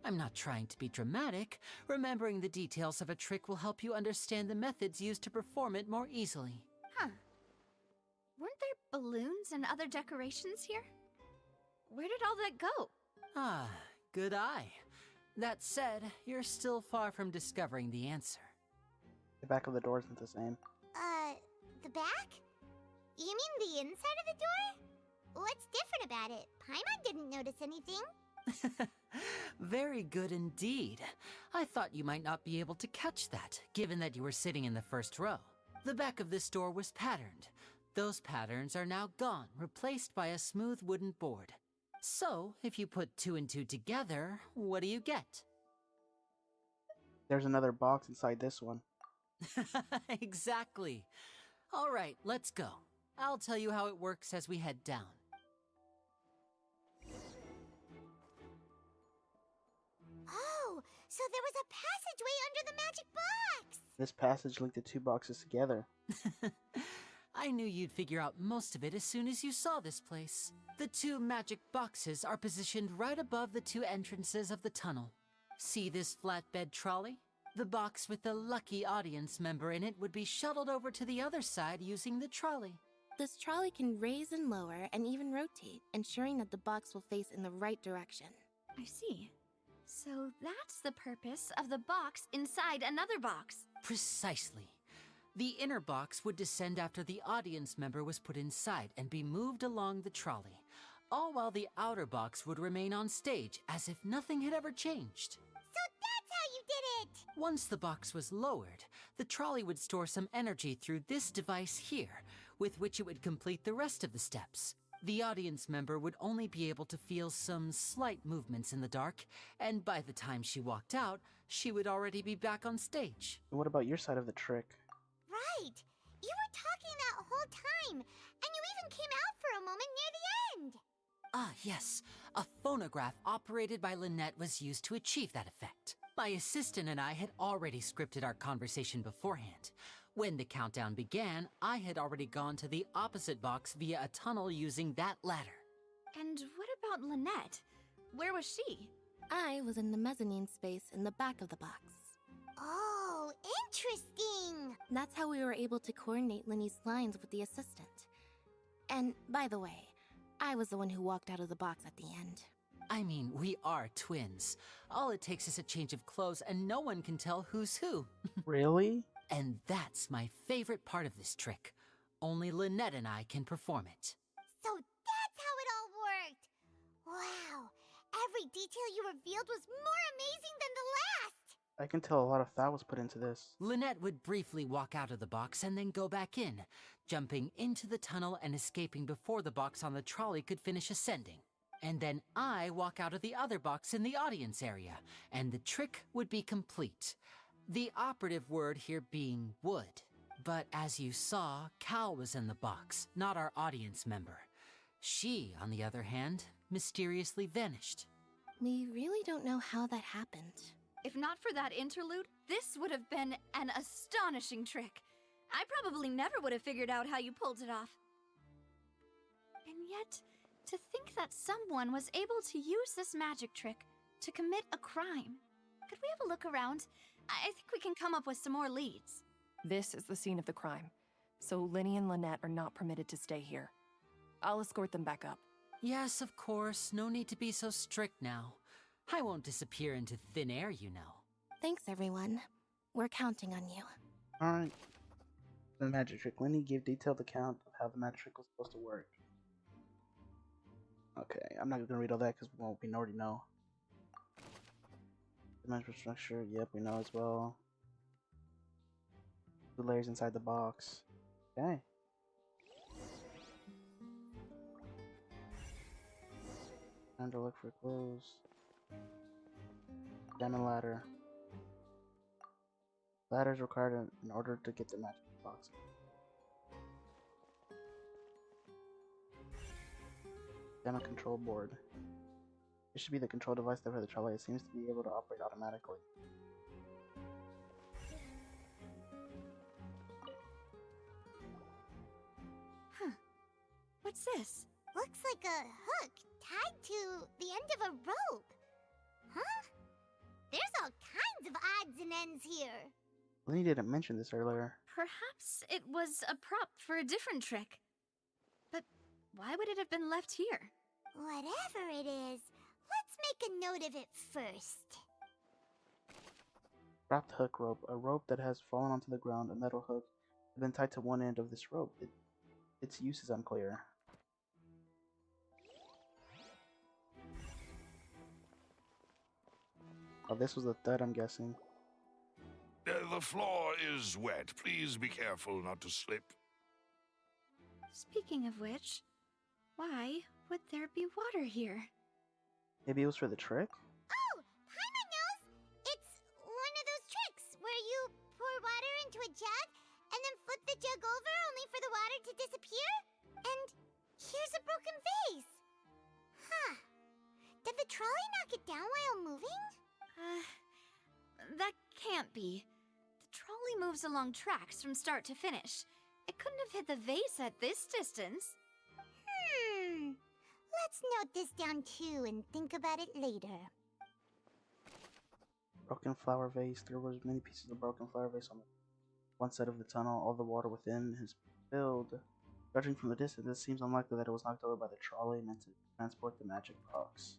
I'm not trying to be dramatic. Remembering the details of a trick will help you understand the methods used to perform it more easily. Huh. Weren't there balloons and other decorations here? Where did all that go? Ah, good eye. That said, you're still far from discovering the answer. The back of the door isn't the same. The back? You mean the inside of the door? What's different about it? Paimon didn't notice anything. Very good indeed. I thought you might not be able to catch that, given that you were sitting in the first row. The back of this door was patterned. Those patterns are now gone, replaced by a smooth wooden board. So, if you put 2 and 2 together, what do you get? There's another box inside this one. Exactly. All right, let's go. I'll tell you how it works as we head down. Oh, so there was a passageway under the magic box! This passage linked the two boxes together. I knew you'd figure out most of it as soon as you saw this place. The 2 magic boxes are positioned right above the 2 entrances of the tunnel. See this flatbed trolley? The box with the lucky audience member in it would be shuttled over to the other side using the trolley. This trolley can raise and lower and even rotate, ensuring that the box will face in the right direction. I see. So that's the purpose of the box inside another box. Precisely. The inner box would descend after the audience member was put inside and be moved along the trolley, all while the outer box would remain on stage as if nothing had ever changed. So that's how you did it! Once the box was lowered, the trolley would store some energy through this device here, with which it would complete the rest of the steps. The audience member would only be able to feel some slight movements in the dark, and by the time she walked out, she would already be back on stage. What about your side of the trick? Right! You were talking that whole time, and you even came out for a moment near the end! Ah, yes. A phonograph operated by Lynette was used to achieve that effect. My assistant and I had already scripted our conversation beforehand. When the countdown began, I had already gone to the opposite box via a tunnel using that ladder. And what about Lynette? Where was she? I was in the mezzanine space in the back of the box. Oh, interesting! That's how we were able to coordinate Linny's lines with the assistant. And, by the way, I was the one who walked out of the box at the end. I mean, we are twins. All it takes is a change of clothes and no one can tell who's who. Really? And that's my favorite part of this trick. Only Lynette and I can perform it. So that's how it all worked! Wow! Every detail you revealed was more amazing than the last! I can tell a lot of thought was put into this. Lynette would briefly walk out of the box and then go back in, jumping into the tunnel and escaping before the box on the trolley could finish ascending. And then I walk out of the other box in the audience area, and the trick would be complete. The operative word here being would. But as you saw, Cal was in the box, not our audience member. She, on the other hand, mysteriously vanished. We really don't know how that happened. If not for that interlude, this would have been an astonishing trick. I probably never would have figured out how you pulled it off. And yet, to think that someone was able to use this magic trick to commit a crime. Could we have a look around? I think we can come up with some more leads. This is the scene of the crime, so Linny and Lynette are not permitted to stay here. I'll escort them back up. Yes, of course. No need to be so strict now. I won't disappear into thin air, you know. Thanks, everyone. We're counting on you. Alright. The magic trick. Linny gave detailed account of how the magic trick was supposed to work. Okay, I'm not gonna read all that because we already know. The magic structure, yep, we know as well. The layers inside the box. Okay. Time to look for clues. Diamond ladder. Ladder is required in order to get the magic box. Diamond control board. This should be the control device that for the trolley. It seems to be able to operate automatically. Huh. What's this? Looks like a hook tied to the end of a rope. Huh? There's all kinds of odds and ends here. Linny didn't mention this earlier. Perhaps it was a prop for a different trick. But why would it have been left here? Whatever it is, let's make a note of it first. Wrapped hook rope. A rope that has fallen onto the ground. A metal hook has been tied to one end of this rope. Its use is unclear. Oh, this was a thud, I'm guessing. The floor is wet. Please be careful not to slip. Speaking of which, why would there be water here? Maybe it was for the trick? Oh, Paimon knows! It's one of those tricks where you pour water into a jug and then flip the jug over only for the water to disappear? And here's a broken vase. Huh. Did the trolley knock it down while moving? That can't be. The trolley moves along tracks from start to finish. It couldn't have hit the vase at this distance. Let's note this down too and think about it later. Broken flower vase. There was many pieces of broken flower vase on one side of the tunnel. All the water within is filled. Judging from the distance, it seems unlikely that it was knocked over by the trolley meant to transport the magic box.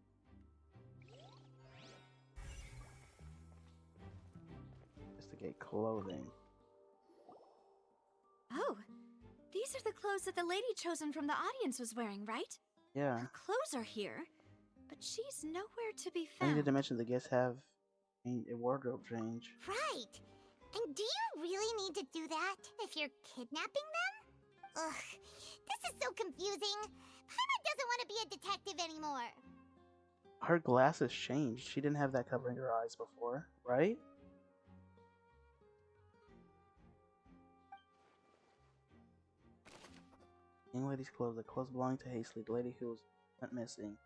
Investigate clothing. Oh, these are the clothes that the lady chosen from the audience was wearing, right? Yeah. Her clothes are here, but she's nowhere to be I found. needed to mention the guests have a wardrobe change. Right. And do you really need to do that if you're kidnapping them? Ugh, this is so confusing. Paimon doesn't want to be a detective anymore. Her glasses changed. She didn't have that covering her eyes before, right? Young lady's clothes, the clothes belonging to Hasty, the lady who went missing,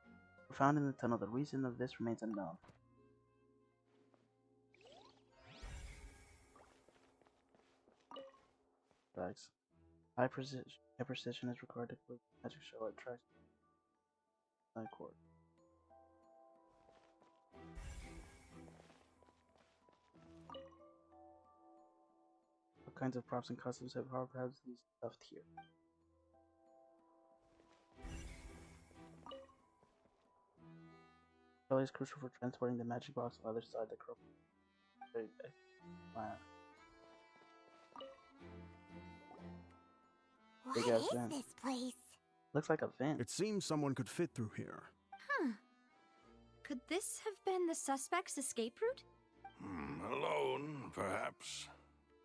were found in the tunnel. The reason of this remains unknown. Facts. High precision is required to complete the magic show at tracks. Court. What kinds of props and costumes have perhaps these stuffed here? Color is crucial for transporting the magic box to the other side of the crop. Wow. What Big ass is vent. this place? Looks like a vent. It seems someone could fit through here. Huh. Could this have been the suspect's escape route? Alone, perhaps.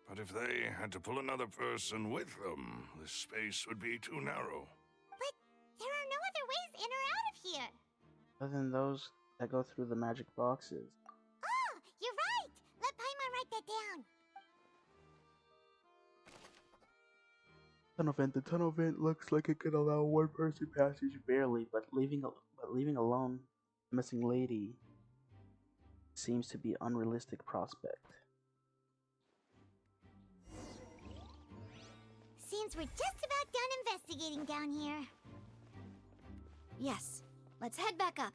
But if they had to pull another person with them, the space would be too narrow. But there are no other ways in or out of here. Other than those that go through the magic boxes. Oh, you're right. Let Paimon write that down. Tunnel vent. The tunnel vent looks like it could allow one person passage barely, but leaving alone the missing lady seems to be an unrealistic prospect. Seems we're just about done investigating down here. Yes. Let's head back up.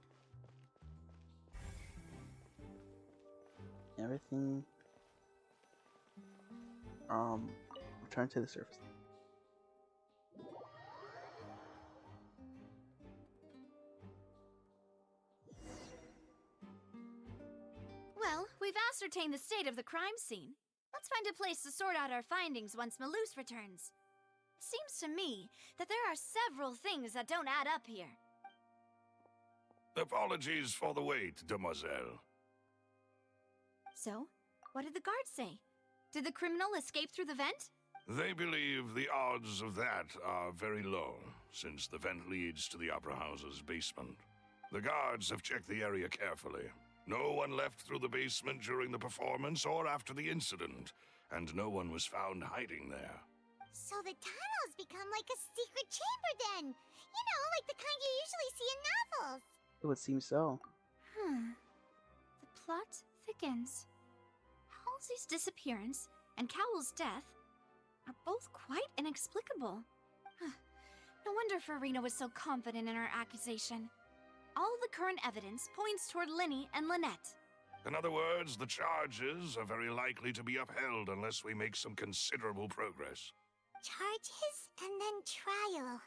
Everything. Return to the surface. Well, we've ascertained the state of the crime scene. Let's find a place to sort out our findings once Malus returns. It seems to me that there are several things that don't add up here. Apologies for the wait, demoiselle. So, what did the guards say? Did the criminal escape through the vent? They believe the odds of that are very low, since the vent leads to the Opera House's basement. The guards have checked the area carefully. No one left through the basement during the performance or after the incident, and no one was found hiding there. So the tunnel's become like a secret chamber then. You know, like the kind you usually see in novels. It would seem so. The plot thickens. Halsey's disappearance and Cowell's death are both quite inexplicable. No wonder Farina was so confident in her accusation. All the current evidence points toward Linny and Lynette. In other words, the charges are very likely to be upheld unless we make some considerable progress. Charges and then trial.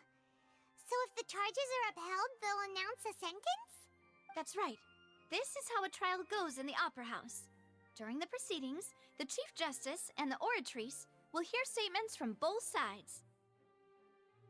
So if the charges are upheld, they'll announce a sentence? That's right. This is how a trial goes in the Opera House. During the proceedings, the Chief Justice and the Oratrice will hear statements from both sides.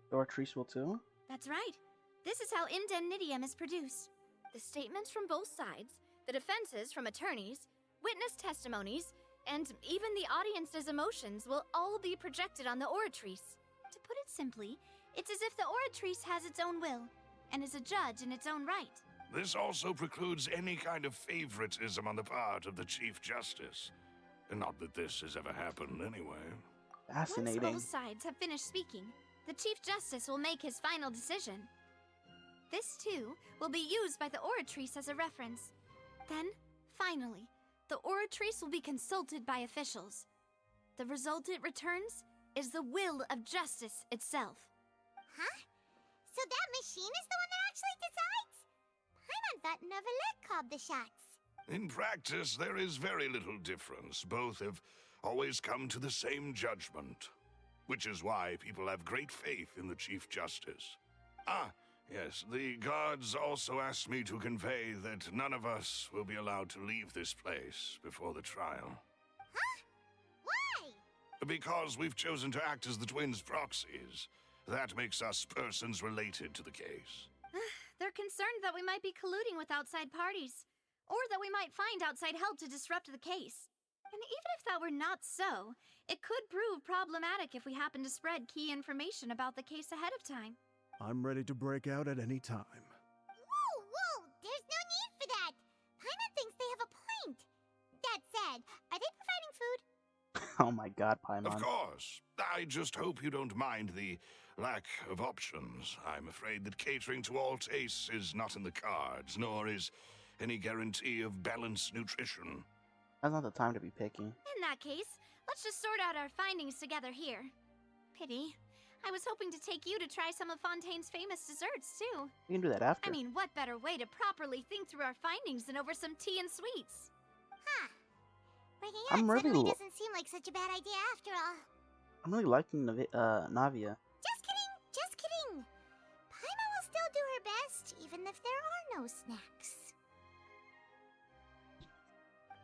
The Oratrice will too? That's right. This is how indemnitium is produced. The statements from both sides, the defenses from attorneys, witness testimonies, and even the audience's emotions will all be projected on the Oratrice. To put it simply, it's as if the Oratrice has its own will, and is a judge in its own right. This also precludes any kind of favoritism on the part of the Chief Justice. Not that this has ever happened anyway. Fascinating. Once both sides have finished speaking, the Chief Justice will make his final decision. This, too, will be used by the Oratrice as a reference. Then, finally, the Oratrice will be consulted by officials. The result it returns is the will of justice itself. Huh? So that machine is the one that actually decides? Paimon thought Neuvillette called the shots. In practice, there is very little difference. Both have always come to the same judgment, which is why people have great faith in the Chief Justice. Yes, the guards also asked me to convey that none of us will be allowed to leave this place before the trial. Huh? Why? Because we've chosen to act as the twins' proxies. That makes us persons related to the case. They're concerned that we might be colluding with outside parties, or that we might find outside help to disrupt the case. And even if that were not so, it could prove problematic if we happen to spread key information about the case ahead of time. I'm ready to break out at any time. Whoa! There's no need for that. Paimon thinks they have a point. That said, are they providing food? Oh my god, Paimon. Of course. I just hope you don't mind the lack of options. I'm afraid that catering to all tastes is not in the cards, nor is any guarantee of balanced nutrition. That's not the time to be picky. In that case, let's just sort out our findings together here. Pity. I was hoping to take you to try some of Fontaine's famous desserts, too. We can do that after. I mean, what better way to properly think through our findings than over some tea and sweets? Huh. Breaking I'm out really suddenly doesn't seem like such a bad idea after all. I'm really liking Navia. Just kidding. Paimon will still do her best, even if there are no snacks.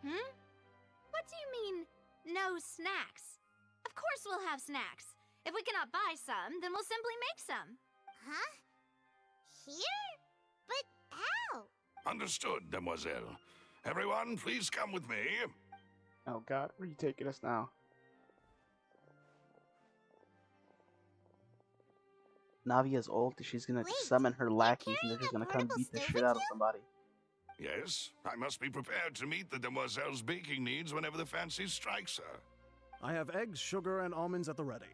What do you mean, no snacks? Of course we'll have snacks. If we cannot buy some, then we'll simply make some. Huh? Here? But how? Understood, demoiselle. Everyone, please come with me. Oh god, where are you taking us now? Navia's old, she's gonna summon her lackeys and they're just gonna come beat the shit out of somebody. Yes, I must be prepared to meet the demoiselle's baking needs whenever the fancy strikes her. I have eggs, sugar, and almonds at the ready.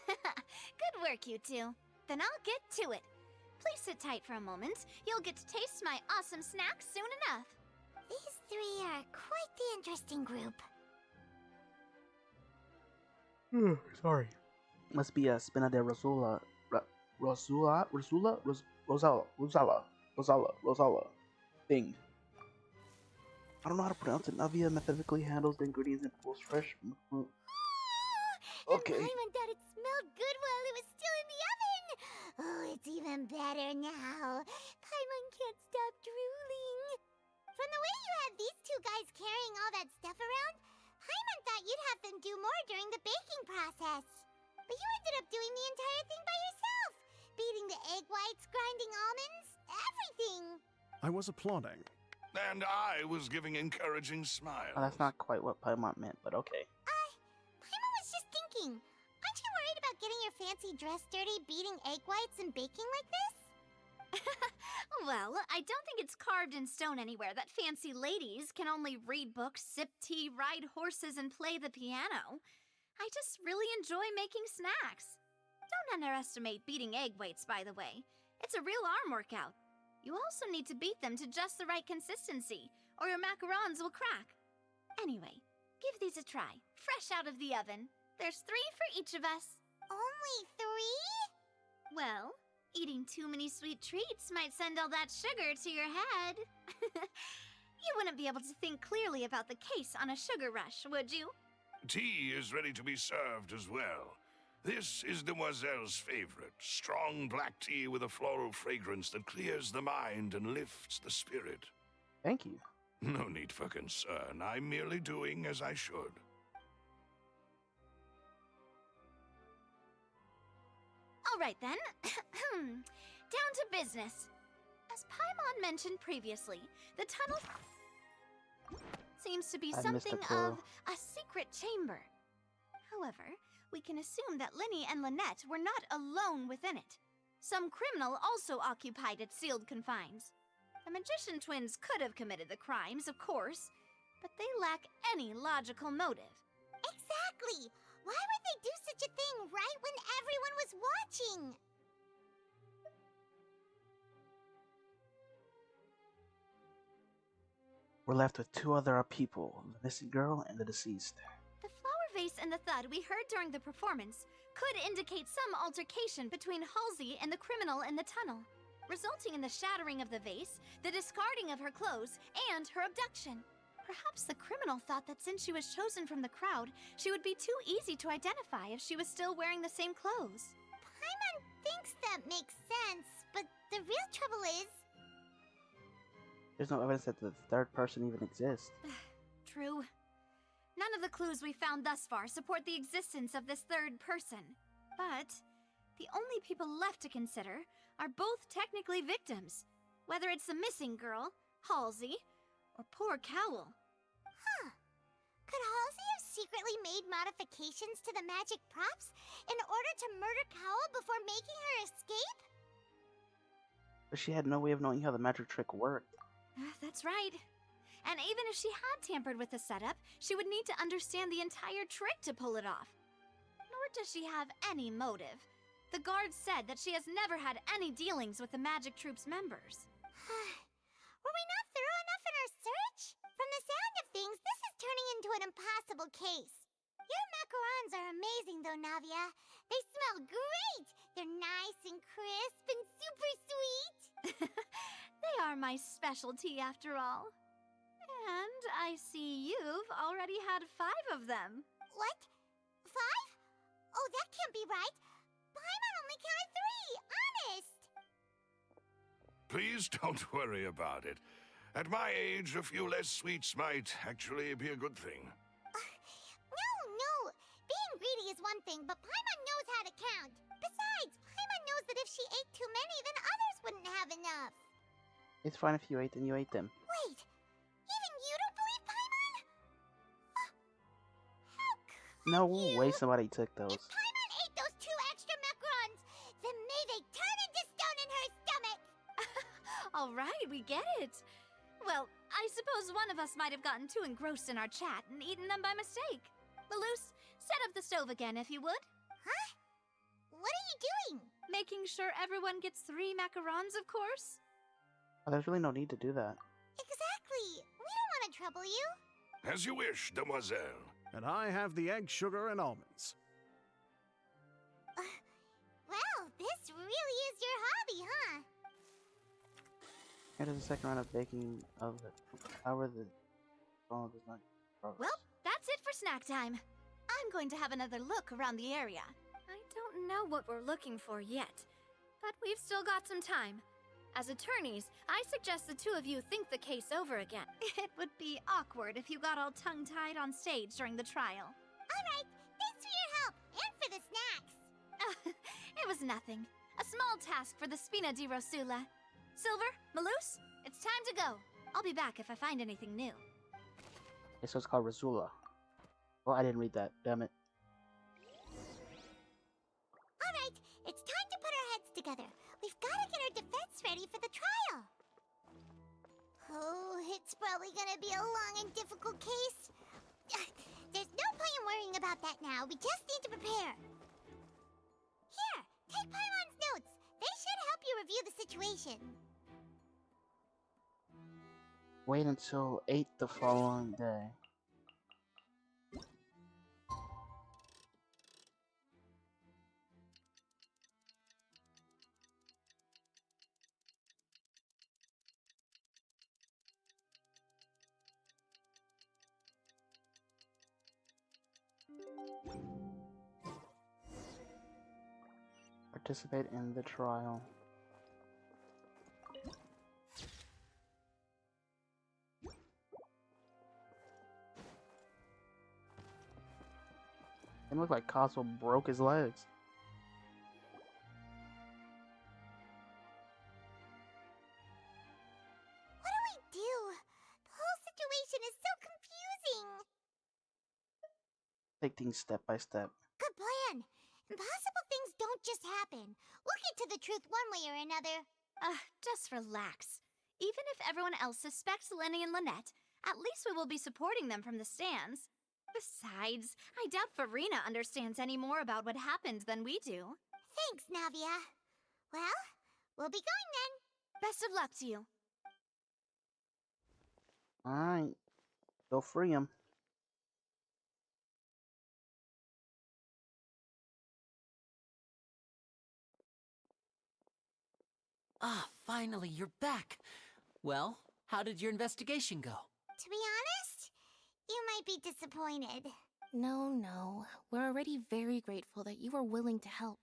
Good work, you two. Then I'll get to it. Please sit tight for a moment. You'll get to taste my awesome snacks soon enough. These three are quite the interesting group. Sorry. Must be a Spina de Rosala thing. I don't know how to pronounce it. Navia methodically handles the ingredients and pulls fresh. Okay. And Paimon thought it smelled good while it was still in the oven. Oh, it's even better now. Paimon can't stop drooling. From the way you had these two guys carrying all that stuff around, Paimon thought you'd have them do more during the baking process. But you ended up doing the entire thing by yourself. Beating the egg whites, grinding almonds, everything. I was applauding. And I was giving encouraging smiles. Oh, that's not quite what Paimon meant, but okay. Paimon was just thinking, aren't you worried about getting your fancy dress dirty, beating egg whites, and baking like this? Well, I don't think it's carved in stone anywhere that fancy ladies can only read books, sip tea, ride horses, and play the piano. I just really enjoy making snacks. Don't underestimate beating egg whites, by the way. It's a real arm workout. You also need to beat them to just the right consistency, or your macarons will crack. Anyway, give these a try, fresh out of the oven. There's 3 for each of us. Only 3? Well, eating too many sweet treats might send all that sugar to your head. You wouldn't be able to think clearly about the case on a sugar rush, would you? Tea is ready to be served as well. This is Demoiselle's favorite, strong black tea with a floral fragrance that clears the mind and lifts the spirit. Thank you. No need for concern. I'm merely doing as I should. All right then. Down to business. As Paimon mentioned previously, the tunnel seems to be something of a secret chamber. However, we can assume that Linny and Lynette were not alone within it. Some criminal also occupied its sealed confines. The magician twins could have committed the crimes, of course, but they lack any logical motive. Exactly! Why would they do such a thing right when everyone was watching? We're left with 2 other people, the missing girl and the deceased. The flower vase and the thud we heard during the performance could indicate some altercation between Halsey and the criminal in the tunnel, resulting in the shattering of the vase, the discarding of her clothes, and her abduction. Perhaps the criminal thought that since she was chosen from the crowd, she would be too easy to identify if she was still wearing the same clothes. Paimon thinks that makes sense, but the real trouble is... There's no evidence that the third person even exists. True. None of the clues we found thus far support the existence of this third person. But the only people left to consider are both technically victims, whether it's the missing girl, Halsey, or poor Cowell. Huh. Could Halsey have secretly made modifications to the magic props in order to murder Cowell before making her escape? But she had no way of knowing how the magic trick worked. That's right. And even if she had tampered with the setup, she would need to understand the entire trick to pull it off. Nor does she have any motive. The guard said that she has never had any dealings with the Magic Troop's members. Were we not thorough enough in our search? From the sound of things, this is turning into an impossible case. Your macarons are amazing, though, Navia. They smell great. They're nice and crisp and super sweet. They are my specialty, after all. And I see you've already had 5 of them. What? 5? Oh, that can't be right. Paimon only counted 3, honest. Please don't worry about it. At my age, a few less sweets might actually be a good thing. No. Being greedy is one thing, but Paimon knows how to count. Besides, Paimon knows that if she ate too many, then others wouldn't have enough. It's fine if you ate them, you ate them. Wait, even you don't believe Paimon? How could No you? way somebody took those. If Paimon ate those 2 extra macarons, then may they turn into stone in her stomach. All right, we get it. Well, I suppose one of us might have gotten too engrossed in our chat and eaten them by mistake. Malus, set up the stove again, if you would. Huh? What are you doing? Making sure everyone gets 3 macarons, of course. Oh, there's really no need to do that. Exactly. We don't want to trouble you. As you wish, demoiselle. And I have the egg, sugar, and almonds. Well, this really is your hobby, huh? Here is the second round of baking of the hour the phone does not progress. Well, that's it for snack time. I'm going to have another look around the area. I don't know what we're looking for yet, but we've still got some time. As attorneys, I suggest the 2 of you think the case over again. It would be awkward if you got all tongue-tied on stage during the trial. All right, thanks for your help and for the snacks. It was nothing. A small task for the Spina di Rosula. Silver, Malus, it's time to go. I'll be back if I find anything new. Okay, so it's called Rosula. Well, I didn't read that. Damn it. All right, it's time to put our heads together. We've got to get our defense ready for the trial. Oh, it's probably gonna be a long and difficult case. There's no point in worrying about that now. We just need to prepare. Here, take Paimon's notes. They should help you review the situation. Wait until 8 the following day. Participate in the trial. It looked like Cosmo broke his legs. What do we do? The whole situation is so confusing. Take things step by step. Good plan. Impossible things don't just happen. We'll get to the truth one way or another. Just relax. Even if everyone else suspects Lenny and Lynette, at least we will be supporting them from the stands. Besides, I doubt Farina understands any more about what happened than we do. Thanks, Navia. Well, we'll be going then. Best of luck to you. Alright. Go free him. Ah, finally, you're back. Well, how did your investigation go? To be honest, you might be disappointed. No. We're already very grateful that you were willing to help.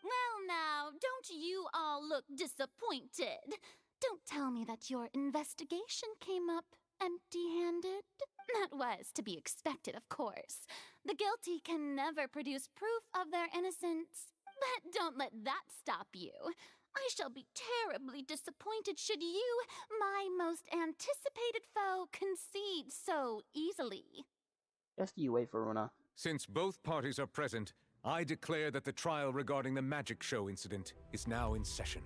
Well, now, don't you all look disappointed? Don't tell me that your investigation came up empty-handed. That was to be expected, of course. The guilty can never produce proof of their innocence. But don't let that stop you. I shall be terribly disappointed should you, my most anticipated foe, concede so easily. Just you wait, Verona. Since both parties are present, I declare that the trial regarding the magic show incident is now in session.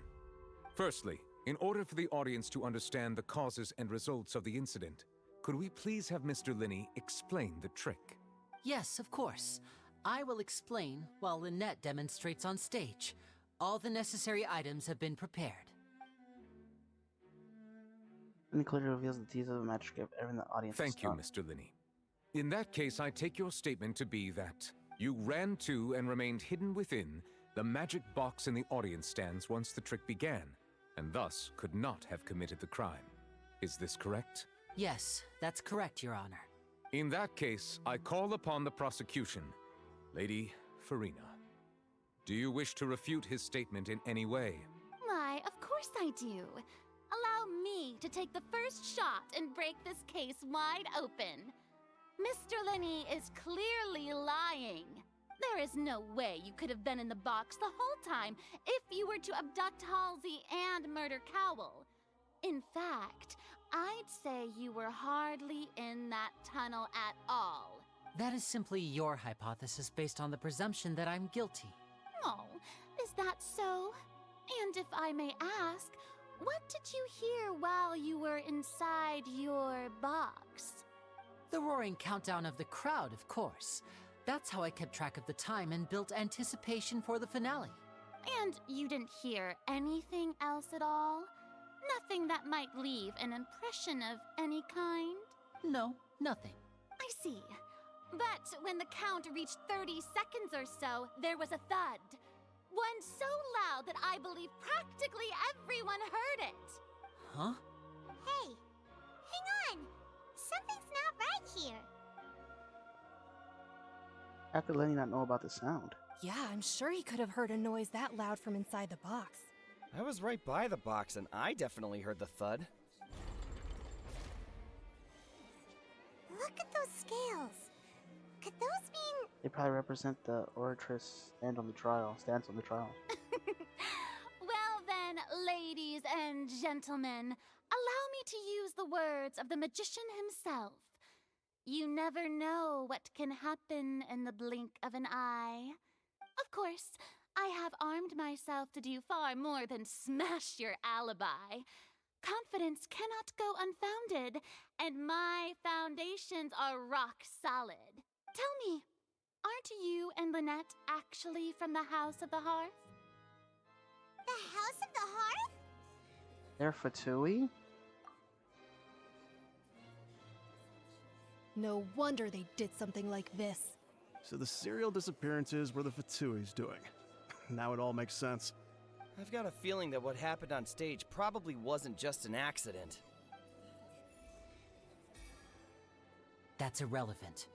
Firstly, In order for the audience to understand the causes and results of the incident, could we please have Mr. Linney explain the trick? Yes, of course. I will explain while Lynette demonstrates on stage. All the necessary items have been prepared. And clearly reveals the details of the magic of everything the audience Thank you, Mr. Linney. In that case, I take your statement to be that you ran to and remained hidden within the magic box in the audience stands once the trick began, and thus could not have committed the crime. Is this correct? Yes, that's correct, Your Honor. In that case, I call upon the prosecution. Lady Farina, do you wish to refute his statement in any way? Why, of course I do. Allow me to take the first shot and break this case wide open. Mr. Linney is clearly lying. There is no way you could have been in the box the whole time if you were to abduct Halsey and murder Cowell. In fact, I'd say you were hardly in that tunnel at all. That is simply your hypothesis based on the presumption that I'm guilty. Oh, is that so? And if I may ask, what did you hear while you were inside your box? The roaring countdown of the crowd, of course. That's how I kept track of the time and built anticipation for the finale. And you didn't hear anything else at all? Nothing that might leave an impression of any kind? No, nothing. I see. But when the count reached 30 seconds or so, there was a thud. One so loud that I believe practically everyone heard it. Huh? Hey, hang on. Something's not right here. How could Lenny not know about the sound? Yeah, I'm sure he could have heard a noise that loud from inside the box. I was right by the box, and I definitely heard the thud. Look at those scales. Could those mean... They probably represent the oratress stance on the trial. Well then, ladies and gentlemen, allow me to use the words of the magician himself. You never know what can happen in the blink of an eye. Of course, I have armed myself to do far more than smash your alibi. Confidence cannot go unfounded, and my foundations are rock solid. Tell me, aren't you and Lynette actually from the House of the Hearth? The House of the Hearth? They're Fatui? No wonder they did something like this. So the serial disappearances were the Fatui's doing. Now it all makes sense. I've got a feeling that what happened on stage probably wasn't just an accident. That's irrelevant.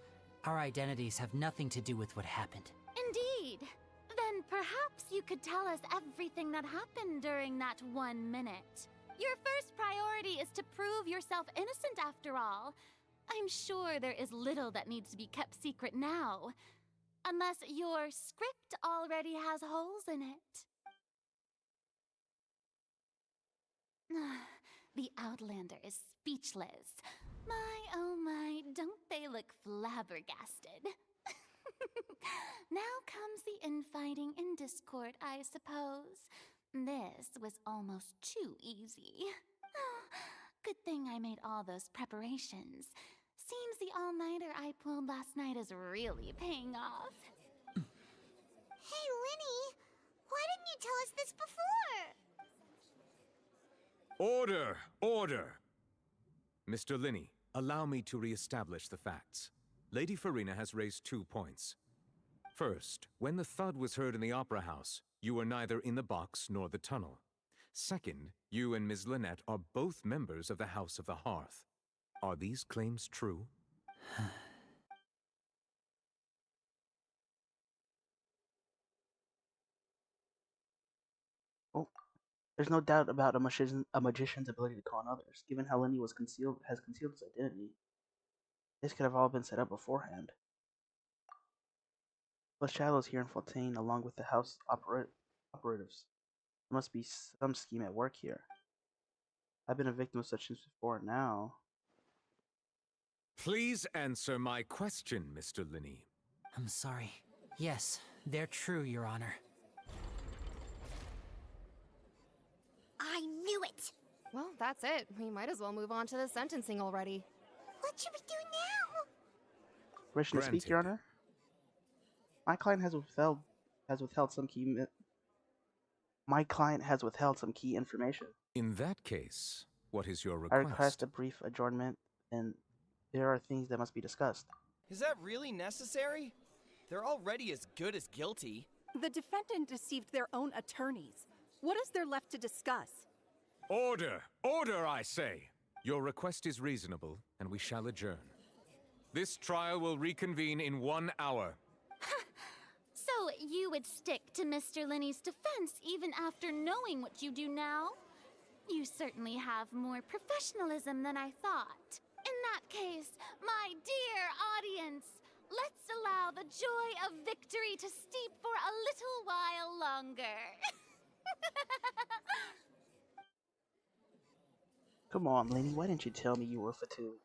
Our identities have nothing to do with what happened. Indeed. Then perhaps you could tell us everything that happened during that 1 minute. Your first priority is to prove yourself innocent after all. I'm sure there is little that needs to be kept secret now. Unless your script already has holes in it. The Outlander is speechless. My, oh my, don't they look flabbergasted? Now comes the infighting and discord, I suppose. This was almost too easy. Good thing I made all those preparations. Seems the all-nighter I pulled last night is really paying off. Hey, Linny, why didn't you tell us this before? Order! Order! Mr. Linney, allow me to re-establish the facts. Lady Farina has raised 2 points. First, when the thud was heard in the Opera House, you were neither in the box nor the tunnel. Second, you and Ms. Lynette are both members of the House of the Hearth. Are these claims true? Oh, there's no doubt about a magician's ability to con others. Given how Lenny has concealed his identity, this could have all been set up beforehand. The shadows here in Fontaine, along with the house operatives. There must be some scheme at work here. I've been a victim of such things before now. Please answer my question, Mr. Linney. I'm sorry. Yes, they're true, Your Honor. I knew knew it! Well, that's it. We might as well move on to the sentencing already. What should we do now? Permission to speak, Your Honor? My client has withheld some key information. In that case, what is your I request? request a brief adjournment, and there are things that must be discussed. Is that really necessary? They're already as good as guilty. The defendant deceived their own attorneys. What is there left to discuss? Order! Order, I say! Your request is reasonable, and we shall adjourn. This trial will reconvene in 1 hour. So you would stick to Mr. Linney's defense even after knowing what you do now? You certainly have more professionalism than I thought. In that case, my dear audience, let's allow the joy of victory to steep for a little while longer. Come on, Lenny, why didn't you tell me you were Fatu?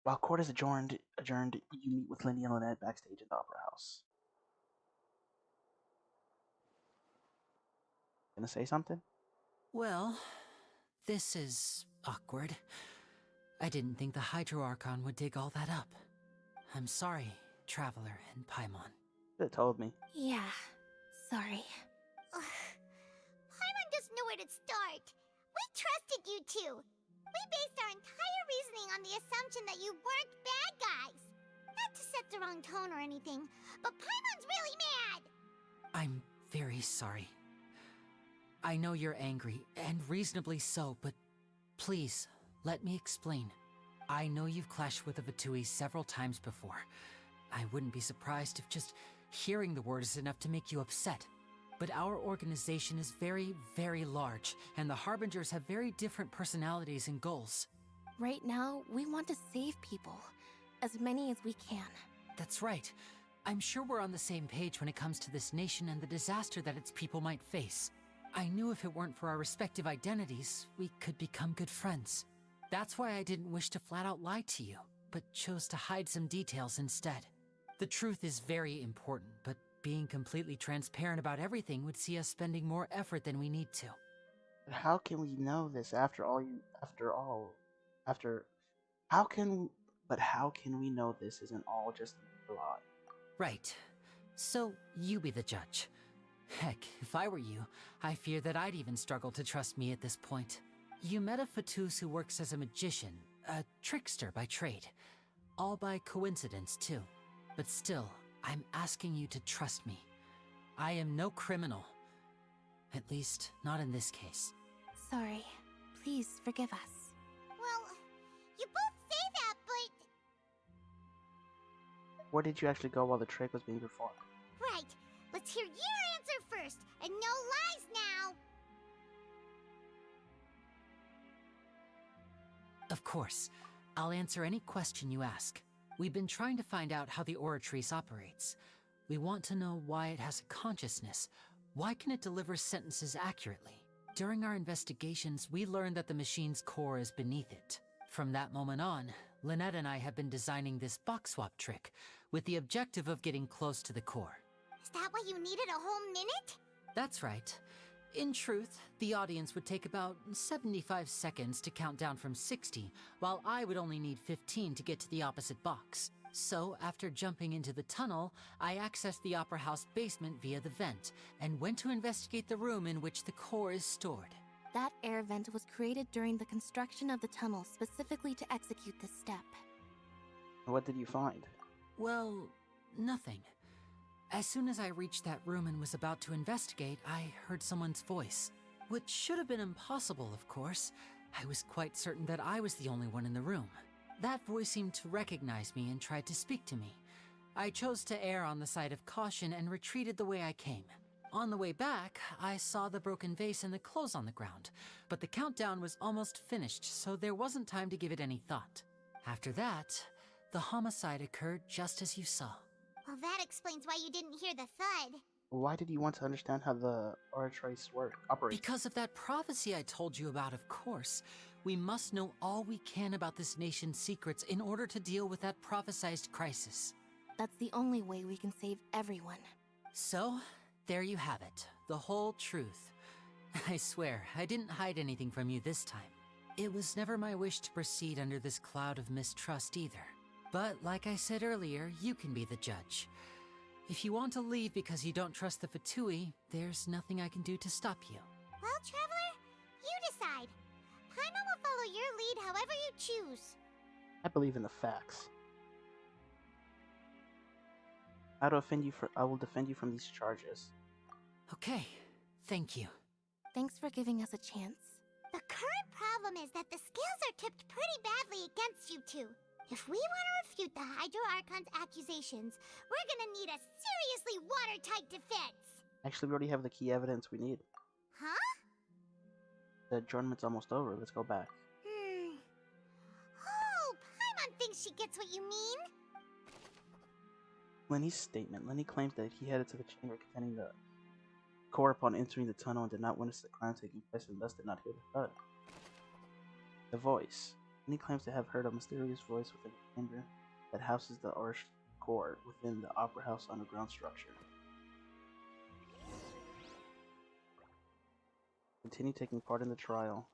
While court is adjourned, you meet with Lenny and Lynette backstage at the Opera House. Gonna say something? Well, this is awkward. I didn't think the Hydro Archon would dig all that up. I'm sorry, Traveler and Paimon. You could've told me. Yeah, sorry. Paimon doesn't know where to start. We trusted you two. We based our entire reasoning on the assumption that you weren't bad guys. Not to set the wrong tone or anything, but Paimon's really mad! I'm very sorry. I know you're angry, and reasonably so, but please, let me explain. I know you've clashed with the Vatui several times before. I wouldn't be surprised if just hearing the word is enough to make you upset. But our organization is very, very large, and the Harbingers have very different personalities and goals. Right now, we want to save people. As many as we can. That's right. I'm sure we're on the same page when it comes to this nation and the disaster that its people might face. I knew if it weren't for our respective identities, we could become good friends. That's why I didn't wish to flat out lie to you, but chose to hide some details instead. The truth is very important, but being completely transparent about everything would see us spending more effort than we need to. How can we know this how can we know this isn't all just a lie? Right. So, you be the judge. Heck, if I were you, I fear that I'd even struggle to trust me at this point. You met a Fatus who works as a magician, a trickster by trade. All by coincidence, too. But still, I'm asking you to trust me. I am no criminal. At least, not in this case. Sorry. Please forgive us. Well, you both say that, but... Where did you actually go while the trick was being performed? Right. Let's hear your answer first, and no lies now! Of course. I'll answer any question you ask. We've been trying to find out how the Oratrice operates. We want to know why it has a consciousness. Why can it deliver sentences accurately? During our investigations, we learned that the machine's core is beneath it. From that moment on, Lynette and I have been designing this box swap trick, with the objective of getting close to the core. Is that why you needed a whole minute? That's right. In truth, the audience would take about 75 seconds to count down from 60, while I would only need 15 to get to the opposite box. So, after jumping into the tunnel, I accessed the Opera House basement via the vent, and went to investigate the room in which the core is stored. That air vent was created during the construction of the tunnel specifically to execute this step. What did you find? Well, nothing. As soon as I reached that room and was about to investigate, I heard someone's voice. Which should have been impossible, of course. I was quite certain that I was the only one in the room. That voice seemed to recognize me and tried to speak to me. I chose to err on the side of caution and retreated the way I came. On the way back, I saw the broken vase and the clothes on the ground, but the countdown was almost finished, so there wasn't time to give it any thought. After that, the homicide occurred just as you saw. Well, that explains why you didn't hear the thud. Why did you want to understand how the Oratrice operates? Because of that prophecy I told you about, of course. We must know all we can about this nation's secrets in order to deal with that prophesized crisis. That's the only way we can save everyone. So, there you have it. The whole truth. I swear, I didn't hide anything from you this time. It was never my wish to proceed under this cloud of mistrust either. But like I said earlier, you can be the judge. If you want to leave because you don't trust the Fatui, there's nothing I can do to stop you. Well, Traveler, you decide. Paimon will follow your lead however you choose. I believe in the facts. I will defend you from these charges. Okay, thank you. Thanks for giving us a chance. The current problem is that the scales are tipped pretty badly against you two. If we want to refute the Hydro Archon's accusations, we're gonna need a seriously watertight defense. Actually, we already have the key evidence we need. Huh? The adjournment's almost over. Let's go back. Oh, Paimon thinks she gets what you mean. Lenny's statement. Lenny claims that he headed to the chamber containing the core upon entering the tunnel and did not witness the crime taking place and thus did not hear the thud. The voice. Lenny claims to have heard a mysterious voice within the chamber that houses the Arch core within the Opera House underground structure. Continue taking part in the trial.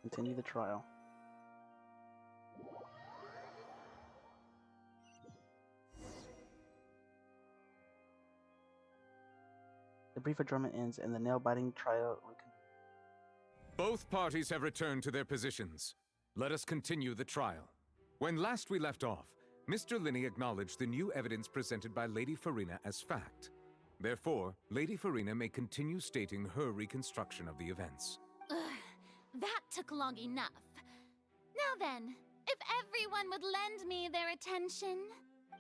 Continue the trial. The brief adjournment ends and the nail-biting trial. Both parties have returned to their positions. Let us continue the trial. When last we left off, Mr. Linney acknowledged the new evidence presented by Lady Farina as fact. Therefore, Lady Farina may continue stating her reconstruction of the events. Ugh, that took long enough. Now then, if everyone would lend me their attention,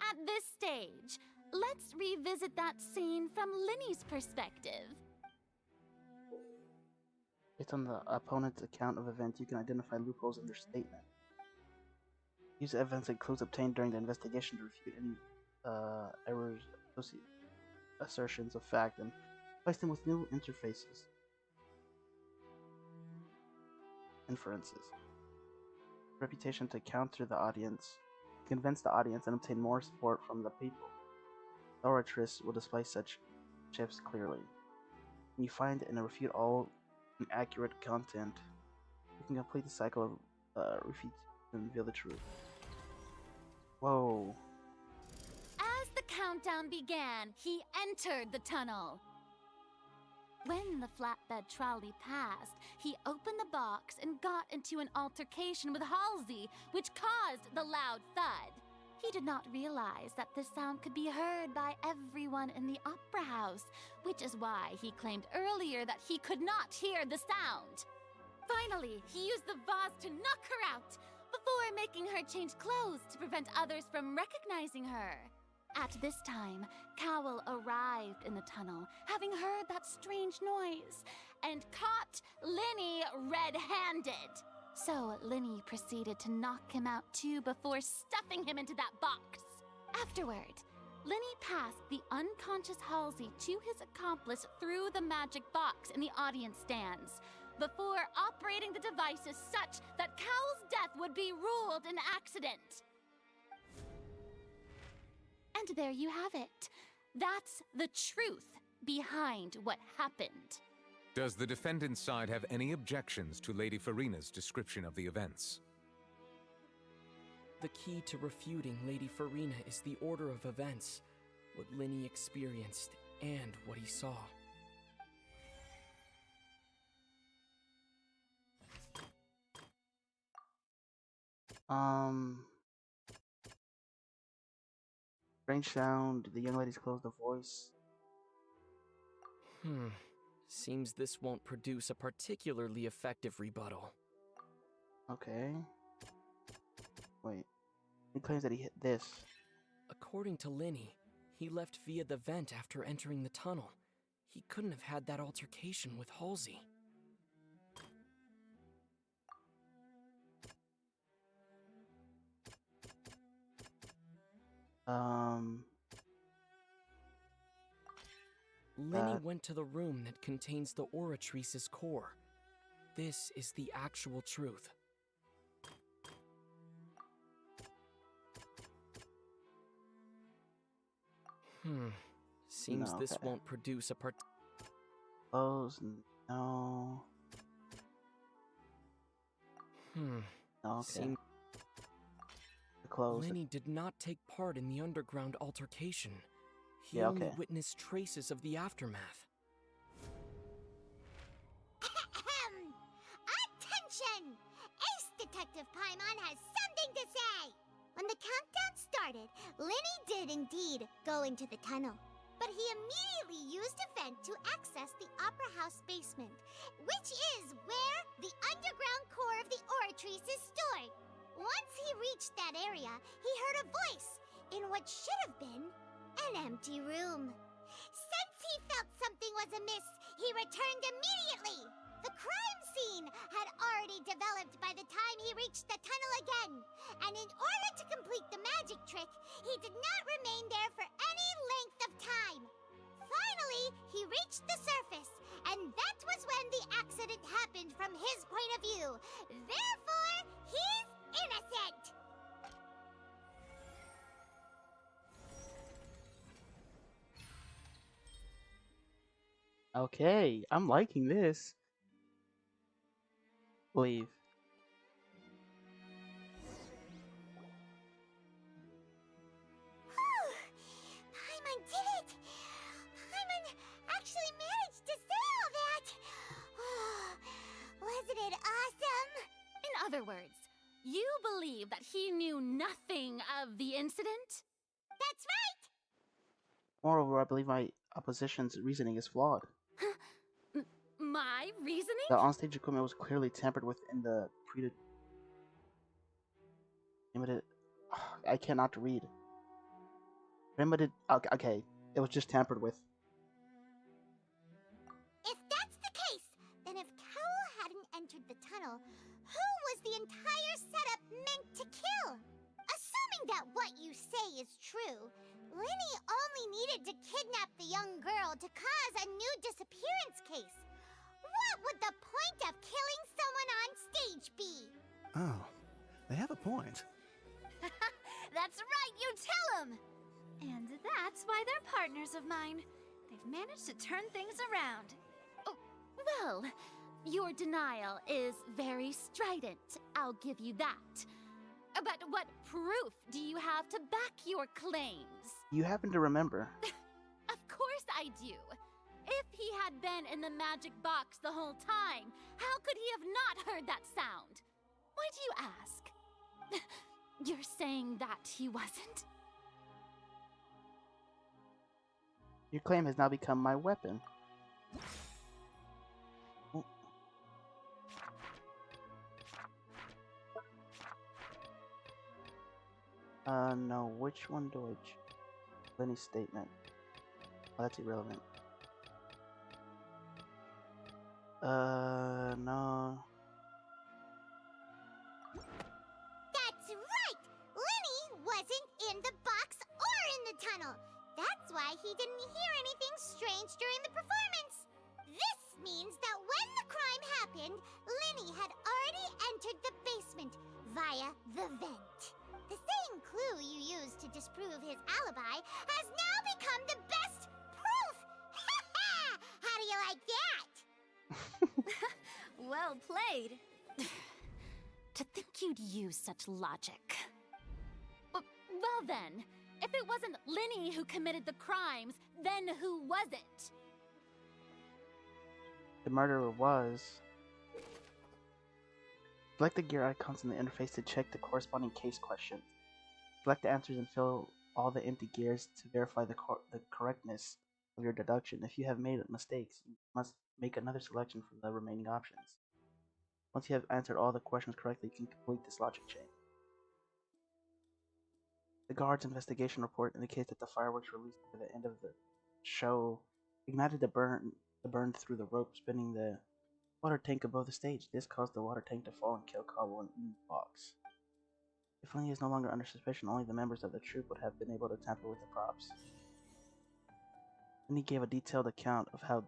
at this stage, let's revisit that scene from Linney's perspective. Based on the opponent's account of events, you can identify loopholes in their statement. Use evidence and clues obtained during the investigation to refute any errors, assertions of fact, and replace them with new inferences. Reputation to counter the audience, convince the audience, and obtain more support from the people. The oratress will display such shifts clearly. When you find and refute all inaccurate content, you can complete the cycle of refute and reveal the truth. Whoa. As the countdown began, he entered the tunnel. When the flatbed trolley passed, he opened the box and got into an altercation with Halsey, which caused the loud thud. He did not realize that this sound could be heard by everyone in the opera house, which is why he claimed earlier that he could not hear the sound. Finally, he used the vase to knock her out, before making her change clothes to prevent others from recognizing her. At this time, Cowell arrived in the tunnel, having heard that strange noise, and caught Linny red-handed. So Linny proceeded to knock him out too before stuffing him into that box. Afterward, Linny passed the unconscious Halsey to his accomplice through the magic box in the audience stands, before operating the devices such that Cowell's death would be ruled an accident. And there you have it. That's the truth behind what happened. Does the defendant's side have any objections to Lady Farina's description of the events? The key to refuting Lady Farina is the order of events, what Linny experienced, and what he saw. Strange sound, the young lady's closed the voice. Seems this won't produce a particularly effective rebuttal. Okay. Wait. He claims that he hit this. According to Linny, he left via the vent after entering the tunnel. He couldn't have had that altercation with Halsey. Linny went to the room that contains the Oratrice's core. This is the actual truth. Seems No, this okay. won't produce a Close. No. No, okay. Seem Close. Lenny did not take part in the underground altercation. He Yeah, only okay. witnessed traces of the aftermath. Attention! Ace Detective Paimon has something to say! When the countdown started, Linny did indeed go into the tunnel. But he immediately used a vent to access the Opera House basement, which is where the underground core of the Oratrice is stored. Once he reached that area, he heard a voice in what should have been an empty room. Since he felt something was amiss, he returned immediately. The crime scene had already developed by the time he reached the tunnel again, and in order to complete the magic trick, he did not remain there for any length of time. Finally, he reached the surface, and that was when the accident happened from his point of view. Therefore, he's innocent. Okay, I'm liking this. Leave. Paimon did it! Paimon actually managed to say all that! Wasn't it awesome? In other words, you believe that he knew nothing of the incident? That's right! Moreover, I believe my opposition's reasoning is flawed. My reasoning? The onstage equipment was clearly tampered with in the limited. I cannot read. Limited. Okay, it was just tampered with. If that's the case, then if Cowell hadn't entered the tunnel, who was the entire setup meant to kill? Assuming that what you say is true, Linny only needed to kidnap the young girl to cause a new disappearance case. What would the point of killing someone on stage be? Oh, they have a point. That's right, you tell them! And that's why they're partners of mine. They've managed to turn things around. Oh, well, your denial is very strident, I'll give you that. But what proof do you have to back your claims? You happen to remember. Of course I do. If he had been in the magic box the whole time, how could he have not heard that sound? Why do you ask? You're saying that he wasn't? Your claim has now become my weapon. Oh. No, which one do I choose? Lenny's statement. Oh, that's irrelevant. No. That's right! Linny wasn't in the box or in the tunnel. That's why he didn't hear anything strange during the performance. This means that when the crime happened, Linny had already entered the basement via the vent. The same clue you used to disprove his alibi has now become the best proof! How do you like that? Well played. To think you'd use such logic. Well then, if it wasn't Linny who committed the crimes, then who was it? The murderer was. Select the gear icons in the interface to check the corresponding case questions. Select the answers and fill all the empty gears to verify the correctness of your deduction. If you have made mistakes, you must make another selection from the remaining options. Once you have answered all the questions correctly, you can complete this logic chain. The guard's investigation report indicates that the fireworks released at the end of the show ignited the burn through the rope spinning the water tank above the stage. This caused the water tank to fall and kill Cobble in the box. If Lenny is no longer under suspicion, only the members of the troupe would have been able to tamper with the props. Lenny gave a detailed account of how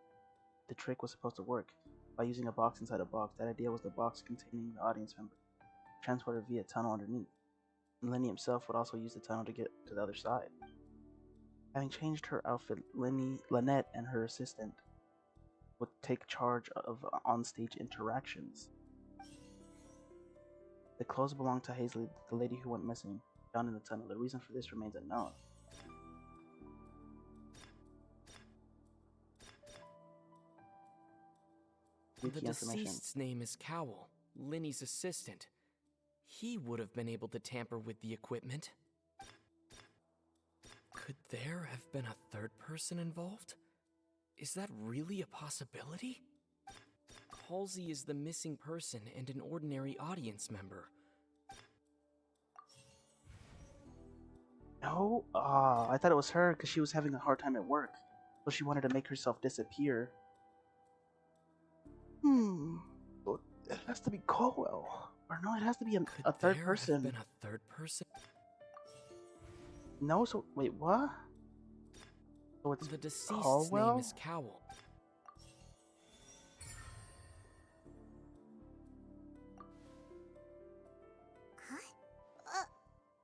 the trick was supposed to work. By using a box inside a box, that idea was the box containing the audience member, transported via tunnel underneath. And Lenny himself would also use the tunnel to get to the other side. Having changed her outfit, Lynette and her assistant would take charge of onstage interactions. The clothes belonged to Hazley, the lady who went missing, down in the tunnel. The reason for this remains unknown. The deceased's name is Cowell, Linny's assistant. He would have been able to tamper with the equipment. Could there have been a third person involved? Is that really a possibility? Halsey is the missing person and an ordinary audience member. No? I thought it was her because she was having a hard time at work. So she wanted to make herself disappear. Well, it has to be Caldwell. Or no, it has to be a third person. Have been a third person? No, so wait, what? So it's the deceased's Caldwell? name is Cowell. Huh?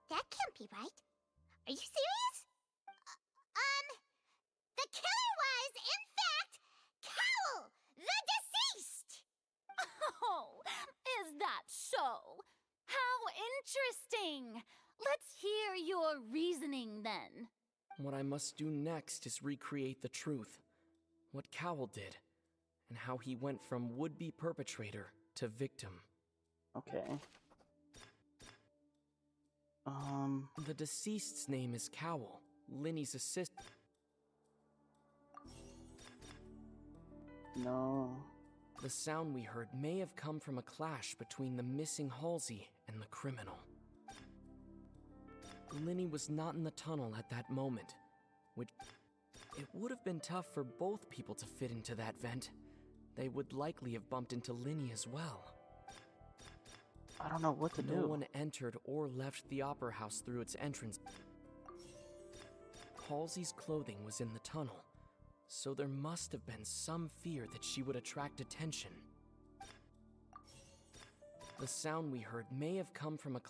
That can't be right. Are you serious? The killer was, in fact, Cowell, the deceased! Oh, is that so? How interesting! Let's hear your reasoning then. What I must do next is recreate the truth. What Cowell did, and how he went from would-be perpetrator to victim. Okay. The deceased's name is Cowell, Linny's assistant. No. The sound we heard may have come from a clash between the missing Halsey and the criminal. Linny was not in the tunnel at that moment, which it would have been tough for both people to fit into that vent. They would likely have bumped into Linny as well. I don't know what to do. No one entered or left the opera house through its entrance. Halsey's clothing was in the tunnel, so there must have been some fear that she would attract attention. The sound we heard may have come from a...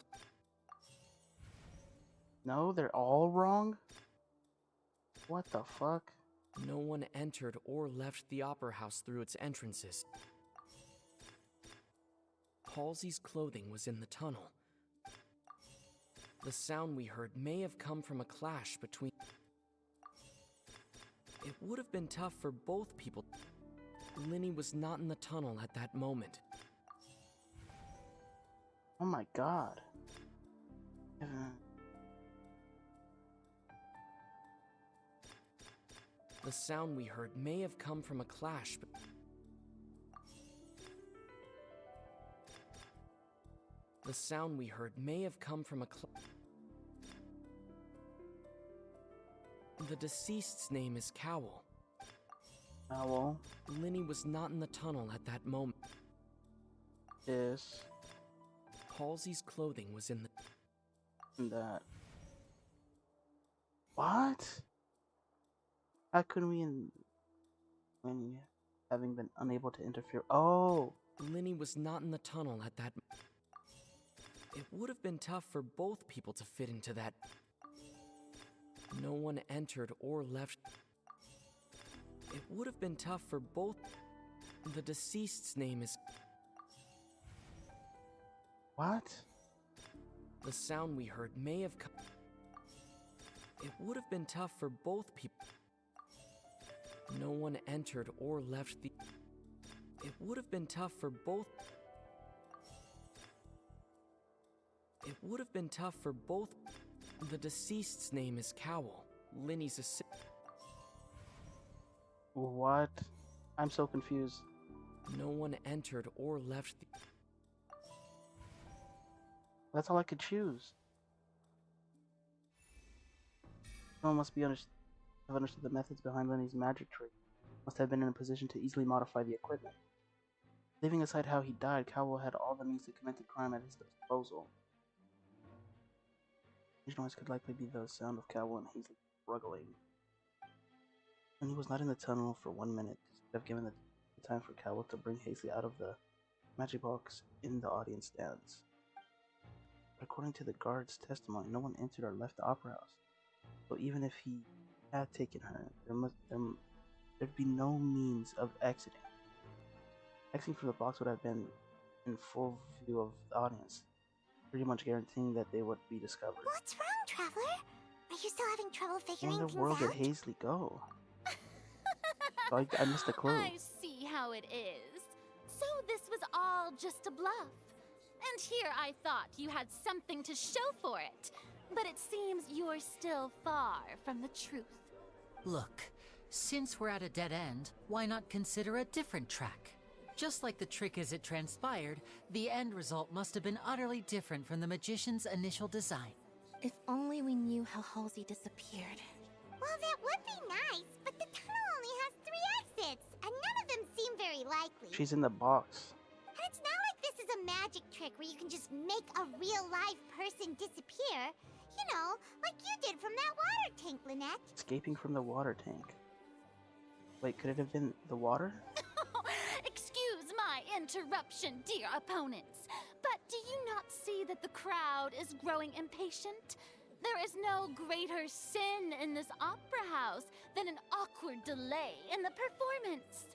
No, they're all wrong? What the fuck? No one entered or left the opera house through its entrances. Halsey's clothing was in the tunnel. The sound we heard may have come from a clash between... It would have been tough for both people. Linny was not in the tunnel at that moment. Oh my god. The sound we heard may have come from a clash. The sound we heard may have come from a The deceased's name is Cowell. Cowell? Linny was not in the tunnel at that moment. Yes. Halsey's clothing was in that. What? How could we when having been unable to interfere? Oh! Linny was not in the tunnel at that. It would have been tough for both people to fit into that. No one entered or left. It would have been tough for both. The deceased's name is... What? The sound we heard may have come... It would have been tough for both people. No one entered or left the... It would have been tough for both... It would have been tough for both... The deceased's name is Cowell, Linny's assistant. What? I'm so confused. No one entered or left the... That's all I could choose. Someone must have understood the methods behind Lenny's magic trick. Must have been in a position to easily modify the equipment. Leaving aside how he died, Cowell had all the means to commit the crime at his disposal. These noise could likely be the sound of Cowell and Hazley struggling. When he was not in the tunnel for 1 minute, this would have given the time for Cowell to bring Hazley out of the magic box in the audience stands. But according to the guard's testimony, no one entered or left the opera house. So even if he had taken her, there'd be no means of exiting. Exiting from the box would have been in full view of the audience, pretty much guaranteeing that they would be discovered. What's wrong, Traveler? Are you still having trouble Where figuring in the things world out? did Hazley go? I missed a clue. I see how it is. So this was all just a bluff. And here I thought you had something to show for it. But it seems you're still far from the truth. Look, since we're at a dead end, why not consider a different track? Just like the trick as it transpired, the end result must have been utterly different from the magician's initial design. If only we knew how Halsey disappeared. Well, that would be nice, but the tunnel only has 3 exits, and none of them seem very likely. She's in the box. And it's not like this is a magic trick where you can just make a real live person disappear. You know, like you did from that water tank, Lynette. Escaping from the water tank. Wait, could it have been the water? Excuse my interruption, dear opponents, but do you not see that the crowd is growing impatient? There is no greater sin in this opera house than an awkward delay in the performance.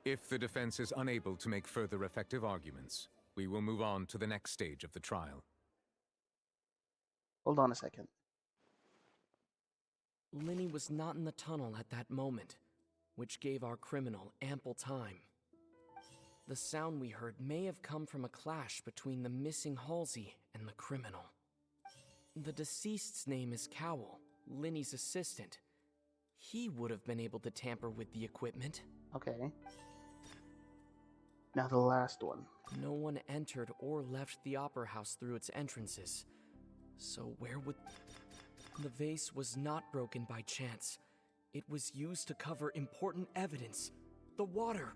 If the defense is unable to make further effective arguments, we will move on to the next stage of the trial. Hold on a second. Linny was not in the tunnel at that moment, which gave our criminal ample time. The sound we heard may have come from a clash between the missing Halsey and the criminal. The deceased's name is Cowell, Linny's assistant. He would have been able to tamper with the equipment. Okay. Now the last one. No one entered or left the opera house through its entrances. So where would... The vase was not broken by chance. It was used to cover important evidence. The water.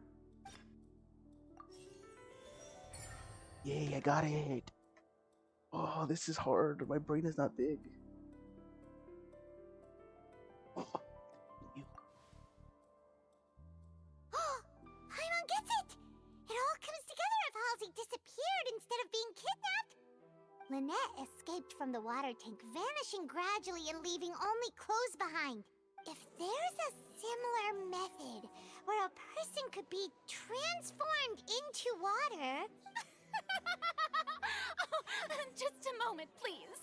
Yay, I got it. Oh, this is hard. My brain is not big. Paimon gets it! It all comes together if Halsey disappeared instead of being kidnapped. Lynette escaped from the water tank, vanishing gradually and leaving only clothes behind. If there's a similar method where a person could be transformed into water... Just a moment, please.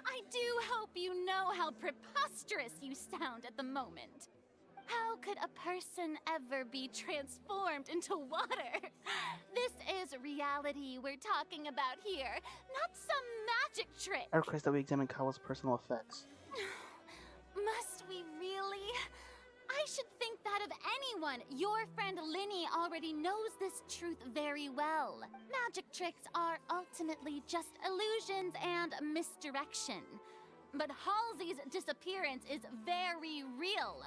I do hope you know how preposterous you sound at the moment. How could a person ever be transformed into water? This is reality we're talking about here, not some magic trick. I request that we examine Cowell's personal effects. Must we really? I should think that of anyone. Your friend Linny already knows this truth very well. Magic tricks are ultimately just illusions and misdirection. But Halsey's disappearance is very real.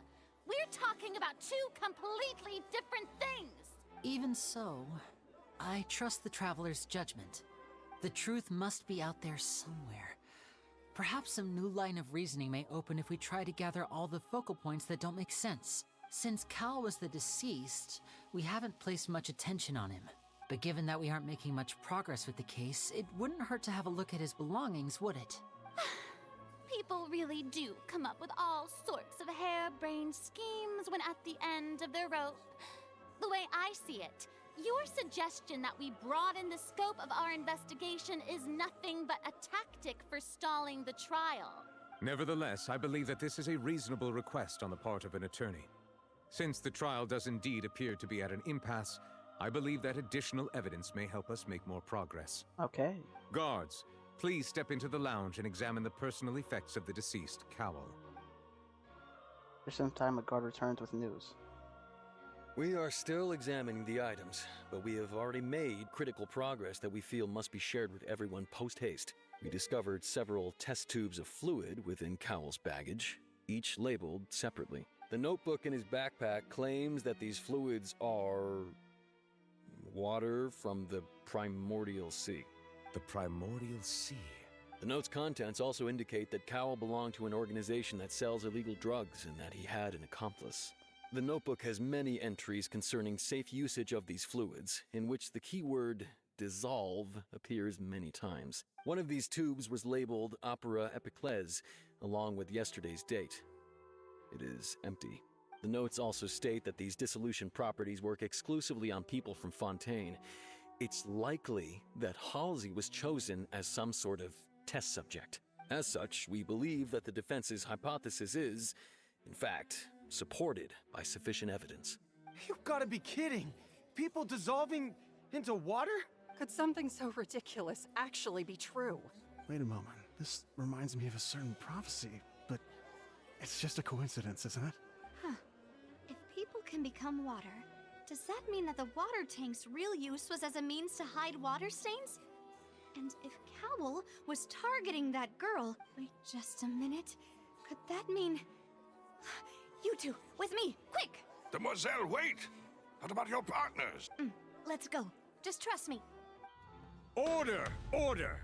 We're talking about 2 completely different things. Even so, I trust the Traveler's judgment. The truth must be out there somewhere. Perhaps some new line of reasoning may open if we try to gather all the focal points that don't make sense. Since Cal was the deceased, we haven't placed much attention on him. But given that we aren't making much progress with the case, it wouldn't hurt to have a look at his belongings, would it? People really do come up with all sorts of harebrained schemes when at the end of their rope. The way I see it, your suggestion that we broaden the scope of our investigation is nothing but a tactic for stalling the trial. Nevertheless, I believe that this is a reasonable request on the part of an attorney. Since the trial does indeed appear to be at an impasse, I believe that additional evidence may help us make more progress. Okay. Guards, please step into the lounge and examine the personal effects of the deceased, Cowell. For some time, a guard returns with news. We are still examining the items, but we have already made critical progress that we feel must be shared with everyone post-haste. We discovered several test tubes of fluid within Cowell's baggage, each labeled separately. The notebook in his backpack claims that these fluids are... water from the primordial sea. The primordial sea? The note's contents also indicate that Cowell belonged to an organization that sells illegal drugs and that he had an accomplice. The notebook has many entries concerning safe usage of these fluids, in which the keyword dissolve appears many times. One of these tubes was labeled Opera Epiclese, along with yesterday's date. It is empty. The notes also state that these dissolution properties work exclusively on people from Fontaine. It's likely that Halsey was chosen as some sort of test subject. As such, we believe that the defense's hypothesis is, in fact, supported by sufficient evidence. You've got to be kidding! People dissolving into water? Could something so ridiculous actually be true? Wait a moment. This reminds me of a certain prophecy, but it's just a coincidence, isn't it? Huh. If people can become water, does that mean that the water tank's real use was as a means to hide water stains? And if Cowell was targeting that girl... Wait just a minute. Could that mean... You two, with me, quick! Demoiselle, wait! What about your partners? Let's go. Just trust me. Order! Order!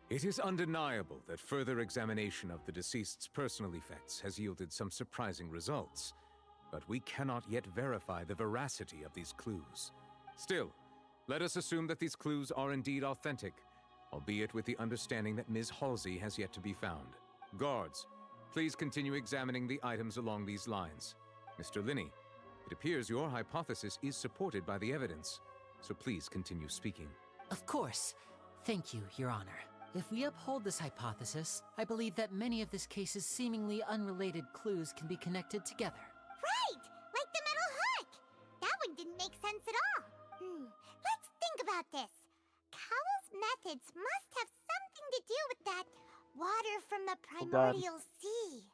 It is undeniable that further examination of the deceased's personal effects has yielded some surprising results, but we cannot yet verify the veracity of these clues. Still, let us assume that these clues are indeed authentic, albeit with the understanding that Ms. Halsey has yet to be found. Guards, please continue examining the items along these lines. Mr. Linney, it appears your hypothesis is supported by the evidence, so please continue speaking. Of course. Thank you, Your Honor. If we uphold this hypothesis, I believe that many of this case's seemingly unrelated clues can be connected together. Right! Like the metal hook! That one didn't make sense at all. Let's think about this. Cowell's methods must have something to do with that water from the primordial sea.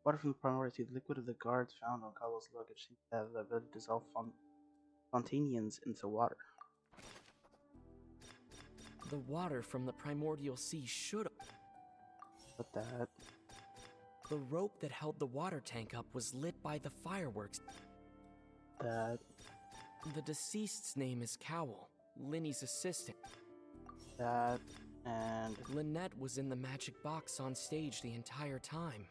Water from the primordial sea, the liquid of the guards found on Cowell's luggage seems to have the ability to dissolve Fontainians into water. The water from the primordial sea should... But that... The rope that held the water tank up was lit by the fireworks. That... The deceased's name is Cowell, Linny's assistant. That... And... Lynette was in the magic box on stage the entire time.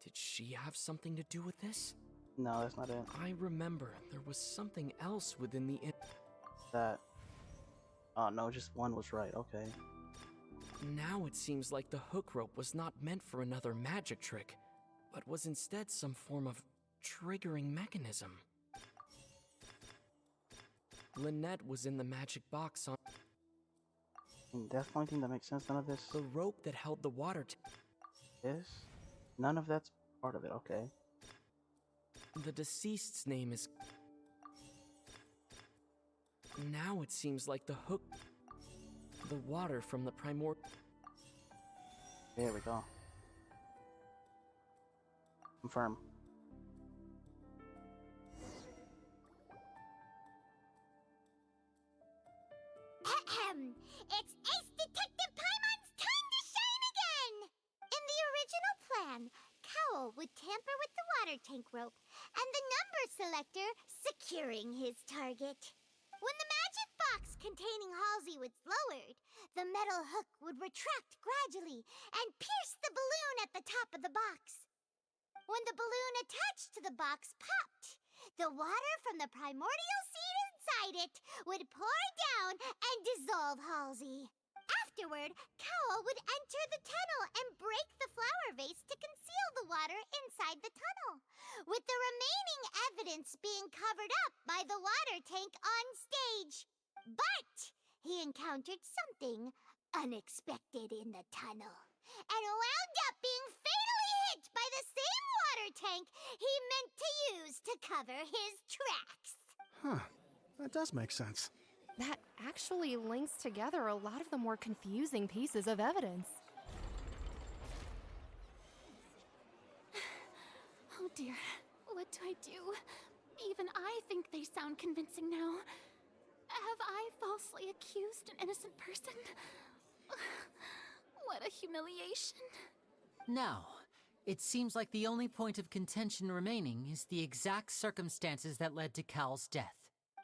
Did she have something to do with this? No, that's not it. I remember there was something else within the... That... Oh, no, just one was right, okay. Now it seems like the hook rope was not meant for another magic trick, but was instead some form of triggering mechanism. Lynette was in the magic box on... That's the only thing that makes sense, none of this... The rope that held the water This? None of that's part of it, okay. The deceased's name is... Now it seems like the hook... The water from the primordial... There we go. Confirm. It's Ace Detective Paimon's time to shine again! In the original plan, Cowell would tamper with the water tank rope and the number selector securing his target. When the magic box containing Halsey was lowered, the metal hook would retract gradually and pierce the balloon at the top of the box. When the balloon attached to the box popped, the water from the primordial seed inside it would pour down and dissolve Halsey. Afterward, Cowell would enter the tunnel and break the flower vase to conceal the water inside the tunnel, with the remaining evidence being covered up by the water tank on stage. But he encountered something unexpected in the tunnel, and wound up being fatally hit by the same water tank he meant to use to cover his tracks. Huh. That does make sense. That actually links together a lot of the more confusing pieces of evidence. Oh dear, what do I do? Even I think they sound convincing now. Have I falsely accused an innocent person? What a humiliation. Now, it seems like the only point of contention remaining is the exact circumstances that led to Cal's death.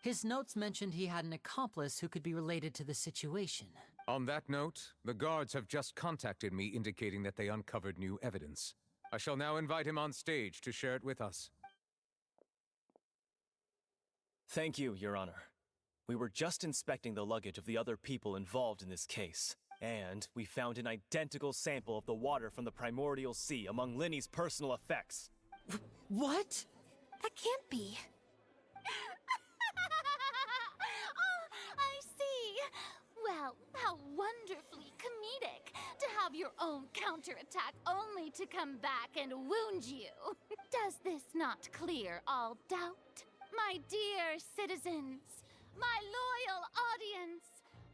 His notes mentioned he had an accomplice who could be related to the situation. On that note, the guards have just contacted me indicating that they uncovered new evidence. I shall now invite him on stage to share it with us. Thank you, Your Honor. We were just inspecting the luggage of the other people involved in this case, and we found an identical sample of the water from the primordial sea among Linny's personal effects. What? That can't be. Oh, I see. Well, how wonderfully comedic to have your own counterattack only to come back and wound you. Does this not clear all doubt? My dear citizens, my loyal audience,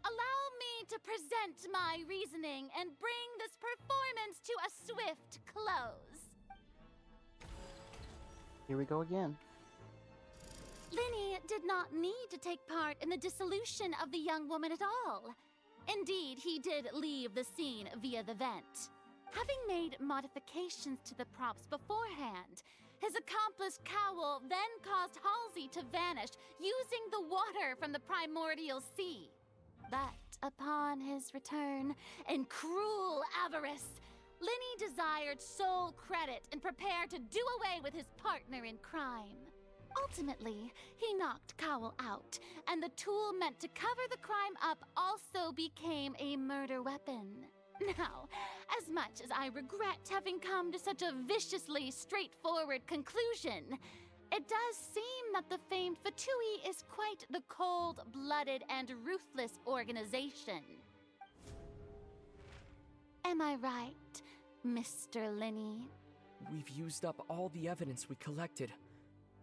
allow me to present my reasoning and bring this performance to a swift close. Here we go again. Linny did not need to take part in the dissolution of the young woman at all. Indeed, he did leave the scene via the vent. Having made modifications to the props beforehand, his accomplice Cowl then caused Halsey to vanish using the water from the primordial sea. But upon his return, in cruel avarice, Linny desired sole credit and prepared to do away with his partner in crime. Ultimately, he knocked Cowl out, and the tool meant to cover the crime up also became a murder weapon. Now, as much as I regret having come to such a viciously straightforward conclusion, it does seem that the famed Fatui is quite the cold-blooded and ruthless organization. Am I right, Mr. Linny? We've used up all the evidence we collected.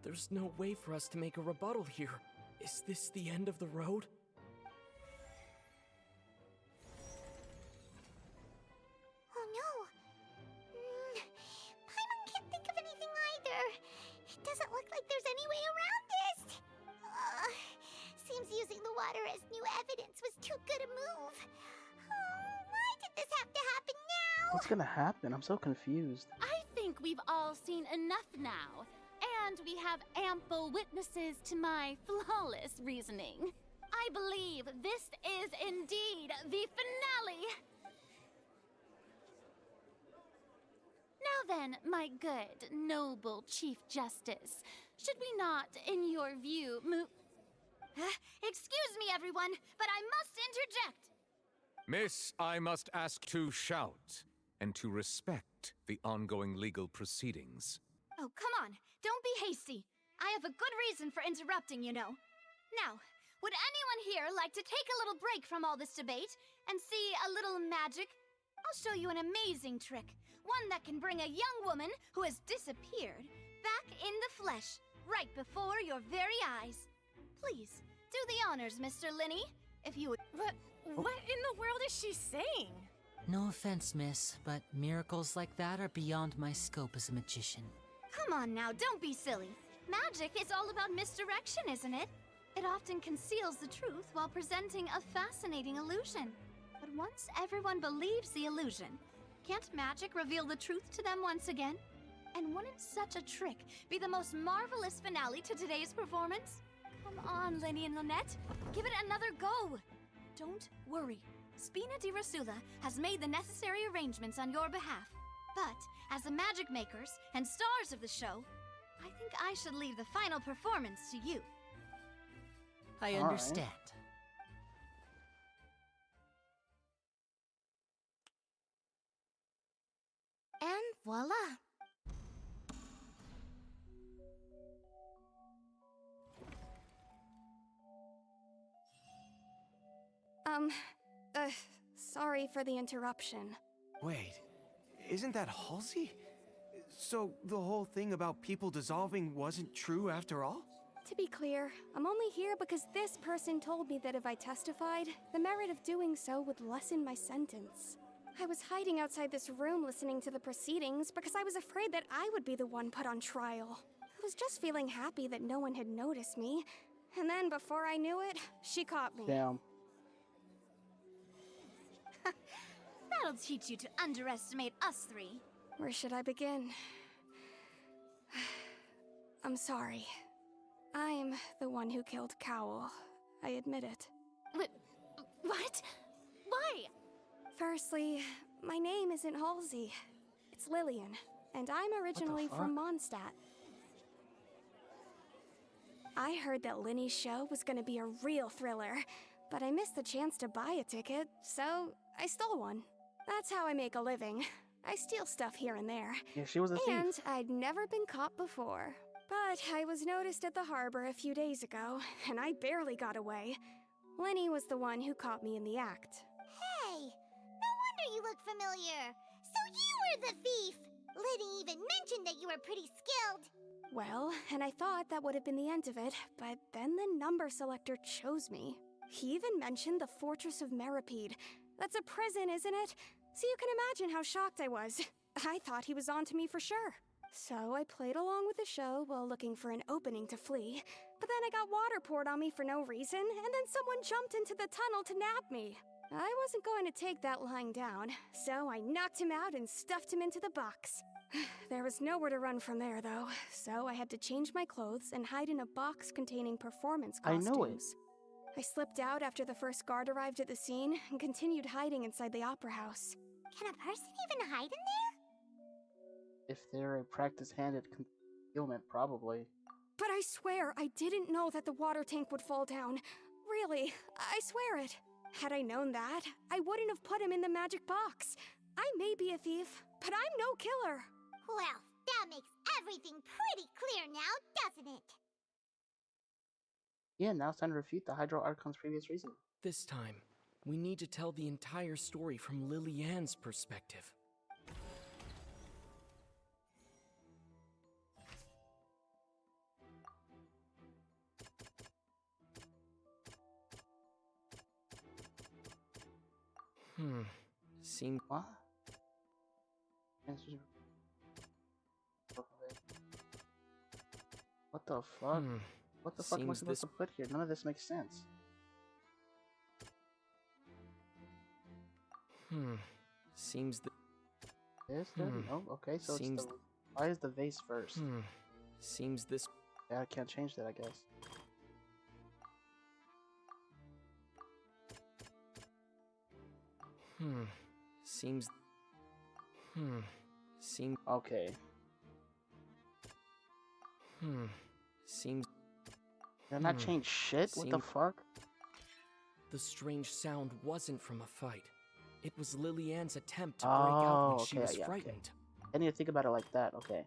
There's no way for us to make a rebuttal here. Is this the end of the road? Oh no. Paimon can't think of anything either. It doesn't look like there's any way around this. Seems using the water as new evidence was too good a move. Why did this have to happen now? What's gonna happen? I'm so confused. I think we've all seen enough now. And we have ample witnesses to my flawless reasoning. I believe this is indeed the finale. Now then, my good, noble Chief Justice, should we not, in your view, move... Excuse me, everyone, but I must interject. Miss, I must ask to shout and to respect the ongoing legal proceedings. Oh, come on. Don't be hasty. I have a good reason for interrupting, you know. Now, would anyone here like to take a little break from all this debate and see a little magic? I'll show you an amazing trick. One that can bring a young woman who has disappeared back in the flesh, right before your very eyes. Please, do the honors, Mr. Linny, if you would... What in the world is she saying? No offense, miss, but miracles like that are beyond my scope as a magician. Come on now, don't be silly. Magic is all about misdirection, isn't it? It often conceals the truth while presenting a fascinating illusion. But once everyone believes the illusion, can't magic reveal the truth to them once again? And wouldn't such a trick be the most marvelous finale to today's performance? Come on, Linny and Lynette, give it another go. Don't worry. Spina di Rasula has made the necessary arrangements on your behalf. But, as the magic makers and stars of the show, I think I should leave the final performance to you. I understand. And voila! Sorry for the interruption. Wait, isn't that Halsey? So the whole thing about people dissolving wasn't true after all? To be clear, I'm only here because this person told me that if I testified, the merit of doing so would lessen my sentence. I was hiding outside this room listening to the proceedings because I was afraid that I would be the one put on trial. I was just feeling happy that no one had noticed me, and then before I knew it, she caught me. Damn. That'll teach you to underestimate us three. Where should I begin? I'm sorry. I'm the one who killed Cowl. I admit it. What? Why? Firstly, my name isn't Halsey. It's Lillian, and I'm originally from Mondstadt. I heard that Linny's show was gonna be a real thriller, but I missed the chance to buy a ticket, so I stole one. That's how I make a living. I steal stuff here and there. Yeah, she was a thief. And I'd never been caught before. But I was noticed at the harbor a few days ago, and I barely got away. Lenny was the one who caught me in the act. Hey, no wonder you look familiar. So you were the thief. Liddy even mentioned that you were pretty skilled. Well, and I thought that would have been the end of it, but then the number selector chose me. He even mentioned the Fortress of Meripede. That's a prison, isn't it? So you can imagine how shocked I was. I thought he was onto me for sure. So I played along with the show while looking for an opening to flee. But then I got water poured on me for no reason, and then someone jumped into the tunnel to nab me. I wasn't going to take that lying down, so I knocked him out and stuffed him into the box. There was nowhere to run from there, though, so I had to change my clothes and hide in a box containing performance costumes. I know it. I slipped out after the first guard arrived at the scene and continued hiding inside the opera house. Can a person even hide in there? If they're a practice-handed concealment, probably. But I swear I didn't know that the water tank would fall down. Really, I swear it. Had I known that, I wouldn't have put him in the magic box. I may be a thief, but I'm no killer. Well, that makes everything pretty clear now, doesn't it? Yeah, now it's time to refute the Hydro Archon's previous reason. This time, we need to tell the entire story from Lily-Ann's perspective. Seems... What? What the fuck? What the fuck am I supposed to put here? None of this makes sense. Seems that... This? No? Okay, so Seems... it's the... Why is the vase first? Seems this... Yeah, I can't change that, I guess. Seems... Seems... Okay. Seems... Did I not change shit? What the fuck? The strange sound wasn't from a fight. It was Lily-Ann's attempt to break out when she was frightened. I need to think about it like that, okay.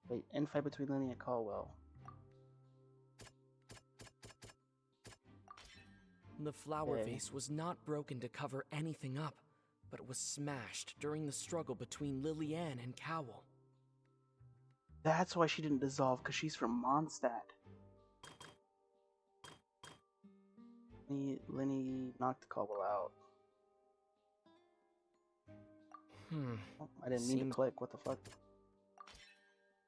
Wait, infight between Lily and Caldwell. The flower vase was not broken to cover anything up, but it was smashed during the struggle between Lily-Ann and Cowell. That's why she didn't dissolve, because she's from Mondstadt. Lenny knocked Caldwell out. Oh, I didn't mean to click, what the fuck?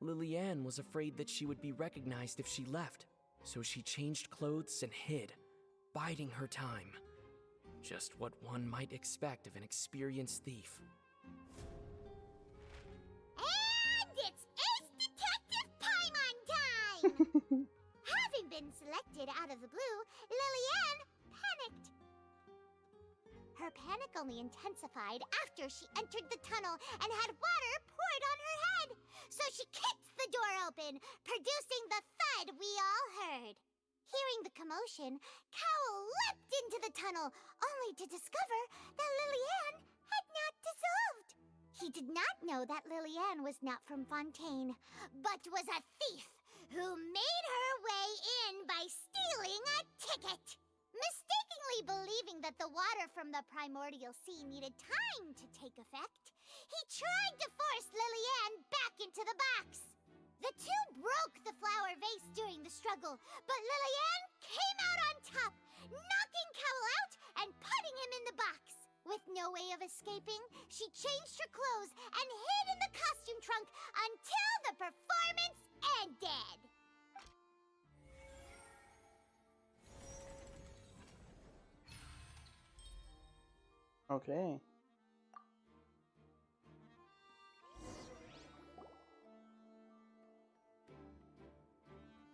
Lily-Ann was afraid that she would be recognized if she left, so she changed clothes and hid, biding her time. Just what one might expect of an experienced thief. And it's Ace Detective Paimon time! Having been selected out of the blue, Lily-Ann panicked. Her panic only intensified after she entered the tunnel and had water poured on her head. So she kicked the door open, producing the thud we all heard. Hearing the commotion, Cowell leapt into the tunnel, only to discover that Lily-Ann had not dissolved. He did not know that Lily-Ann was not from Fontaine, but was a thief who made her way in by stealing a ticket. Mistakenly believing that the water from the primordial sea needed time to take effect, he tried to force Lily-Ann back into the box. The two broke the flower vase during the struggle, but Lily-Ann came out on top, knocking Cowell out and putting him in the box. With no way of escaping, she changed her clothes and hid in the costume trunk until the performance ended. Okay.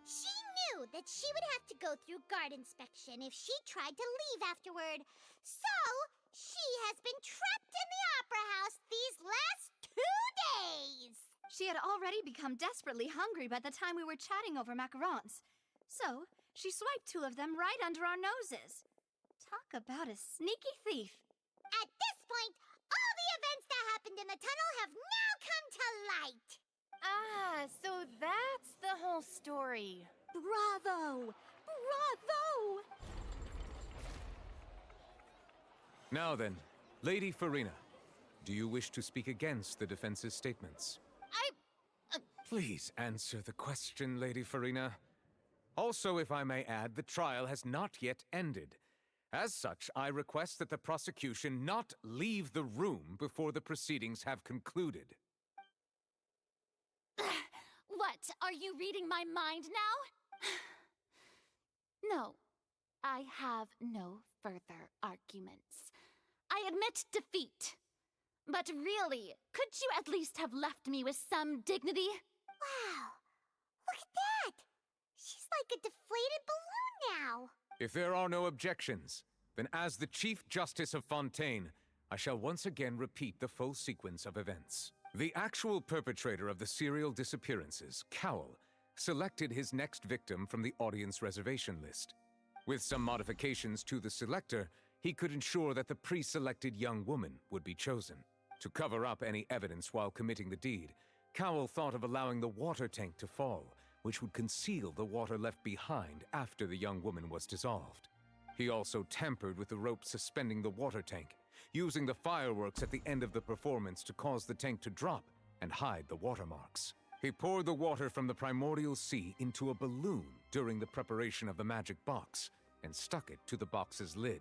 She knew that she would have to go through guard inspection if she tried to leave afterward. So, she has been trapped in the opera house these last 2 days. She had already become desperately hungry by the time we were chatting over macarons. So, she swiped 2 of them right under our noses. Talk about a sneaky thief. At this point, all the events that happened in the tunnel have now come to light. Ah, so that's the whole story. Bravo! Bravo! Now then, Lady Farina, do you wish to speak against the defense's statements? Please answer the question, Lady Farina. Also, if I may add, the trial has not yet ended. As such, I request that the prosecution not leave the room before the proceedings have concluded. What? Are you reading my mind now? No, I have no further arguments. I admit defeat. But really, could you at least have left me with some dignity? Wow, look at that! She's like a deflated balloon now. If there are no objections, then as the Chief Justice of Fontaine, I shall once again repeat the full sequence of events. The actual perpetrator of the serial disappearances, Cowell, selected his next victim from the audience reservation list. With some modifications to the selector, he could ensure that the pre-selected young woman would be chosen. To cover up any evidence while committing the deed, Cowell thought of allowing the water tank to fall, which would conceal the water left behind after the young woman was dissolved. He also tampered with the rope suspending the water tank, using the fireworks at the end of the performance to cause the tank to drop and hide the watermarks. He poured the water from the primordial sea into a balloon during the preparation of the magic box and stuck it to the box's lid.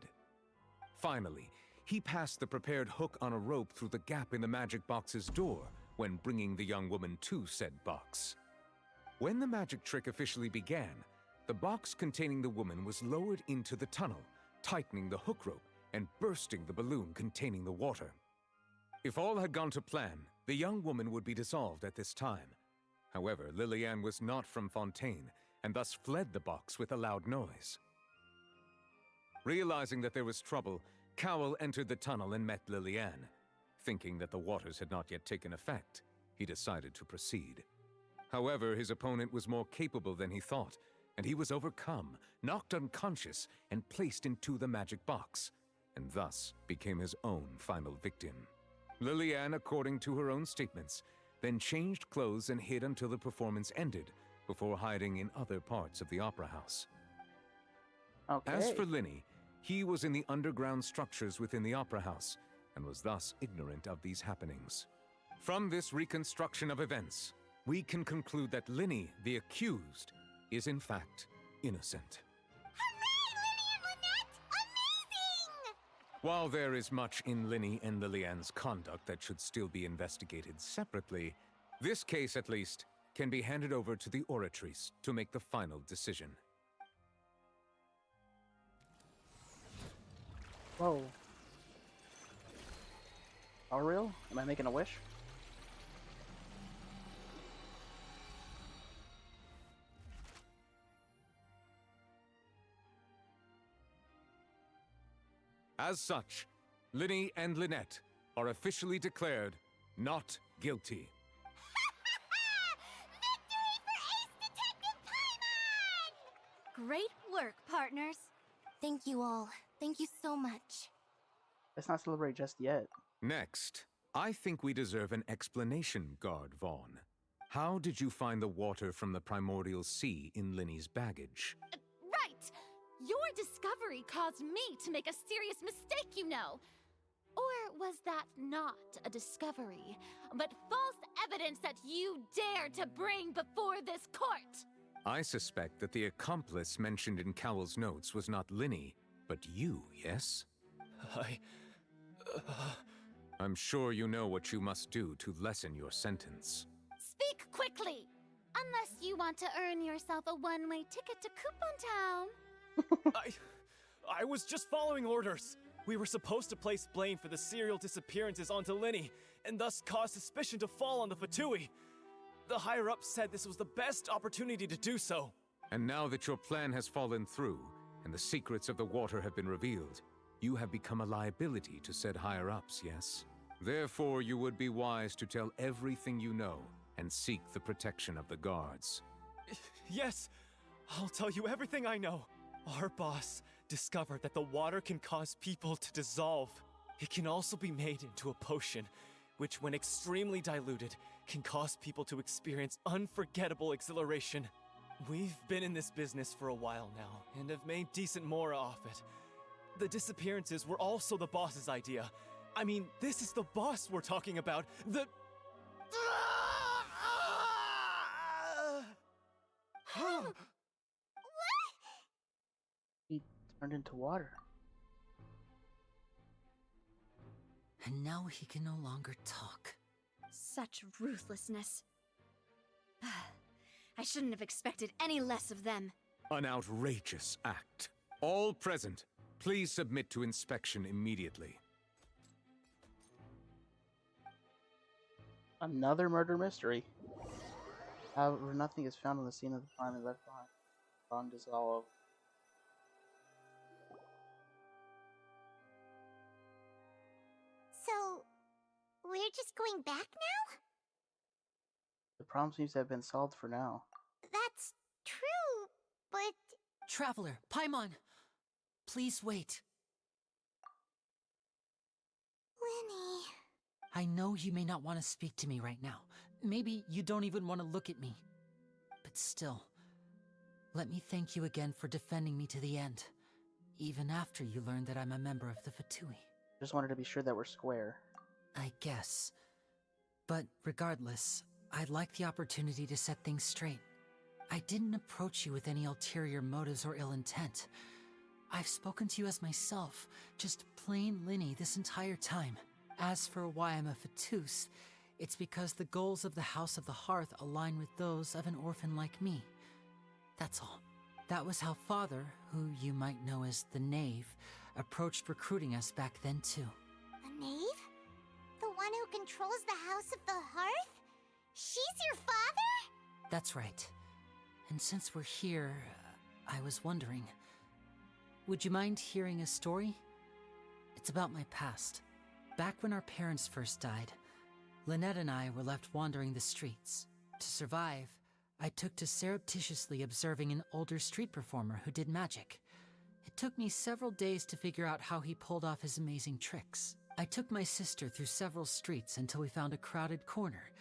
Finally, he passed the prepared hook on a rope through the gap in the magic box's door when bringing the young woman to said box. When the magic trick officially began, the box containing the woman was lowered into the tunnel, tightening the hook rope and bursting the balloon containing the water. If all had gone to plan, the young woman would be dissolved at this time. However, Lillian was not from Fontaine and thus fled the box with a loud noise. Realizing that there was trouble, Cowell entered the tunnel and met Lillian. Thinking that the waters had not yet taken effect, he decided to proceed. However, his opponent was more capable than he thought, and he was overcome, knocked unconscious, and placed into the magic box, and thus became his own final victim. Lillian, according to her own statements, then changed clothes and hid until the performance ended, before hiding in other parts of the opera house. Okay. As for Linny, he was in the underground structures within the opera house, and was thus ignorant of these happenings. From this reconstruction of events, we can conclude that Linny, the accused, is in fact innocent. Hooray, Linny and Lynette! Amazing! While there is much in Linny and Lillian's conduct that should still be investigated separately, this case, at least, can be handed over to the Oratrice to make the final decision. Whoa. Are real? Am I making a wish? As such, Linny and Lynette are officially declared not guilty. Victory for Ace Detective Paimon! Great work, partners. Thank you all. Thank you so much. Let's not celebrate just yet. Next, I think we deserve an explanation, Guard Vaughn. How did you find the water from the primordial sea in Linny's baggage? Right! Your discovery caused me to make a serious mistake, you know. Or was that not a discovery, but false evidence that you dared to bring before this court? I suspect that the accomplice mentioned in Cowell's notes was not Linny, but you, yes? I'm sure you know what you must do to lessen your sentence. Speak quickly! Unless you want to earn yourself a one-way ticket to Coupon Town. I was just following orders. We were supposed to place blame for the serial disappearances onto Linny, and thus cause suspicion to fall on the Fatui. The higher-ups said this was the best opportunity to do so. And now that your plan has fallen through, and the secrets of the water have been revealed, you have become a liability to said higher-ups, yes? Therefore, you would be wise to tell everything you know, and seek the protection of the guards. Yes, I'll tell you everything I know. Our boss discovered that the water can cause people to dissolve. It can also be made into a potion, which when extremely diluted, can cause people to experience unforgettable exhilaration. We've been in this business for a while now, and have made decent mora off it. The disappearances were also the boss's idea. I mean, this is the boss we're talking about. He turned into water. And now he can no longer talk. Such ruthlessness. I shouldn't have expected any less of them. An outrageous act. All present, please submit to inspection immediately. Another murder mystery. However, nothing is found on the scene of the crime and left behind. Bond dissolved. So, we're just going back now? The problem seems to have been solved for now. That's true, but... Traveler, Paimon! Please wait. Lenny... I know you may not want to speak to me right now. Maybe you don't even want to look at me. But still, let me thank you again for defending me to the end. Even after you learned that I'm a member of the Fatui. Just wanted to be sure that we're square. I guess. But regardless, I'd like the opportunity to set things straight. I didn't approach you with any ulterior motives or ill intent. I've spoken to you as myself, just plain Linny this entire time. As for why I'm a Fatus, it's because the goals of the House of the Hearth align with those of an orphan like me. That's all. That was how Father, who you might know as the Knave, approached recruiting us back then too. The Knave? The one who controls the House of the Hearth? She's your father? That's right. And since we're here, I was wondering, would you mind hearing a story? It's about my past. Back when our parents first died, Lynette and I were left wandering the streets. To survive, I took to surreptitiously observing an older street performer who did magic. It took me several days to figure out how he pulled off his amazing tricks. I took my sister through several streets until we found a crowded corner,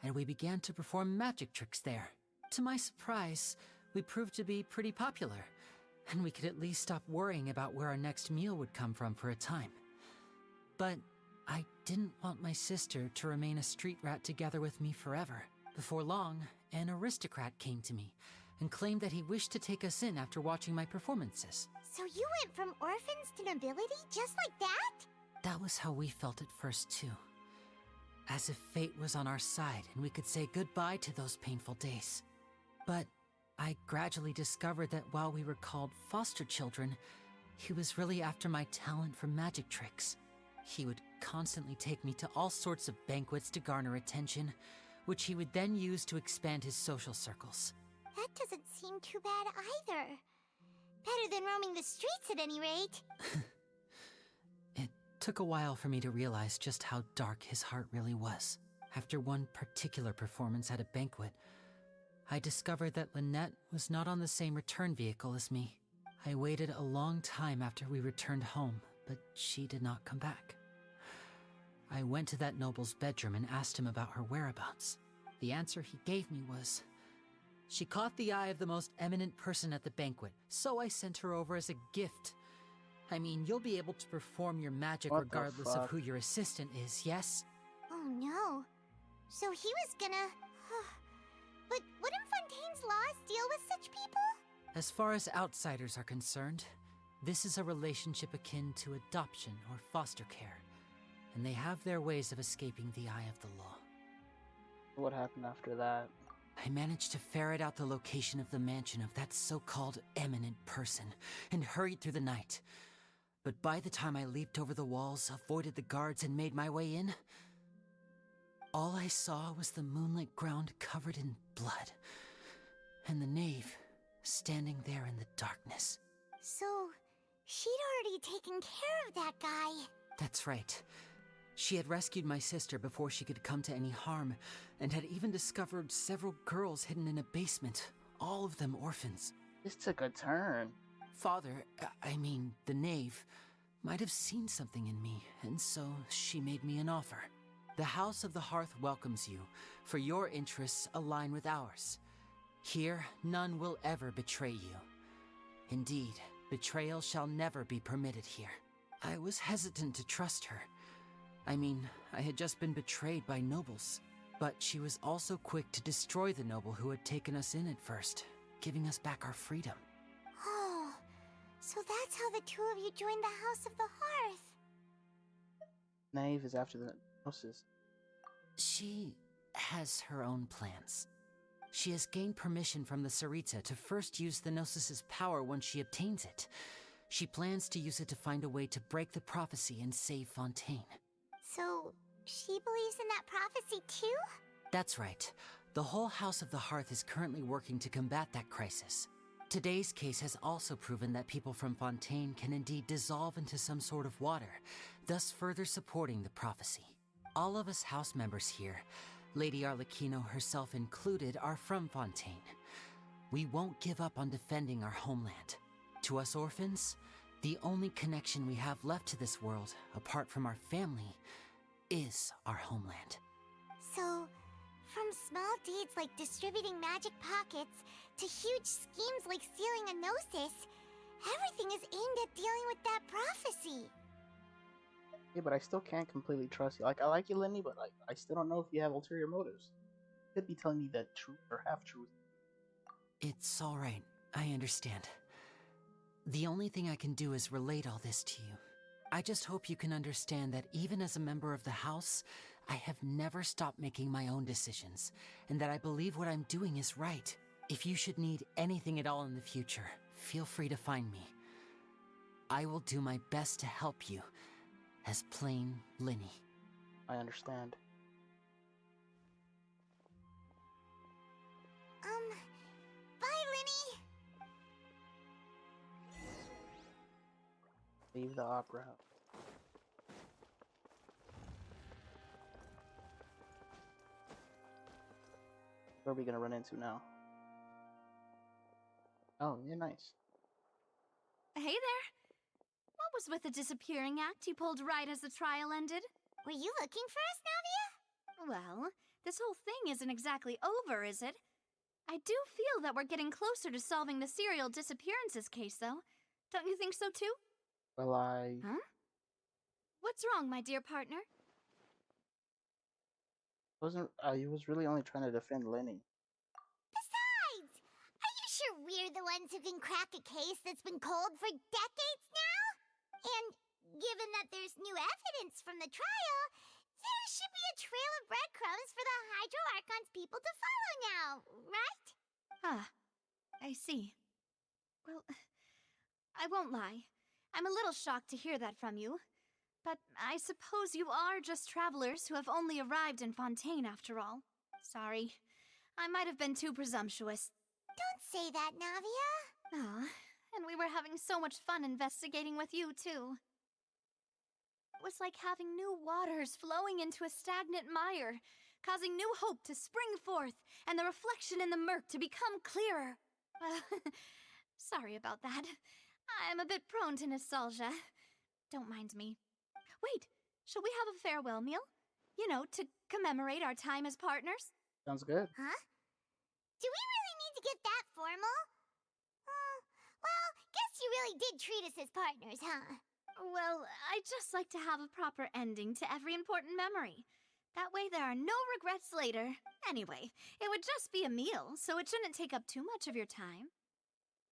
and we began to perform magic tricks there. To my surprise, we proved to be pretty popular, and we could at least stop worrying about where our next meal would come from for a time. But I didn't want my sister to remain a street rat together with me forever. Before long, an aristocrat came to me and claimed that he wished to take us in after watching my performances. So you went from orphans to nobility just like that? That was how we felt at first too. As if fate was on our side and we could say goodbye to those painful days. But I gradually discovered that while we were called foster children, he was really after my talent for magic tricks. He would constantly take me to all sorts of banquets to garner attention, which he would then use to expand his social circles. That doesn't seem too bad either. Better than roaming the streets at any rate. It took a while for me to realize just how dark his heart really was. After one particular performance at a banquet, I discovered that Lynette was not on the same return vehicle as me. I waited a long time after we returned home, but she did not come back. I went to that noble's bedroom and asked him about her whereabouts. The answer he gave me was, she caught the eye of the most eminent person at the banquet, so I sent her over as a gift. I mean, you'll be able to perform your magic regardless of who your assistant is, yes? Oh no. So he was gonna... But wouldn't Fontaine's laws deal with such people? As far as outsiders are concerned, this is a relationship akin to adoption or foster care, and they have their ways of escaping the eye of the law. What happened after that? I managed to ferret out the location of the mansion of that so-called eminent person and hurried through the night. But by the time I leaped over the walls, avoided the guards, and made my way in, all I saw was the moonlit ground covered in blood, and the knave standing there in the darkness. So, she'd already taken care of that guy. That's right. She had rescued my sister before she could come to any harm, and had even discovered several girls hidden in a basement, all of them orphans. This took a turn. Father, I mean, the knave, might have seen something in me, and so she made me an offer. The House of the Hearth welcomes you, for your interests align with ours. Here, none will ever betray you. Indeed, betrayal shall never be permitted here. I was hesitant to trust her. I mean, I had just been betrayed by nobles, but she was also quick to destroy the noble who had taken us in at first, giving us back our freedom. Oh, so that's how the two of you joined the House of the Hearth. Naive is after the Gnosis. She has her own plans. She has gained permission from the Tsaritsa to first use the Gnosis' power once she obtains it. She plans to use it to find a way to break the prophecy and save Fontaine. So, she believes in that prophecy too? That's right. The whole House of the Hearth is currently working to combat that crisis. Today's case has also proven that people from Fontaine can indeed dissolve into some sort of water, thus further supporting the prophecy. All of us house members here, Lady Arlecchino herself included, are from Fontaine. We won't give up on defending our homeland. To us orphans, the only connection we have left to this world, apart from our family, is our homeland. So, from small deeds like distributing magic pockets to huge schemes like stealing a Gnosis, everything is aimed at dealing with that prophecy. Yeah, but I still can't completely trust you. Like, I like you, Lenny, but like, I still don't know if you have ulterior motives. You could be telling me the truth or half-truth. It's all right. I understand. The only thing I can do is relate all this to you. I just hope you can understand that even as a member of the House, I have never stopped making my own decisions, and that I believe what I'm doing is right. If you should need anything at all in the future, feel free to find me. I will do my best to help you, as plain Linny. I understand. Bye, Linny! Leave the opera house. What are we gonna run into now? Oh, you're nice. Hey there! What was with the disappearing act you pulled right as the trial ended? Were you looking for us, Navia? Well, this whole thing isn't exactly over, is it? I do feel that we're getting closer to solving the serial disappearances case, though. Don't you think so, too? Well, Huh? What's wrong, my dear partner? I was really only trying to defend Lenny. Besides, are you sure we're the ones who can crack a case that's been cold for decades now? And given that there's new evidence from the trial, there should be a trail of breadcrumbs for the Hydro Archon's people to follow now, right? Ah, I see. Well, I won't lie. I'm a little shocked to hear that from you. But I suppose you are just travelers who have only arrived in Fontaine after all. Sorry. I might have been too presumptuous. Don't say that, Navia. Ah, and we were having so much fun investigating with you, too. It was like having new waters flowing into a stagnant mire, causing new hope to spring forth, and the reflection in the murk to become clearer. Sorry about that. I'm a bit prone to nostalgia. Don't mind me. Wait, shall we have a farewell meal? You know, to commemorate our time as partners? Sounds good. Huh? Do we really need to get that formal? Well, guess you really did treat us as partners, huh? Well, I'd just like to have a proper ending to every important memory. That way there are no regrets later. Anyway, it would just be a meal, so it shouldn't take up too much of your time.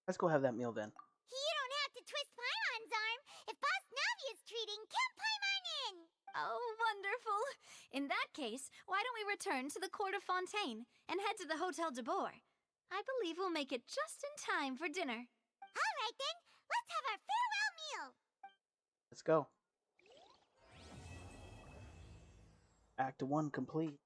Let's go have that meal then. You don't have to twist Paimon's arm. If Boss Navia's treating, count Paimon in! Oh, wonderful. In that case, why don't we return to the court of Fontaine and head to the Hotel de Boer? I believe we'll make it just in time for dinner. All right then, let's have our farewell meal. Let's go. Act 1 complete.